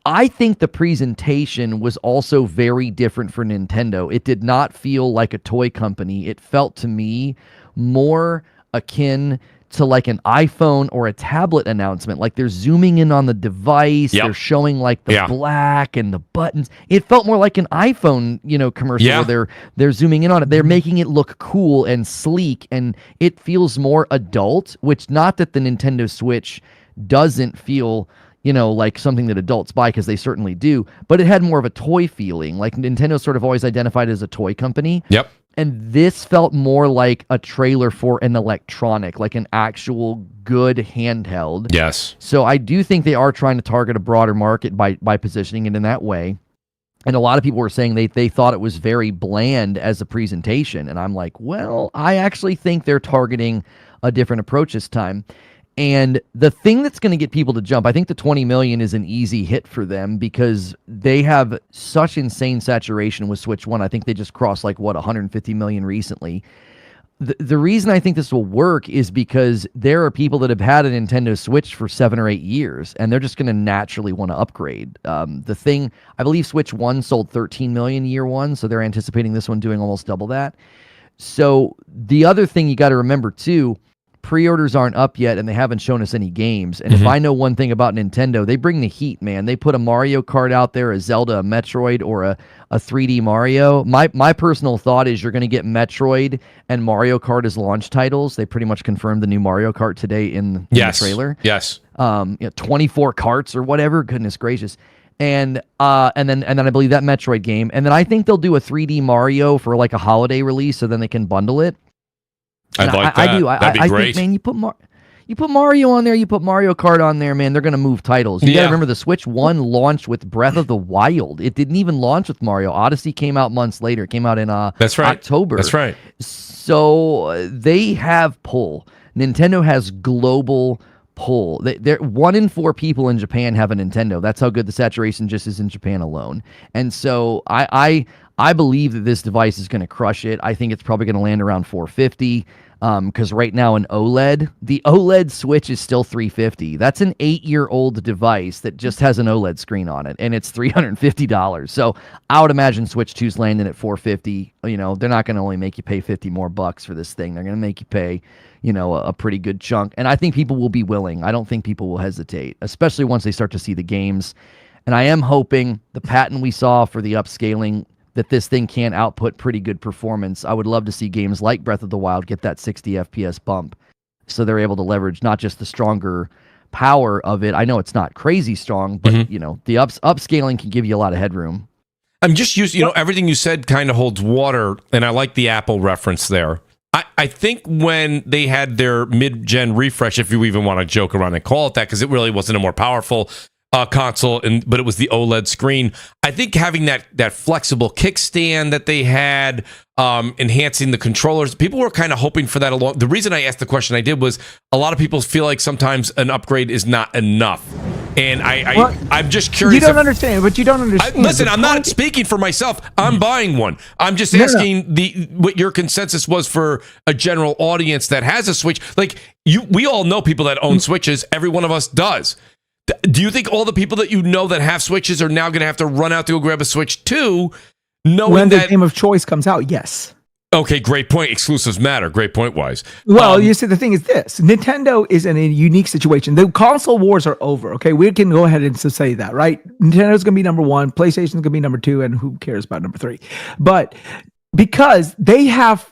I think the presentation was also very different for Nintendo. It did not feel like a toy company. It felt to me more akin to an iPhone or a tablet announcement. They're zooming in on the device. Yep. They're showing the black and the buttons. It felt more like an iPhone, commercial where they're zooming in on it. They're making it look cool and sleek, and it feels more adult, which not that the Nintendo Switch doesn't feel like something that adults buy, because they certainly do, but it had more of a toy feeling. Nintendo sort of always identified as a toy company. Yep. And this felt more like a trailer for an electronic, an actual good handheld. Yes. So I do think they are trying to target a broader market by positioning it in that way. And a lot of people were saying they thought it was very bland as a presentation. And I'm like, well, I actually think they're targeting a different approach this time. And the thing that's going to get people to jump, I think the 20 million is an easy hit for them, because they have such insane saturation with Switch 1. I think they just crossed 150 million recently. The reason I think this will work is because there are people that have had a Nintendo Switch for 7 or 8 years, and they're just going to naturally want to upgrade. The thing, I believe Switch 1 sold 13 million year one, so they're anticipating this one doing almost double that. So the other thing you got to remember too, pre-orders aren't up yet and they haven't shown us any games. And if I know one thing about Nintendo, they bring the heat, man. They put a Mario Kart out there, a Zelda, a Metroid, or a 3D Mario. My personal thought is you're going to get Metroid and Mario Kart as launch titles. They pretty much confirmed the new Mario Kart today in the trailer. Yes. 24 carts or whatever. Goodness gracious. And then I believe that Metroid game. And then I think they'll do a 3D Mario for like a holiday release, so then they can bundle it. I'd like that. I do. That'd be great. Think, man, you put Mario on there, you put Mario Kart on there, man, they're going to move titles. You got to remember the Switch 1 launched with Breath of the Wild. It didn't even launch with Mario. Odyssey came out months later. It came out in October. That's right. So they have pull. Nintendo has global pull. They're 1 in 4 people in Japan have a Nintendo. That's how good the saturation just is in Japan alone. And so I believe that this device is going to crush it. I think it's probably going to land around $450. Because right now the OLED Switch is still $350. That's an 8-year-old device that just has an OLED screen on it, and it's $350. So I would imagine Switch 2's landing at $450. You know, they're not going to only make you pay $50 more for this thing. They're going to make you pay, you know, a pretty good chunk. And I think people will be willing. I don't think people will hesitate, especially once they start to see the games. And I am hoping the patent we saw for the upscaling, that this thing can output pretty good performance. I would love to see games like Breath of the Wild get that 60 FPS bump, so they're able to leverage not just the stronger power of it. I know it's not crazy strong, but you know, the upscaling can give you a lot of headroom. I'm just used, you know, everything you said kind of holds water, and I like the Apple reference there. I think when they had their mid-gen refresh, if you even want to joke around and call it that, because it really wasn't a more powerful console, but it was the OLED screen. I think having that flexible kickstand that they had, enhancing the controllers, people were kind of hoping for that along. The reason I asked the question I did was a lot of people feel like sometimes an upgrade is not enough. And I'm just curious. You don't understand, but you don't understand. Listen, I'm not speaking for myself. I'm buying one. I'm just asking what your consensus was for a general audience that has a Switch. Like we all know people that own Switches. Every one of us does. Do you think all the people that you know that have Switches are now going to have to run out to go grab a Switch 2, knowing when the that game of choice comes out? Yes. Okay, great point. Exclusives matter. Great point, Wise. Well, you see, the thing is this. Nintendo is in a unique situation. The console wars are over, okay? We can go ahead and say that, right? Nintendo's going to be number 1, PlayStation's going to be number 2, and who cares about number 3? But because they have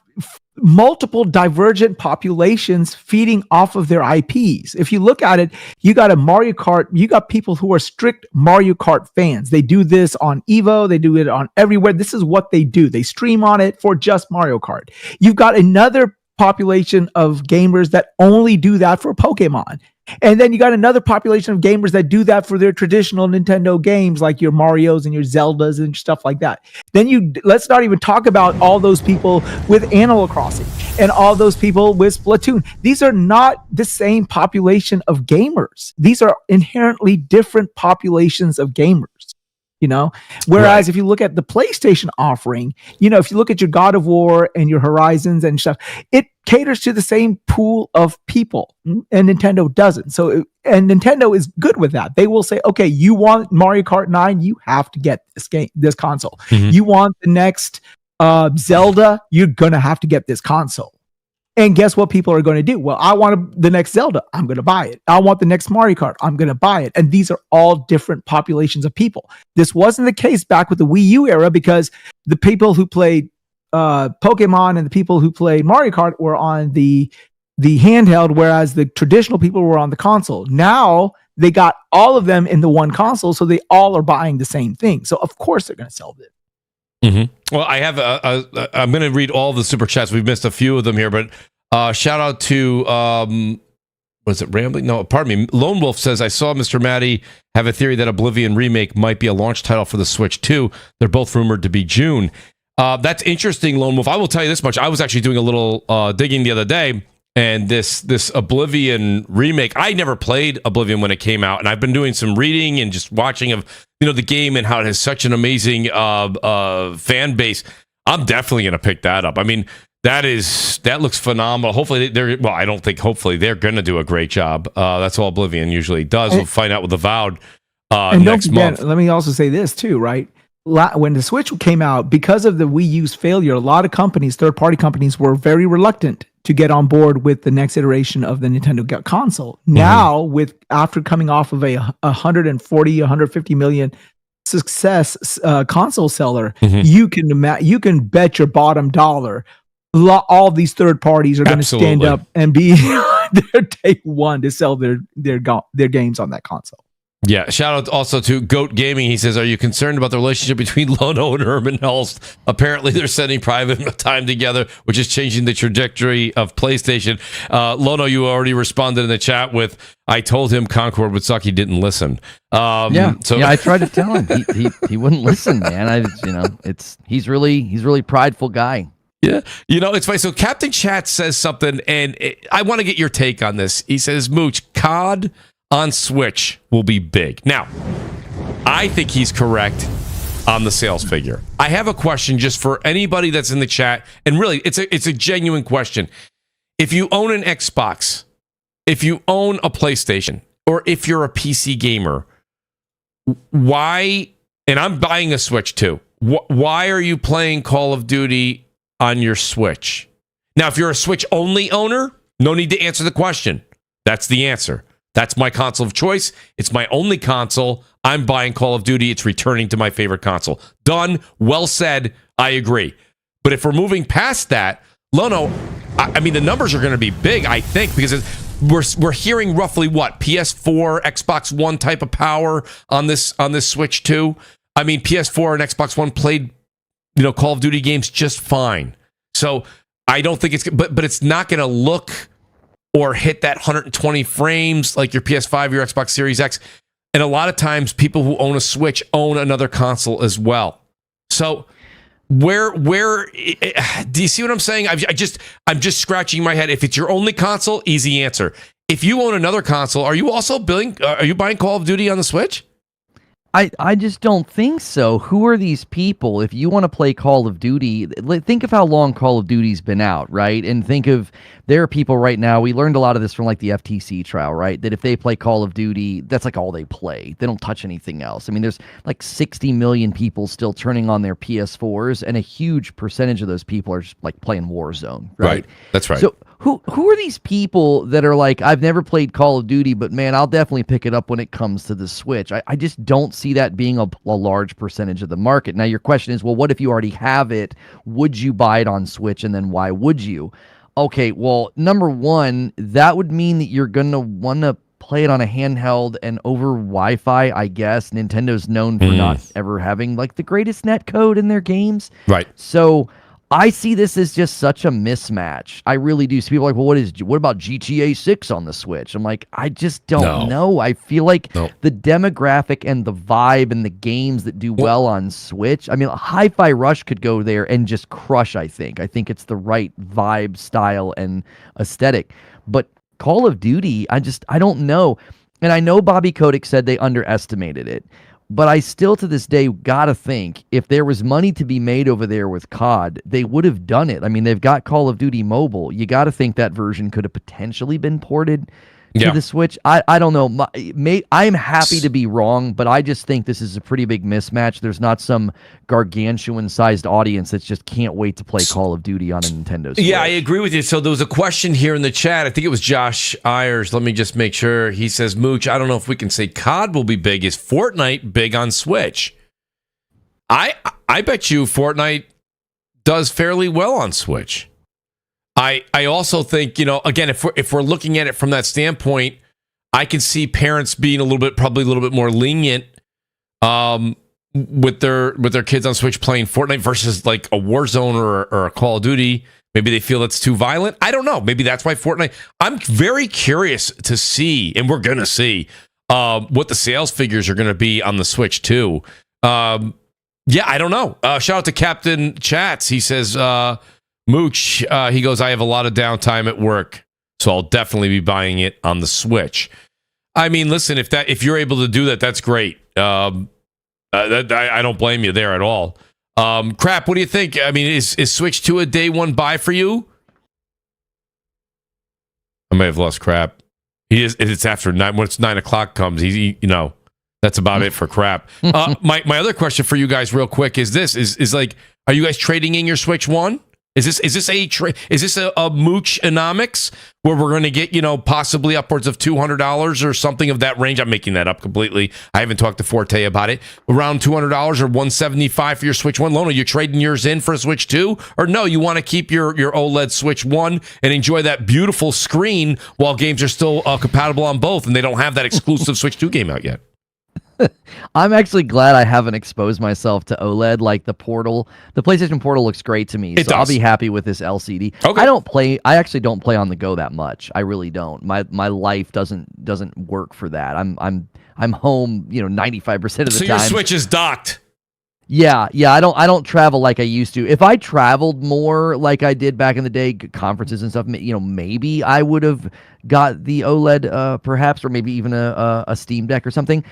multiple divergent populations feeding off of their IPs. If you look at it, you got a Mario Kart, you got people who are strict Mario Kart fans. They do this on Evo, they do it on everywhere. This is what they do. They stream on it for just Mario Kart. You've got another population of gamers that only do that for Pokemon. And then you got another population of gamers that do that for their traditional Nintendo games, like your Marios and your Zeldas and stuff like that. Then let's not even talk about all those people with Animal Crossing and all those people with Splatoon. These are not the same population of gamers. These are inherently different populations of gamers. You know, whereas if you look at the PlayStation offering, you know, if you look at your God of War and your Horizons and stuff, it caters to the same pool of people, and Nintendo doesn't. So, and Nintendo is good with that. They will say, okay, you want Mario Kart 9, you have to get this console. You want the next Zelda, you're gonna have to get this console. And guess what people are going to do? Well, I want the next Zelda. I'm going to buy it. I want the next Mario Kart. I'm going to buy it. And these are all different populations of people. This wasn't the case back with the Wii U era, because the people who played Pokemon and the people who played Mario Kart were on the handheld, whereas the traditional people were on the console. Now they got all of them in the one console, so they all are buying the same thing. So of course they're going to sell it. Well, I have I'm going to read all the super chats. We've missed a few of them here, but shout out to was it Rambling? No, pardon me. Lone Wolf says, I saw Mr. Maddie have a theory that Oblivion Remake might be a launch title for the Switch 2. They're both rumored to be June. That's interesting, Lone Wolf. I will tell you this much. I was actually doing a little digging the other day, and this Oblivion remake, I never played Oblivion when it came out, and I've been doing some reading and just watching of the game and how it has such an amazing fan base. I'm definitely going to pick that up. I mean, that looks phenomenal. Hopefully hopefully they're going to do a great job. That's all Oblivion usually does. We'll find out with Avowed next month. Let me also say this too, right? When the Switch came out, because of the Wii U's failure, a lot of companies, third-party companies, were very reluctant to get on board with the next iteration of the Nintendo console. Now, after coming off of a 150 million success console seller, you can bet your bottom dollar all these third parties are going to stand up and be their day one to sell their games on that console. Yeah, shout out also to Goat Gaming. He says, are you concerned about the relationship between Lono and Herman Hulst? Apparently, they're spending private time together, which is changing the trajectory of PlayStation. Lono, you already responded in the chat with, I told him Concord would suck. He didn't listen. I tried to tell him. He wouldn't listen, man. He's really prideful guy. Yeah. It's funny. So Captain Chat says something, and I want to get your take on this. He says, Mooch, COD on Switch will be big. Now, I think he's correct on the sales figure. I have a question just for anybody that's in the chat, and really, it's a genuine question. If you own an Xbox, if you own a PlayStation, or if you're a PC gamer, why, and I'm buying a Switch too, why are you playing Call of Duty on your Switch? Now, if you're a Switch-only owner, no need to answer the question. That's the answer. That's my console of choice. It's my only console. I'm buying Call of Duty. It's returning to my favorite console. Done. Well said. I agree. But if we're moving past that, Lono, I mean, the numbers are going to be big, I think, because we're hearing roughly what? PS4, Xbox One type of power on this Switch 2. I mean, PS4 and Xbox One played, Call of Duty games just fine. So I don't think it's, but it's not going to look or hit that 120 frames like your PS5, your Xbox Series X. And a lot of times people who own a Switch own another console as well. So where do you see what I'm saying? I'm just scratching my head. If it's your only console, easy answer. If you own another console, are you buying Call of Duty on the Switch? I just don't think so. Who are these people? If you want to play Call of Duty, think of how long Call of Duty's been out, right? And think of, there are people right now, we learned a lot of this from like the FTC trial, right? That if they play Call of Duty, that's like all they play. They don't touch anything else. I mean, there's like 60 million people still turning on their PS4s, and a huge percentage of those people are just like playing Warzone, right? That's right. So who are these people that are like, I've never played Call of Duty, but man, I'll definitely pick it up when it comes to the Switch. I just don't see that being a large percentage of the market. Now, your question is, well, what if you already have it? Would you buy it on Switch, and then why would you? Okay, well, number one, that would mean that you're going to want to play it on a handheld and over Wi-Fi, I guess. Nintendo's known for not ever having like the greatest net code in their games. Right. So I see this as just such a mismatch. I really do. So people are like, well, what about GTA 6 on the Switch? I'm like, I just don't know. I feel like the demographic and the vibe and the games that do well on Switch, I mean, Hi-Fi Rush could go there and just crush, I think. I think it's the right vibe, style, and aesthetic. But Call of Duty, I don't know. And I know Bobby Kotick said they underestimated it. But I still, to this day, gotta think, if there was money to be made over there with COD, they would have done it. I mean, they've got Call of Duty Mobile. You gotta think that version could have potentially been ported to the Switch. I don't know. I'm happy to be wrong, but I just think this is a pretty big mismatch. There's not some gargantuan-sized audience that just can't wait to play Call of Duty on a Nintendo Switch. Yeah, I agree with you. So there was a question here in the chat. I think it was Josh Ayers. Let me just make sure. He says, Mooch, I don't know if we can say COD will be big. Is Fortnite big on Switch? I bet you Fortnite does fairly well on Switch. I also think, again, if we're looking at it from that standpoint, I can see parents being probably a little bit more lenient with their kids on Switch playing Fortnite versus like a Warzone or a Call of Duty. Maybe they feel it's too violent. I don't know. Maybe that's why Fortnite. I'm very curious to see, and we're gonna see what the sales figures are gonna be on the Switch too. I don't know. Shout out to Captain Chats. He says, Mooch, he goes, I have a lot of downtime at work, so I'll definitely be buying it on the Switch. I mean, listen, if you're able to do that, that's great. I don't blame you there at all. Crap, what do you think? I mean, is Switch 2 a day one buy for you? I may have lost Crap. It's after 9. Once 9 o'clock comes, that's about it for Crap. My other question for you guys real quick is this, is like, are you guys trading in your Switch 1? Is this a Mooch-onomics where we're going to get, possibly upwards of $200 or something of that range? I'm making that up completely. I haven't talked to Forte about it. Around $200 or $175 for your Switch 1. Lono, you trading yours in for a Switch 2? Or no, you want to keep your OLED Switch 1 and enjoy that beautiful screen while games are still compatible on both and they don't have that exclusive Switch 2 game out yet? I'm actually glad I haven't exposed myself to OLED. Like the PlayStation Portal looks great to me, It so I'll does. be happy with this LCD. Okay. I actually don't play on the go that much. I really don't. My life doesn't work for that. I'm home, 95% of the So time. your Switch is docked. Yeah. I don't travel like I used to. If I traveled more like I did back in the day, conferences and stuff, maybe I would have got the OLED, perhaps, or maybe even a Steam Deck or something.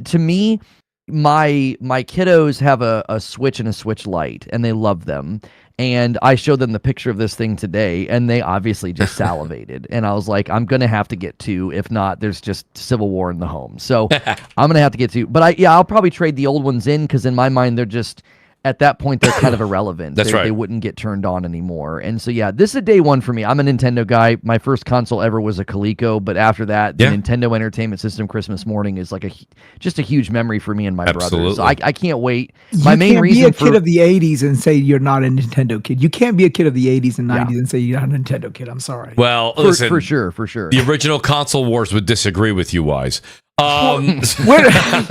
To me, my kiddos have a Switch and a Switch Lite, and they love them. And I showed them the picture of this thing today, and they obviously just salivated. And I was like, I'm going to have to get two. If not, there's just civil war in the home. So I'm going to have to get two. But I'll probably trade the old ones in because in my mind, they're just, at that point, they're kind of irrelevant. That's right. They wouldn't get turned on anymore. And so, this is a day one for me. I'm a Nintendo guy. My first console ever was a Coleco. But after that, the Nintendo Entertainment System Christmas morning is like just a huge memory for me and my brothers. So I can't wait. My main reason you can't be a kid of the 80s and say you're not a Nintendo kid. You can't be a kid of the 80s and 90s and say you're not a Nintendo kid. I'm sorry. Well, listen. For sure. The original console wars would disagree with you, Wise. We're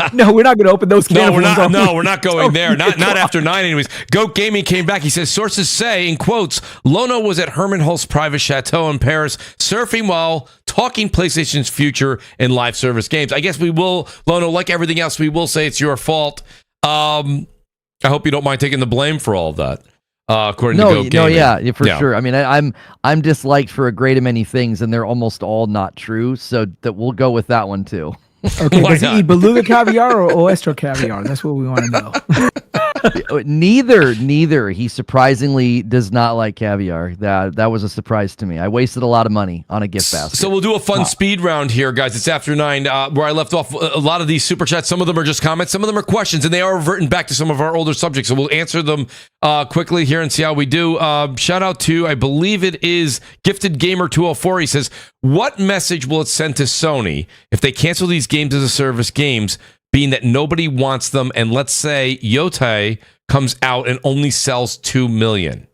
not going to open those cans. We're not going there. Not after 9 anyways. Goat Gaming came back. He says, sources say, in quotes, Lono was at Herman Hulst's private chateau in Paris, surfing while talking PlayStation's future in live service games. I guess we will, Lono, like everything else, we will say it's your fault. I hope you don't mind taking the blame for all of that. According to Goat Gaming. For sure. I mean, I'm disliked for a great many things, and they're almost all not true. So that we'll go with that one too. Okay, does he eat beluga caviar or oyster caviar? That's what we want to know. Neither. He surprisingly does not like caviar. That was a surprise to me. I wasted a lot of money on a gift basket. So we'll do a fun speed round here, guys. It's after 9, where I left off. A lot of these super chats, some of them are just comments, some of them are questions, and they are reverting back to some of our older subjects. So we'll answer them quickly here and see how we do. Shout out to, I believe it is Gifted Gamer 204. He says, what message will it send to Sony if they cancel these games as a service games, being that nobody wants them, and let's say Yotei comes out and only sells 2 million?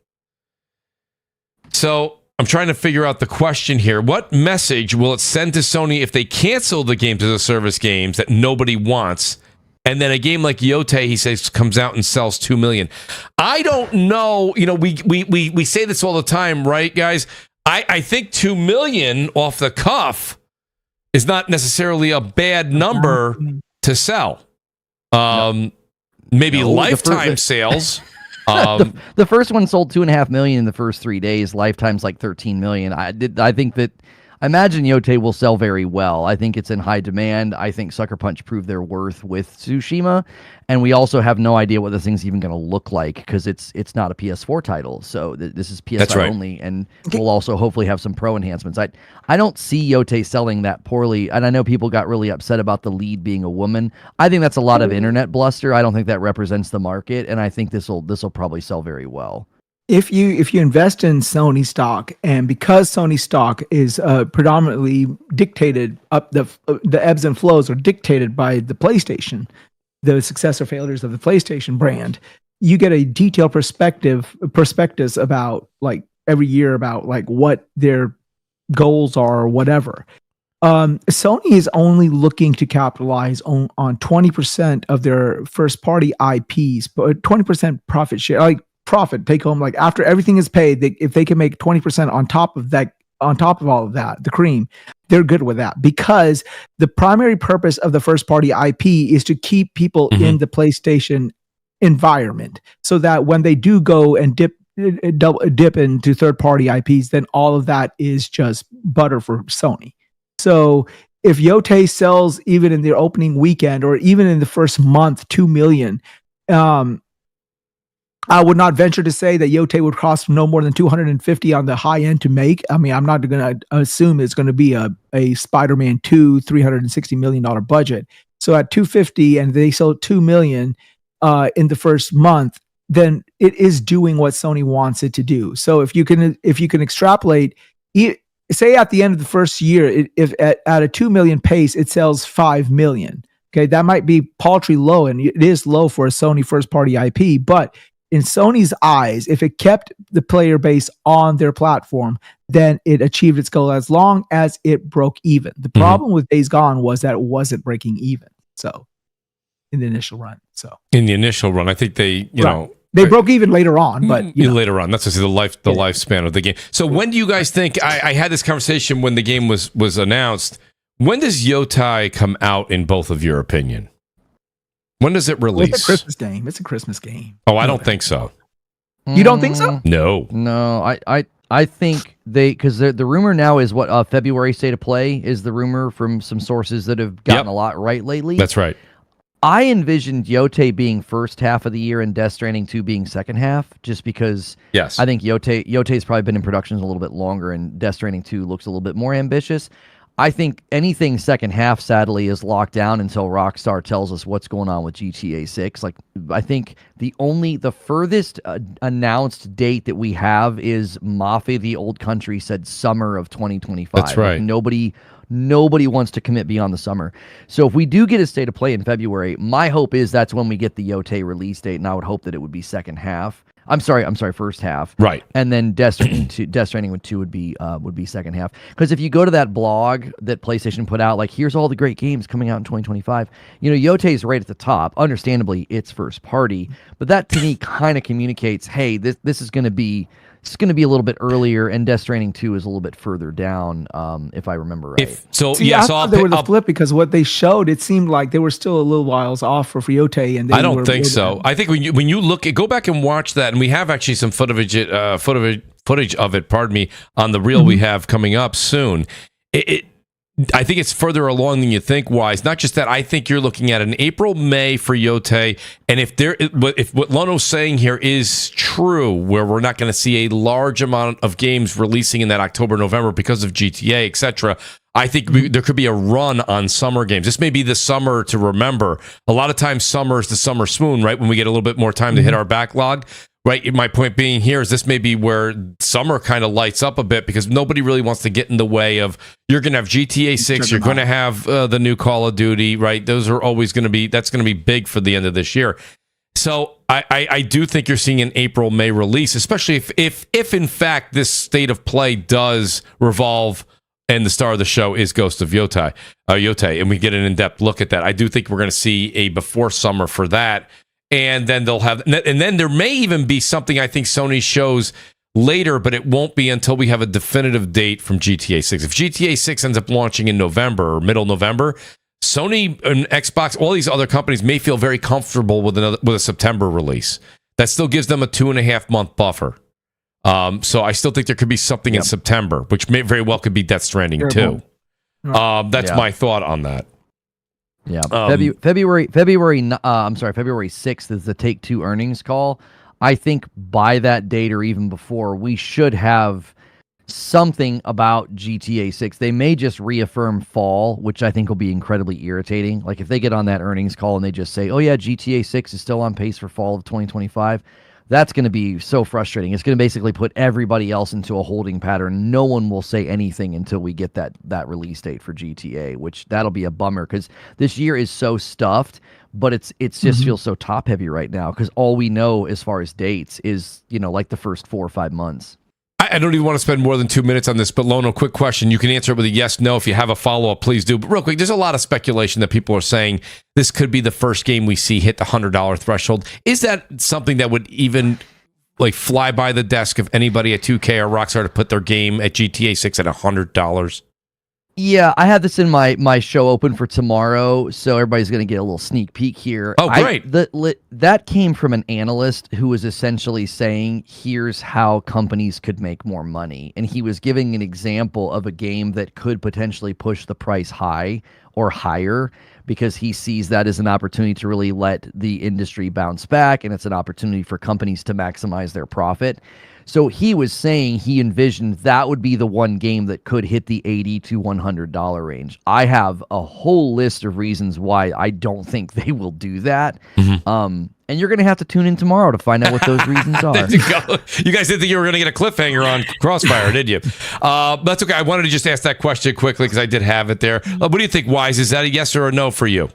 So I'm trying to figure out the question here. What message will it send to Sony if they cancel the games as a service games that nobody wants, and then a game like Yotei, he says, comes out and sells 2 million? I don't know. We say this all the time, right, guys? I think 2 million off the cuff is not necessarily a bad number to sell. Maybe lifetime sales. The first one sold 2.5 million in the first 3 days. Lifetime's like 13 million. I imagine Yotei will sell very well. I think it's in high demand. I think Sucker Punch proved their worth with Tsushima, and we also have no idea what this thing's even going to look like because it's not a PS4 title. So this is PS5 only, and we'll also hopefully have some pro enhancements. I don't see Yotei selling that poorly, and I know people got really upset about the lead being a woman. I think that's a lot of internet bluster. I don't think that represents the market, and I think this will probably sell very well. If you invest in Sony stock, and because Sony stock is predominantly dictated up the ebbs and flows are dictated by the PlayStation, the success or failures of the PlayStation brand, you get a detailed perspectives about like every year about like what their goals are or whatever. Sony is only looking to capitalize on 20% of their first party IPs, but 20% profit share, like profit take home, like after everything is paid, if they can make 20% on top of all of that, the cream, they're good with that, because the primary purpose of the first party IP is to keep people in the PlayStation environment, so that when they do go and dip into third party IPs, then all of that is just butter for Sony. So if Yotei sells even in their opening weekend or even in the first month 2 million, I would not venture to say that Yotei would cost no more than 250 on the high end to make. I mean, I'm not going to assume it's going to be a Spider-Man 2 $360 million budget. So at 250 and they sold 2 million in the first month, then it is doing what Sony wants it to do. So if you can extrapolate, say at the end of the first year, if at a 2 million pace, it sells 5 million. Okay, that might be paltry low, and it is low for a Sony first party IP, but in Sony's eyes, if it kept the player base on their platform, then it achieved its goal as long as it broke even. The problem with Days Gone was that it wasn't breaking even. So in the initial run. I think they, they broke even later on, but later on, that's just the lifespan of the game. So when do you guys think? I had this conversation when the game was announced. When does Yotai come out? In both of your opinion, when does it release? It's a Christmas game. It's a Christmas game. Oh, I don't think so. You don't think so? No. I think because the rumor now is what February State of Play is the rumor from some sources that have gotten a lot right lately. That's right. I envisioned Yotai being first half of the year and Death Stranding 2 being second half, just because I think Yotai's probably been in production a little bit longer, and Death Stranding 2 looks a little bit more ambitious. I think anything second half, sadly, is locked down until Rockstar tells us what's going on with GTA 6. Like, I think the furthest announced date that we have is Mafia: The Old Country said summer of 2025. That's right. Like, nobody wants to commit beyond the summer. So if we do get a State of Play in February, my hope is that's when we get the Yotai release date, and I would hope that it would be second half. I'm sorry, first half. Right. And then Death Stranding 2 would be second half. Because if you go to that blog that PlayStation put out, like, here's all the great games coming out in 2025, Yotai's right at the top. Understandably, it's first party, but that to me kind of communicates, hey, this is going to be a little bit earlier, and Death Stranding 2 is a little bit further down, if I remember right. I thought they were the flip, because what they showed, it seemed like they were still a little whiles off for Yotai, and I don't think so. I think when you look, go back and watch that, and we have actually some footage of it. Pardon me, on the reel we have coming up soon. I think it's further along than you think. Wise, not just that. I think you're looking at an April-May for Yotai, and if what Lono's saying here is true, where we're not going to see a large amount of games releasing in that October-November because of GTA, etc., I think there could be a run on summer games. This may be the summer to remember. A lot of times, summer is the summer swoon, right? When we get a little bit more time to hit our backlog. Right. My point being here is this may be where summer kind of lights up a bit, because nobody really wants to get in the way of, you're going to have GTA 6, you're going to have the new Call of Duty, right? Those are always going to be, that's going to be big for the end of this year. So I do think you're seeing an April-May release, especially if in fact this State of Play does revolve, and the star of the show is Ghost of Yotai, and we get an in-depth look at that. I do think we're going to see a before summer for that. And then then there may even be something I think Sony shows later, but it won't be until we have a definitive date from GTA 6. If GTA 6 ends up launching in November or middle November, Sony and Xbox, all these other companies may feel very comfortable with a September release. That still gives them a 2.5 month buffer. So I still think there could be something in September, which may very well could be Death Stranding 2. That's my thought on that. Yeah, February 6th is the Take-Two earnings call. I think by that date or even before, we should have something about GTA 6. They may just reaffirm fall, which I think will be incredibly irritating. Like, if they get on that earnings call and they just say, oh yeah, GTA 6 is still on pace for fall of 2025, that's going to be so frustrating. It's going to basically put everybody else into a holding pattern. No one will say anything until we get that release date for GTA, which that'll be a bummer, because this year is so stuffed, but it's just feels so top heavy right now, because all we know as far as dates is, like the first 4 or 5 months. I don't even want to spend more than 2 minutes on this, but Lono, quick question. You can answer it with a yes, no. If you have a follow-up, please do. But real quick, there's a lot of speculation that people are saying this could be the first game we see hit the $100 threshold. Is that something that would even fly by the desk of anybody at 2K or Rockstar to put their game at GTA 6 at $100? Yeah, I have this in my show open for tomorrow, so everybody's going to get a little sneak peek here. Oh, great. That came from an analyst who was essentially saying, here's how companies could make more money. And he was giving an example of a game that could potentially push the price high or higher, because he sees that as an opportunity to really let the industry bounce back, and it's an opportunity for companies to maximize their profit. So he was saying he envisioned that would be the one game that could hit the $80 to $100 range. I have a whole list of reasons why I don't think they will do that. And you're going to have to tune in tomorrow to find out what those reasons are. There you go. You guys didn't think you were going to get a cliffhanger on CrossFire, did you? That's okay. I wanted to just ask that question quickly because I did have it there. What do you think, Wise? Is that a yes or a no for you?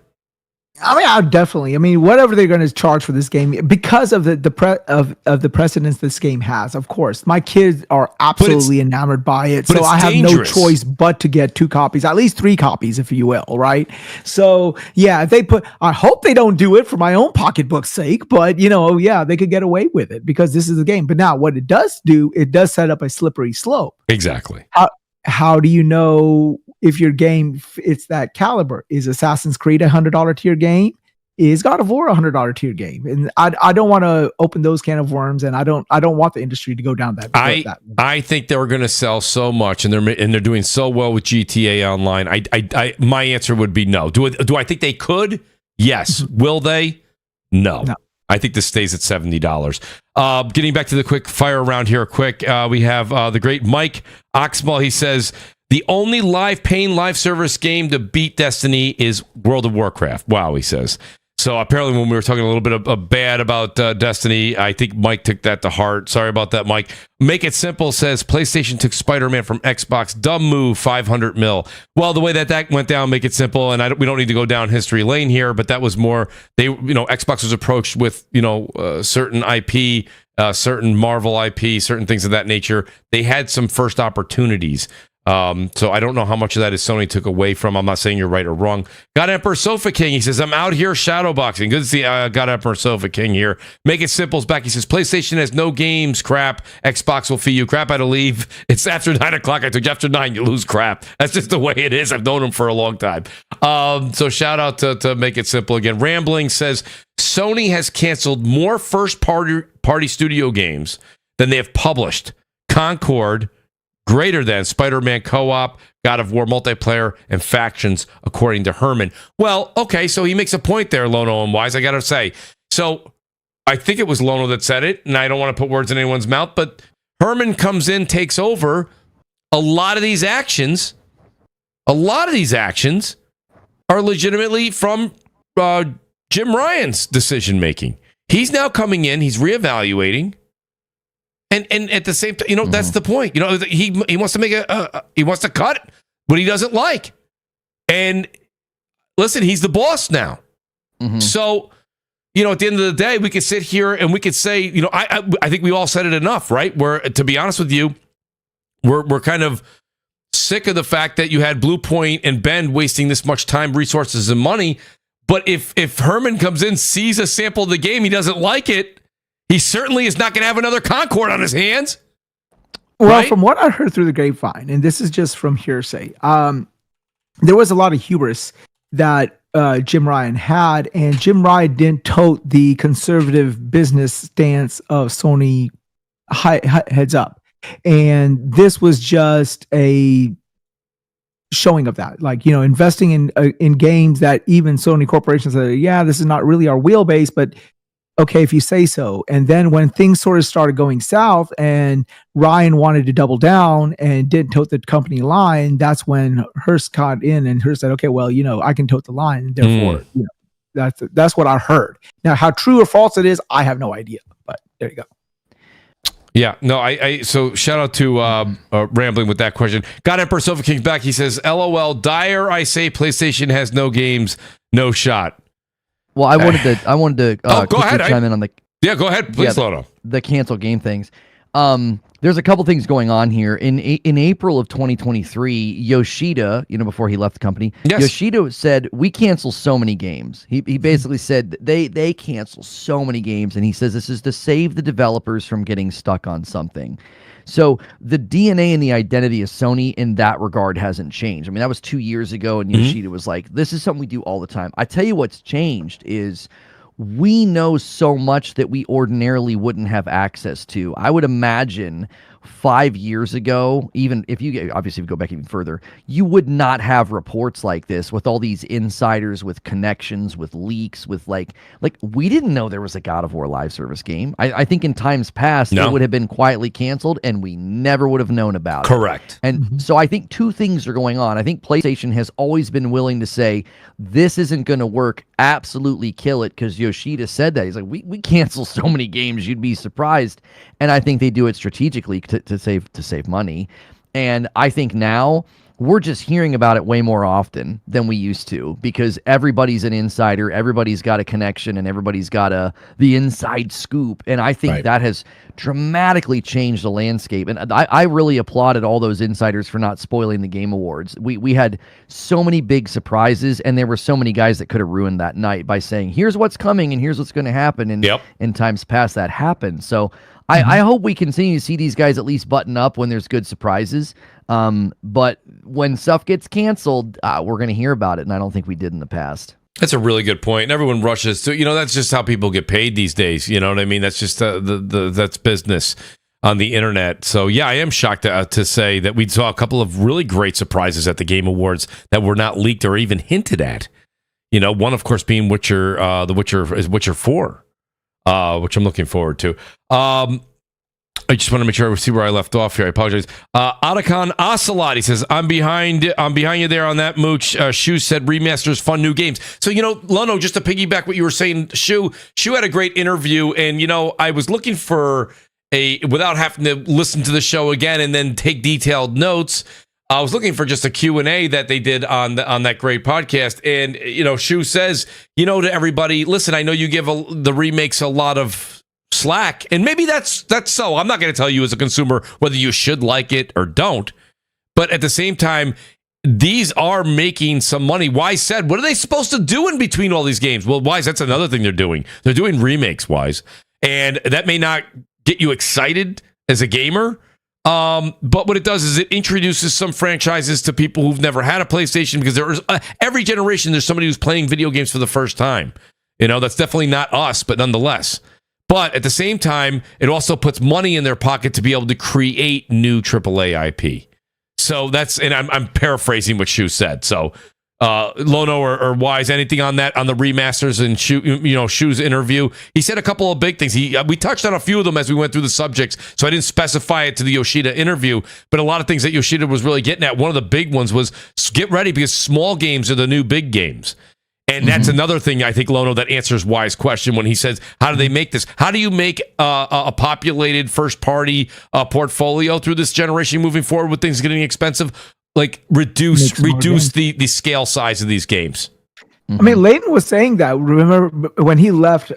I mean, definitely. I mean, whatever they're going to charge for this game, because of the precedence this game has. Of course, my kids are absolutely enamored by it, so I have no choice but to get 2 copies, at least 3 copies, if you will. Right? So yeah, if they put, I hope they don't do it for my own pocketbook's sake, but they could get away with it because this is the game. But now, what it does do, it does set up a slippery slope. Exactly. How do you know if your game it's that caliber? Is Assassin's Creed $100 tier game? Is God of War $100 tier game? And I don't want to open those can of worms, and I don't want the industry to go down that. I think they're going to sell so much, and they're doing so well with GTA Online. My answer would be no. Do I think they could? Yes. Will they? No. I think this stays at $70. Getting back to the quick fire round here, we have the great Mike Oxmal. He says, the only paying live service game to beat Destiny is World of Warcraft. Wow, he says. So apparently when we were talking a little bit of bad about Destiny, I think Mike took that to heart. Sorry about that, Mike. Make It Simple says PlayStation took Spider-Man from Xbox. Dumb move, 500 mil. Well, the way that went down, Make It Simple, and we don't need to go down history lane here, but that was more, Xbox was approached with, certain IP, certain Marvel IP, certain things of that nature. They had some first opportunities. So I don't know how much of that is Sony took away from. I'm not saying you're right or wrong. God Emperor Sofa King, he says, I'm out here shadowboxing. Good to see God Emperor Sofa King here. Make It Simple's back. He says, PlayStation has no games. Crap. Xbox will fee you. Crap, I had to leave. It's after 9 o'clock. I told you after 9, you lose crap. That's just the way it is. I've known him for a long time. So shout out to Make It Simple again. Rambling says, Sony has canceled more first-party studio games than they have published. Concord, greater than Spider-Man co-op, God of War multiplayer, and factions, according to Herman. Well, okay, so he makes a point there, Lono and Wise, I gotta say. So I think it was Lono that said it, and I don't want to put words in anyone's mouth, but Herman comes in, takes over. A lot of these actions are legitimately from Jim Ryan's decision-making. He's now coming in, he's reevaluating. And at the same time, that's the point. He wants to make he wants to cut what he doesn't like. And listen, he's the boss now. So, at the end of the day, we could sit here and we could say, I think we all said it enough, right? Where, to be honest with you, we're kind of sick of the fact that you had Blue Point and Ben wasting this much time, resources, and money. But if Herman comes in, sees a sample of the game, he doesn't like it, he certainly is not going to have another Concord on his hands. Well, right? From what I heard through the grapevine, and this is just from hearsay, there was a lot of hubris that Jim Ryan had, and Jim Ryan didn't tote the conservative business stance of Sony heads up. And this was just a showing of that, investing in games that even Sony corporations said, yeah, this is not really our wheelbase, but okay, if you say so. And then when things sort of started going south and Ryan wanted to double down and didn't tote the company line, that's when Hearst got in, and Hearst said, okay, well, I can tote the line. And therefore, that's what I heard. Now, how true or false it is, I have no idea, but there you go. Yeah, no, so shout out to Rambling with that question. God Emperor Sofa King's back. He says, LOL, dire I say PlayStation has no games, no shot. Well, I wanted to go ahead. Chime in on the go ahead, please, Lono. The cancel game things. There's a couple things going on here. In April of 2023, Yoshida, before he left the company, yes. Yoshida said, we cancel so many games. He basically said they cancel so many games, and he says this is to save the developers from getting stuck on something. So the DNA and the identity of Sony in that regard hasn't changed. I mean, that was 2 years ago, and Yoshida was like, this is something we do all the time. I tell you what's changed is we know so much that we ordinarily wouldn't have access to. I would imagine 5 years ago, even if you obviously if you go back even further, you would not have reports like this with all these insiders, with connections, with leaks, with like we didn't know there was a God of War live service game. I think in times past it would have been quietly canceled and we never would have known about it. Correct. And so I think two things are going on. I think PlayStation has always been willing to say this isn't going to work, absolutely kill it, because Yoshida said that. He's like, we cancel so many games, you'd be surprised. And I think they do it strategically to save money. And I think now we're just hearing about it way more often than we used to, because everybody's an insider, everybody's got a connection, and everybody's got the inside scoop. And I think that has dramatically changed the landscape. And I really applauded all those insiders for not spoiling the Game Awards. We had so many big surprises, and there were so many guys that could have ruined that night by saying, here's what's coming and here's what's going to happen. And in times past that happened. So I hope we continue to see these guys at least button up when there's good surprises. But when stuff gets canceled, we're going to hear about it, and I don't think we did in the past. That's a really good point. And everyone rushes to, that's just how people get paid these days. You know what I mean? That's just that's business on the internet. So yeah, I am shocked to say that we saw a couple of really great surprises at the Game Awards that were not leaked or even hinted at. One of course being Witcher, the Witcher is Witcher 4. Which I'm looking forward to. I just want to make sure I see where I left off here. I apologize. Atakan Ocelot, he says, I'm behind you there on that, Mooch. Shu said remasters, fun new games. So, Lono, just to piggyback what you were saying, Shu had a great interview, and, I was looking for without having to listen to the show again and then take detailed notes, I was looking for just a Q&A that they did on that great podcast. And, Shu says, to everybody, listen, I know you give the remakes a lot of slack, and maybe that's so. I'm not going to tell you as a consumer whether you should like it or don't. But at the same time, these are making some money. Wise said, what are they supposed to do in between all these games? Well, Wise, that's another thing they're doing. They're doing remakes, Wise. And that may not get you excited as a gamer. But what it does is it introduces some franchises to people who've never had a PlayStation, because there is every generation there's somebody who's playing video games for the first time. That's definitely not us, but nonetheless. But at the same time, it also puts money in their pocket to be able to create new AAA IP. So and I'm paraphrasing what Shu said. So Lono or Wise, anything on that, on the remasters and Shu's interview? He said a couple of big things. We touched on a few of them as we went through the subjects, so I didn't specify it to the Yoshida interview, but a lot of things that Yoshida was really getting at. One of the big ones was get ready, because small games are the new big games. And that's another thing, I think, Lono, that answers Wise's question when he says, how do they make this? How do you make a populated first-party portfolio through this generation moving forward with things getting expensive? Like, reduce the scale size of these games. I mean, Layton was saying that. Remember when he left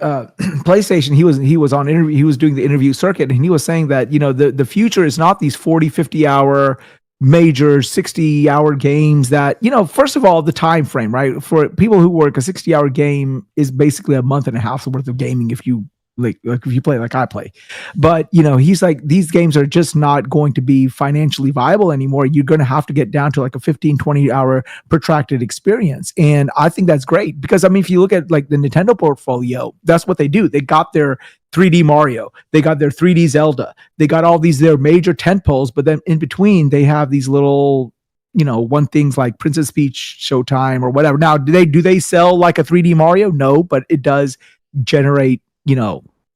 PlayStation, he was on interview. He was doing the interview circuit, and he was saying that the future is not these 40, 50-hour major 60-hour games that, first of all, the time frame, right? For people who work, a 60-hour game is basically a month and a half's worth of gaming if you like if you play like I play. But he's like, these games are just not going to be financially viable anymore. You're going to have to get down to like a 15-20 hour protracted experience. And I think that's great, because I mean, if you look at like the Nintendo portfolio, that's what they do. They got their 3D Mario, they got their 3D Zelda, they got all their major tentpoles, but then in between they have these little one things like Princess Peach Showtime or whatever. Now, do they sell like a 3D Mario? No, but it does generate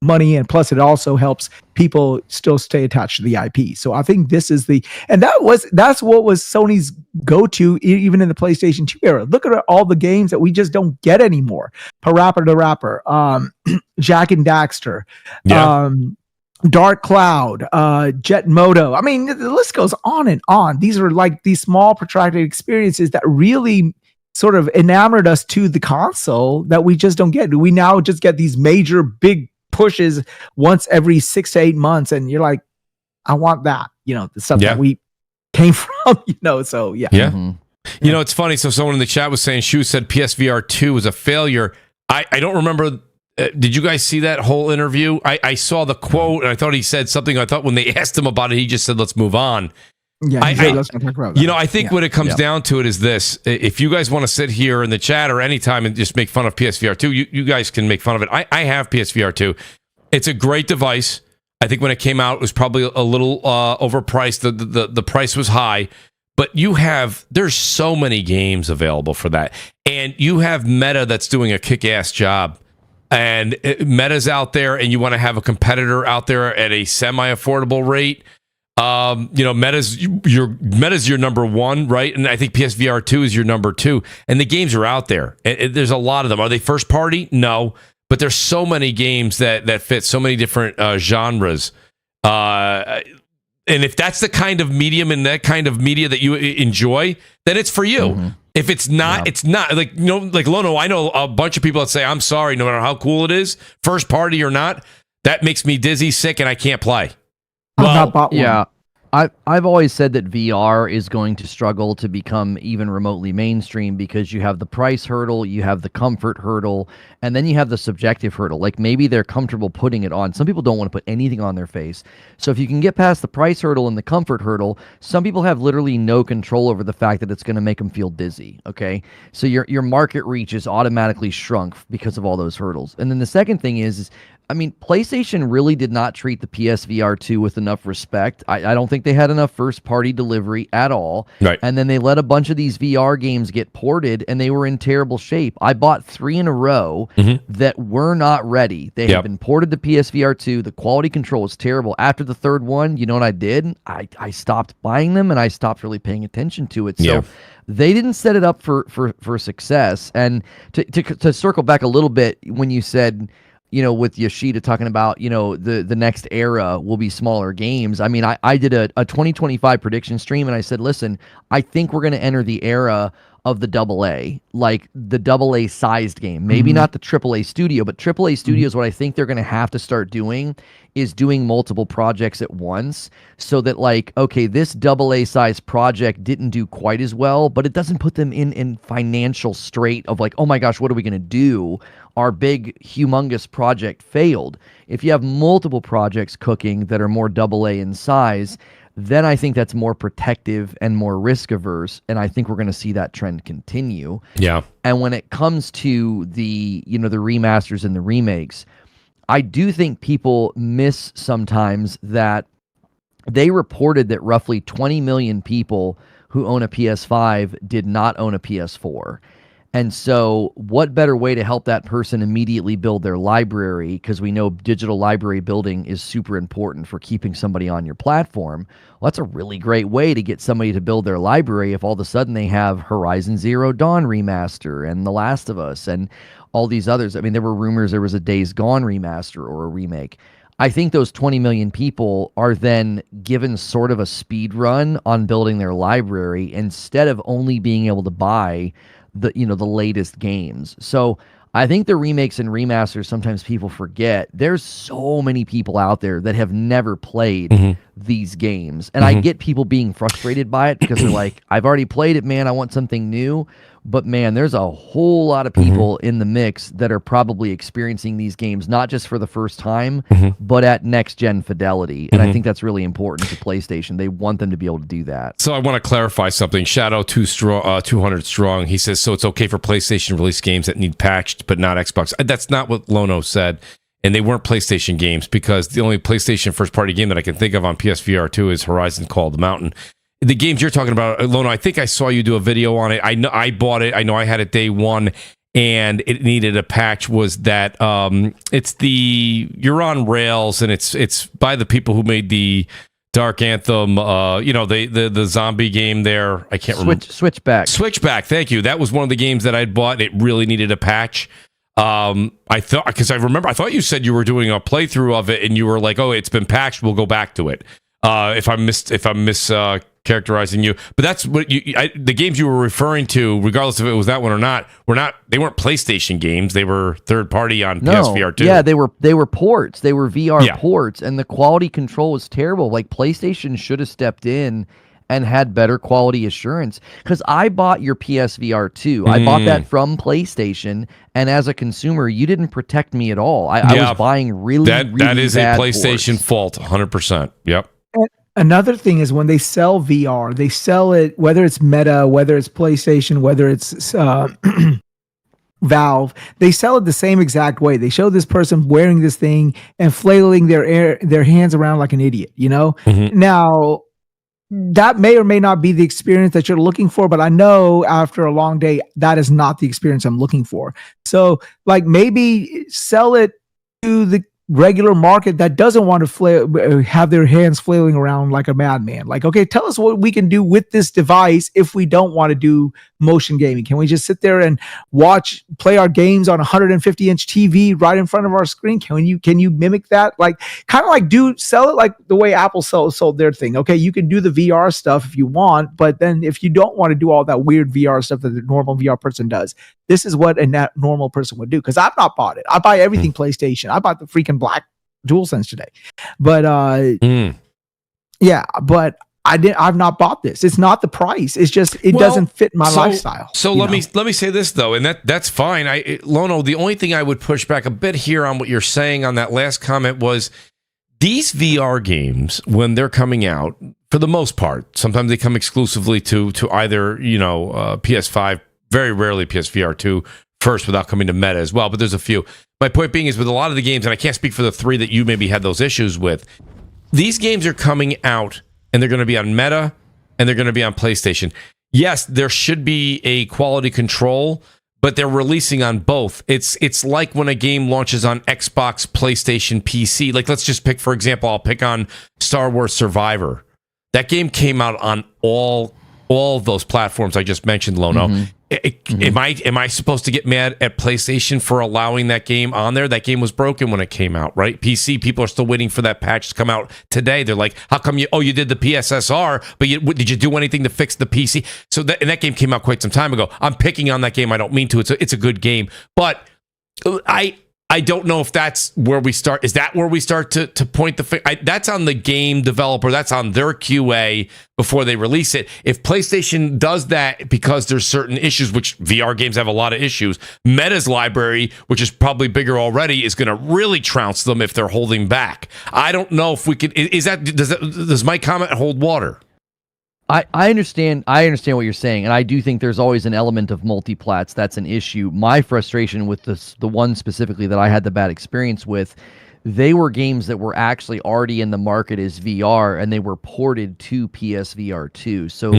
money, and plus it also helps people still stay attached to the IP. So I think this is that's what was Sony's go-to even in the PlayStation 2 era. Look at all the games that we just don't get anymore. Parappa the Rapper, Jak and Daxter, Dark Cloud, Jet Moto. I mean, the list goes on and on. These are like these small protracted experiences that really sort of enamored us to the console that we just don't get. We now just get these major big pushes once every 6 to 8 months, and you're like, I want that, the stuff that we came from, so yeah. It's funny. So someone in the chat was saying, Shu said PSVR 2 was a failure. I don't remember. Did you guys see that whole interview? I saw the quote, and I thought he said something. I thought when they asked him about it, he just said, let's move on. Yeah, let's not talk about that. I think what it comes down to it is this. If you guys want to sit here in the chat or anytime and just make fun of PSVR 2, you guys can make fun of it. I have PSVR 2. It's a great device. I think when it came out, it was probably a little overpriced. The price was high. But there's so many games available for that. And you have Meta that's doing a kick-ass job. And Meta's out there, and you want to have a competitor out there at a semi-affordable rate. Meta's your number one, right? And I think PSVR 2 is your number two. And the games are out there. There's a lot of them. Are they first party? No. But there's so many games that fit so many different genres. And if that's the kind of medium and that kind of media that you enjoy, then it's for you. Mm-hmm. If it's not, it's not. Like Lono, I know a bunch of people that say, I'm sorry, no matter how cool it is, first party or not, that makes me dizzy, sick, and I can't play. Well, yeah. I've always said that VR is going to struggle to become even remotely mainstream because you have the price hurdle, you have the comfort hurdle, and then you have the subjective hurdle. Like maybe they're comfortable putting it on. Some people don't want to put anything on their face. So if you can get past the price hurdle and the comfort hurdle, some people have literally no control over the fact that it's going to make them feel dizzy. Okay, so your market reach is automatically shrunk because of all those hurdles. And then the second thing is PlayStation really did not treat the PSVR 2 with enough respect. I don't think they had enough first-party delivery at all. Right. And then they let a bunch of these VR games get ported, and they were in terrible shape. I bought 3 in a row that were not ready. They had been ported to PSVR 2. The quality control was terrible. After the third one, you know what I did? I stopped buying them, and I stopped really paying attention to it. So they didn't set it up for success. And to circle back a little bit, when you said, with Yoshida talking about, the next era will be smaller games. I did a 2025 prediction stream, and I said, listen, I think we're going to enter the era of the AA, like the AA sized game. Maybe not the AAA studio, but AAA studios, what I think they're going to have to start doing is doing multiple projects at once so that this AA size project didn't do quite as well, but it doesn't put them in financial strait of oh my gosh, what are we going to do? Our big, humongous project failed. If you have multiple projects cooking that are more AA in size, then I think that's more protective and more risk averse, and I think we're going to see that trend continue. Yeah. And when it comes to the the remasters and the remakes, I do think people miss sometimes that they reported that roughly 20 million people who own a PS5 did not own a PS4. And so what better way to help that person immediately build their library, because we know digital library building is super important for keeping somebody on your platform. Well, that's a really great way to get somebody to build their library if all of a sudden they have Horizon Zero Dawn remaster and The Last of Us and all these others. There were rumors there was a Days Gone remaster or a remake. I think those 20 million people are then given sort of a speed run on building their library instead of only being able to buy the latest games. So I think the remakes and remasters, sometimes people forget there's so many people out there that have never played these games. And I get people being frustrated by it because they're like, I've already played it, man. I want something new. But man, there's a whole lot of people in the mix that are probably experiencing these games, not just for the first time, but at next gen fidelity. And I think that's really important to PlayStation. They want them to be able to do that. So I want to clarify something. Shadow 200 Strong, he says, so it's okay for PlayStation to release games that need patched, but not Xbox. That's not what Lono said. And they weren't PlayStation games, because the only PlayStation first-party game that I can think of on PSVR 2 is Horizon Call of the Mountain. The games you're talking about, Lono, I think I saw you do a video on it. I know I bought it. I know I had it day one, and it needed a patch. Was that you're on rails, and it's by the people who made the Dark Anthem, the zombie game there. I can't remember. Switchback. Thank you. That was one of the games that I'd bought. It really needed a patch. I thought you said you were doing a playthrough of it, and you were like, "Oh, it's been patched. We'll go back to it." If I'm characterizing you, but that's what the games you were referring to, regardless if it was that one or not, they weren't PlayStation games. They were third party on PSVR 2. Yeah, they were ports. They were VR ports, and the quality control was terrible. Like PlayStation should have stepped in and had better quality assurance, because I bought your PSVR 2. I bought that from PlayStation, and as a consumer, you didn't protect me at all. I was buying really that is bad a PlayStation ports. fault, 100%. Yep. Another thing is when they sell VR, they sell it, whether it's Meta, whether it's PlayStation, whether it's Valve, they sell it the same exact way. They show this person wearing this thing and flailing their hands around like an idiot, you know? Mm-hmm. Now, that may or may not be the experience that you're looking for, but I know after a long day, that is not the experience I'm looking for. So, like, maybe sell it to the regular market that doesn't want to have their hands flailing around like a madman. Like, okay, tell us what we can do with this device if we don't want to do motion gaming. Can we just sit there and play our games on a 150-inch TV right in front of our screen? Can you mimic that? Like, kind of like sell it like the way Apple sold their thing. Okay, you can do the VR stuff if you want, but then if you don't want to do all that weird VR stuff that the normal VR person does, this is what a normal person would do. Because I've not bought it. I buy everything PlayStation. I bought the freaking black DualSense today, but yeah, but I've not bought this. It's not the price. It's just it doesn't fit my lifestyle. So let me say this though, and that's fine. Lono, the only thing I would push back a bit here on what you're saying on that last comment was these VR games when they're coming out, for the most part, sometimes they come exclusively to either PS5, very rarely PSVR 2 first without coming to Meta as well. But there's a few. My point being is with a lot of the games, and I can't speak for the three that you maybe had those issues with, these games are coming out and they're going to be on Meta and they're going to be on PlayStation. Yes, there should be a quality control, but they're releasing on both. It's like when a game launches on Xbox, PlayStation, PC. Like, let's just pick, for example, I'll pick on Star Wars Survivor. That game came out on all of those platforms I just mentioned, Lono. Mm-hmm. Am I supposed to get mad at PlayStation for allowing that game on there? That game was broken when it came out, right? PC, people are still waiting for that patch to come out today. They're like, how come you did the PSSR, but did you do anything to fix the PC? So that game came out quite some time ago. I'm picking on that game. I don't mean to. It's a good game. But I don't know if that's where we start. Is that where we start to point the finger? That's on the game developer. That's on their QA before they release it. If PlayStation does that because there's certain issues, which VR games have a lot of issues, Meta's library, which is probably bigger already, is going to really trounce them if they're holding back. I don't know if we could. Does my comment hold water? I understand what you're saying, and I do think there's always an element of multiplats that's an issue. My frustration with the one specifically that I had the bad experience with, they were games that were actually already in the market as VR, and they were ported to PSVR 2. So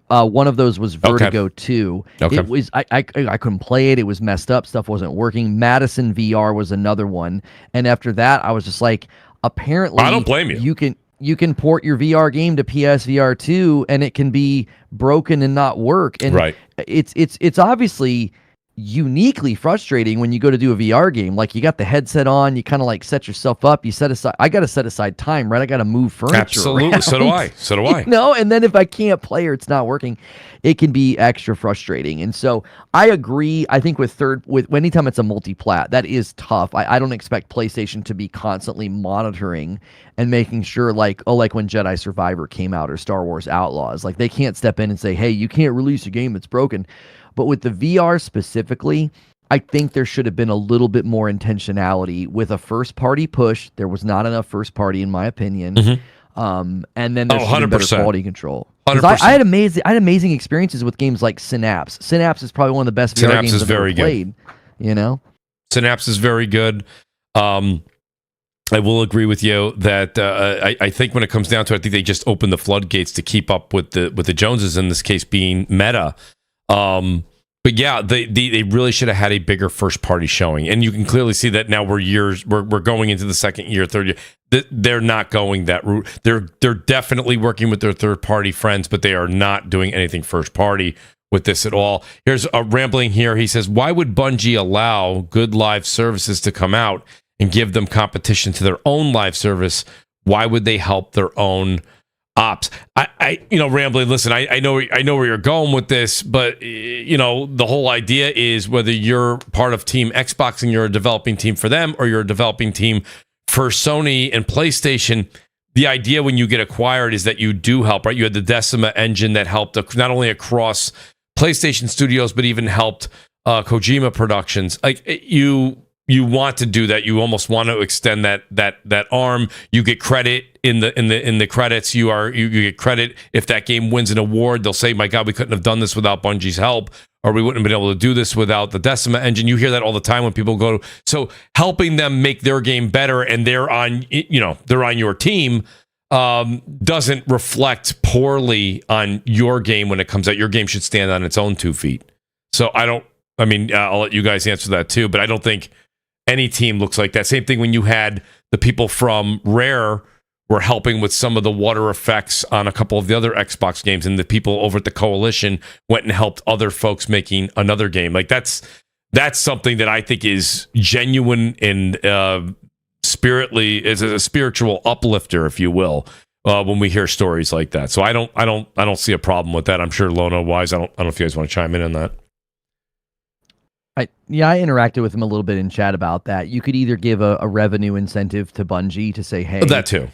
one of those was Vertigo 2. Okay. It was I couldn't play it. It was messed up. Stuff wasn't working. Madison VR was another one, and after that, I was just like, apparently, I don't blame you. You can port your VR game to PSVR 2 and it can be broken and not work. And right. It's obviously uniquely frustrating when you go to do a VR game. Like, you got the headset on, you kind of like set yourself up, I got to set aside time, right? I got to move furniture. Absolutely. Around. So do I. No, and then if I can't play or it's not working, it can be extra frustrating. And so I agree. I think with anytime it's a multi-plat, that is tough. I don't expect PlayStation to be constantly monitoring and making sure, like when Jedi Survivor came out or Star Wars Outlaws, like they can't step in and say, hey, you can't release a game that's broken. But with the VR specifically, I think there should have been a little bit more intentionality with a first-party push. There was not enough first-party, in my opinion. Mm-hmm. And then there should have been better quality control. I had amazing experiences with games like Synapse. Synapse is probably one of the best VR games I've ever played. You know, Synapse is very good. I will agree with you that I think when it comes down to it, I think they just opened the floodgates to keep up with the Joneses, in this case being Meta. But yeah, they really should have had a bigger first party showing, and you can clearly see that now we're going into the second year, third year. They're not going that route. They're definitely working with their third party friends, but they are not doing anything first party with this at all. Here's a rambling here. He says, "Why would Bungie allow good live services to come out and give them competition to their own live service? Why would they help their own ops?" Rambling. Listen, I know where you're going with this, but the whole idea is whether you're part of Team Xbox and you're a developing team for them, or you're a developing team for Sony and PlayStation. The idea when you get acquired is that you do help, right? You had the Decima engine that helped not only across PlayStation studios, but even helped Kojima Productions. Like, you you want to do that. You almost want to extend that arm. You get credit in the credits. You get credit if that game wins an award. They'll say, "My God, we couldn't have done this without Bungie's help, or we wouldn't have been able to do this without the Decima engine." You hear that all the time when people go. So helping them make their game better, and they're on your team, doesn't reflect poorly on your game when it comes out. Your game should stand on its own 2 feet. So I'll let you guys answer that too, but I don't think any team looks like that. Same thing when you had the people from Rare were helping with some of the water effects on a couple of the other Xbox games, and the people over at the Coalition went and helped other folks making another game. Like that's something that I think is genuine and is a spiritual uplifter, if you will, when we hear stories like that. So I don't see a problem with that. I'm sure Lono Wise, I don't know if you guys want to chime in on that. I interacted with him a little bit in chat about that. You could either give a revenue incentive to Bungie to say, hey, that too.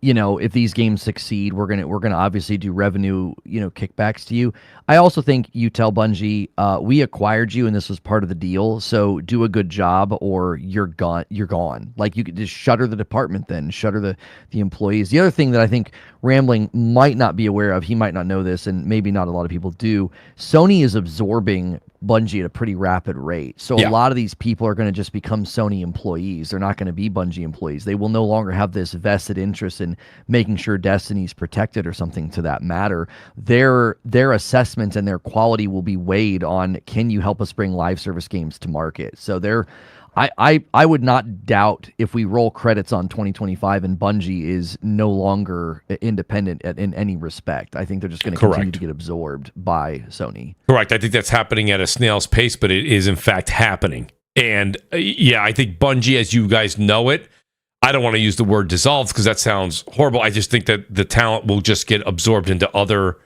If these games succeed, we're gonna obviously do revenue, kickbacks to you. I also think you tell Bungie, we acquired you and this was part of the deal, so do a good job or you're gone. Like, you could just shutter the department, then shutter the employees. The other thing that I think Rambling might not be aware of, he might not know this, and maybe not a lot of people do, Sony is absorbing Bungie at a pretty rapid rate. So a lot of these people are going to just become Sony employees. They're not going to be Bungie employees. They will no longer have this vested interest in making sure Destiny's protected or something to that matter. Their assessments and their quality will be weighed on, can you help us bring live service games to market? So I would not doubt if we roll credits on 2025 and Bungie is no longer independent in any respect. I think they're just going to continue to get absorbed by Sony. Correct. I think that's happening at a snail's pace, but it is in fact happening. And I think Bungie, as you guys know it, I don't want to use the word dissolved because that sounds horrible. I just think that the talent will just get absorbed into other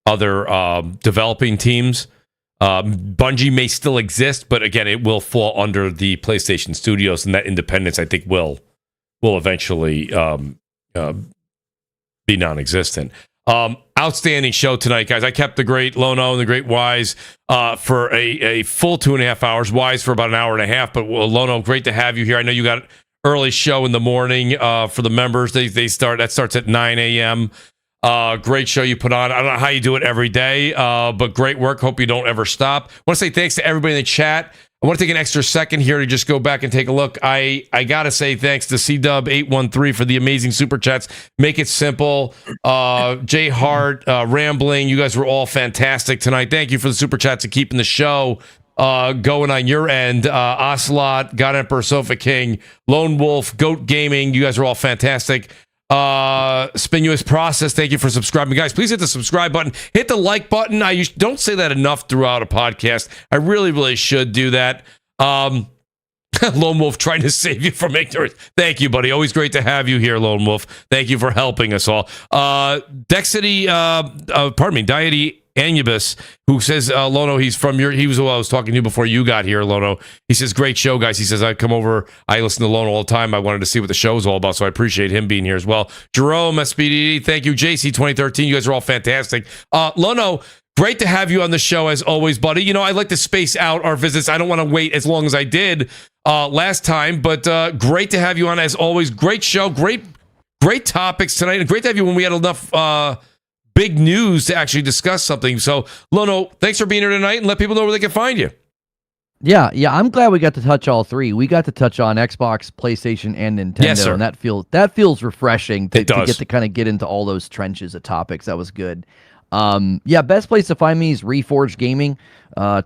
developing teams. Bungie may still exist, but again, it will fall under the PlayStation Studios, and that independence, I think, will eventually be non-existent. Outstanding show tonight, guys. I kept the great Lono and the great Wise for a full 2.5 hours. Wise for about an hour and a half. But Lono, great to have you here. I know you got an early show in the morning for the members. That starts at 9 a.m. Great show you put on. I don't know how you do it every day, but great work. Hope you don't ever stop. I want to say thanks to everybody in the chat. I want to take an extra second here to just go back and take a look. I got to say thanks to CW813 for the amazing super chats. Make it simple. Jay Hart, Rambling. You guys were all fantastic tonight. Thank you for the super chats and keeping the show going on your end. Ocelot, God Emperor, Sofa King, Lone Wolf, Goat Gaming. You guys are all fantastic. Spinuous Process, thank you for subscribing, guys. Please hit the subscribe button, hit the like button. I don't say that enough throughout a podcast. I really should do that. Lone Wolf trying to save you from ignorance. Thank you, buddy. Always great to have you here, Lone Wolf. Thank you for helping us all. Deity Anubis, who says, Lono, he was who I was talking to before you got here, Lono. He says, great show, guys. He says, I come over, I listen to Lono all the time. I wanted to see what the show is all about, so I appreciate him being here as well. Jerome, SPDD, thank you. JC2013, you guys are all fantastic. Lono, great to have you on the show as always, buddy. I like to space out our visits. I don't want to wait as long as I did last time, but great to have you on as always. Great show, great topics tonight, and great to have you when we had enough big news to actually discuss something. So, Lono, thanks for being here tonight, and let people know where they can find you. Yeah, I'm glad we got to touch all three. We got to touch on Xbox, PlayStation, and Nintendo, yes, sir. And that feels refreshing to get to kind of get into all those trenches of topics. That was good. Best place to find me is Reforged Gaming,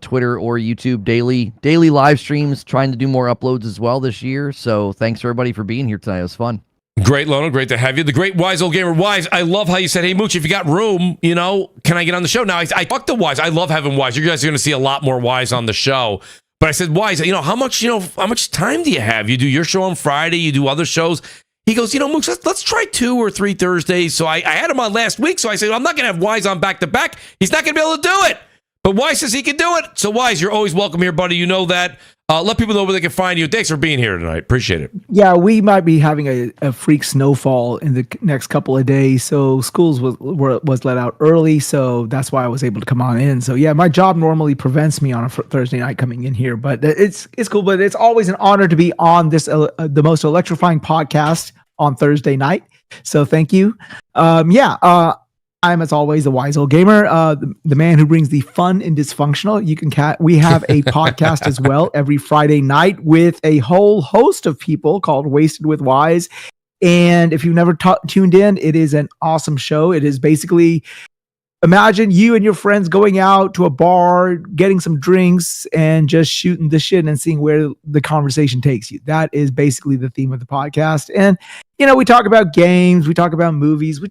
Twitter or YouTube. Daily live streams, trying to do more uploads as well this year. So thanks everybody for being here tonight. It was fun. Great, Lono. Great to have you. The great Wise Old Gamer. Wise, I love how you said, hey, Mooch, if you got room, can I get on the show? Now, I talked to Wise. I love having Wise. You guys are going to see a lot more Wise on the show. But I said, Wise, how much time do you have? You do your show on Friday. You do other shows. He goes, Mooch, let's try 2 or 3 Thursdays. So I had him on last week. So I said, I'm not going to have Wise on back to back. He's not going to be able to do it. But Wise says he can do it. So Wise, you're always welcome here, buddy. You know that. Let people know where they can find you. Thanks for being here tonight. Appreciate it. Yeah, we might be having a freak snowfall in the next couple of days. So schools was let out early. So that's why I was able to come on in. So yeah, my job normally prevents me on a Thursday night coming in here, but it's cool. But it's always an honor to be on this, the most electrifying podcast on Thursday night. So thank you. I'm, as always, the wise old gamer, the man who brings the fun and dysfunctional. We have a podcast as well every Friday night with a whole host of people called Wasted with Wise. And if you've never tuned in, it is an awesome show. It is basically, imagine you and your friends going out to a bar, getting some drinks, and just shooting the shit and seeing where the conversation takes you. That is basically the theme of the podcast. And, we talk about games, we talk about movies, we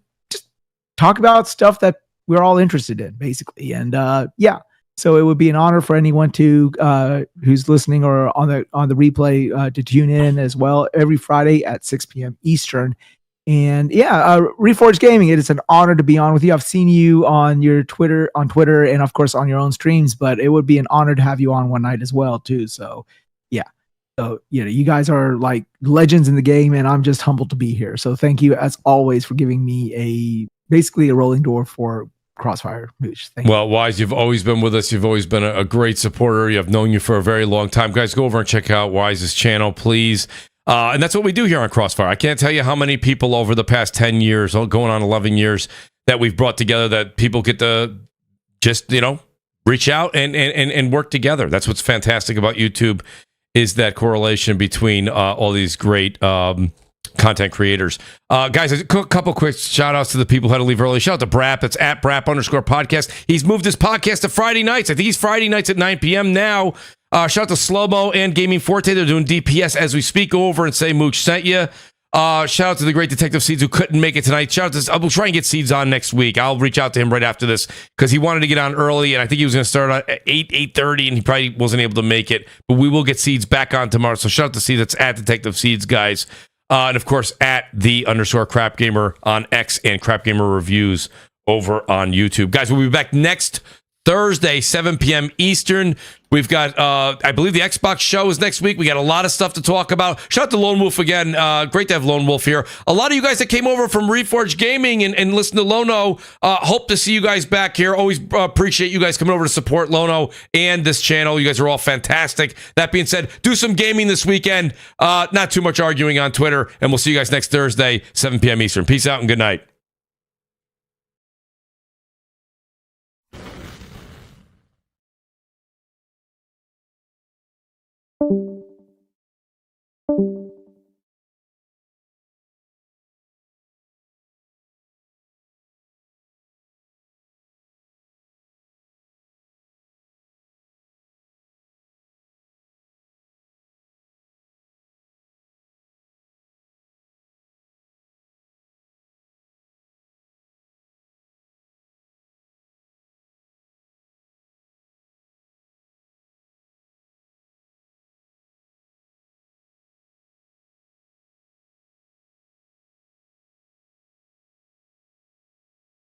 talk about stuff that we're all interested in, basically. And so it would be an honor for anyone to who's listening or on the replay to tune in as well every Friday at 6 p.m. Eastern. And Reforged Gaming, it is an honor to be on with you. I've seen you on Twitter, and of course on your own streams, but it would be an honor to have you on one night as well too. So you guys are like legends in the game, and I'm just humbled to be here. So thank you as always for giving me basically a rolling door for CrossFire, Mooch. Thank you. Well, Wise, you've always been with us. You've always been a great supporter. I've known you for a very long time. Guys, go over and check out Wise's channel, please. And that's what we do here on CrossFire. I can't tell you how many people over the past 10 years, going on 11 years, that we've brought together, that people get to just, reach out and work together. That's what's fantastic about YouTube, is that correlation between all these great content creators. Guys, a couple quick shout outs to the people who had to leave early. Shout out to Brap. That's at Brap_podcast. He's moved his podcast to Friday nights. I think he's Friday nights at 9 p.m. now. Shout out to Slow-Mo and Gaming Forte. They're doing DPS as we speak. Go over and say Mooch sent you. Shout out to the great Detective Seeds who couldn't make it tonight. Shout out to, I'll try and get Seeds on next week. I'll reach out to him right after this because he wanted to get on early, and I think he was going to start at 8:30, and he probably wasn't able to make it. But we will get Seeds back on tomorrow. So shout out to Seeds. That's at Detective Seeds, guys. And of course, at _Crap Gamer on X and Crap Gamer Reviews over on YouTube. Guys, we'll be back next Thursday, 7 p.m. Eastern. We've got, I believe the Xbox show is next week. We got a lot of stuff to talk about. Shout out to Lone Wolf again. Great to have Lone Wolf here. A lot of you guys that came over from Reforged Gaming and listen to Lono, hope to see you guys back here. Always appreciate you guys coming over to support Lono and this channel. You guys are all fantastic. That being said, do some gaming this weekend. Not too much arguing on Twitter. And we'll see you guys next Thursday, 7 p.m. Eastern. Peace out and good night.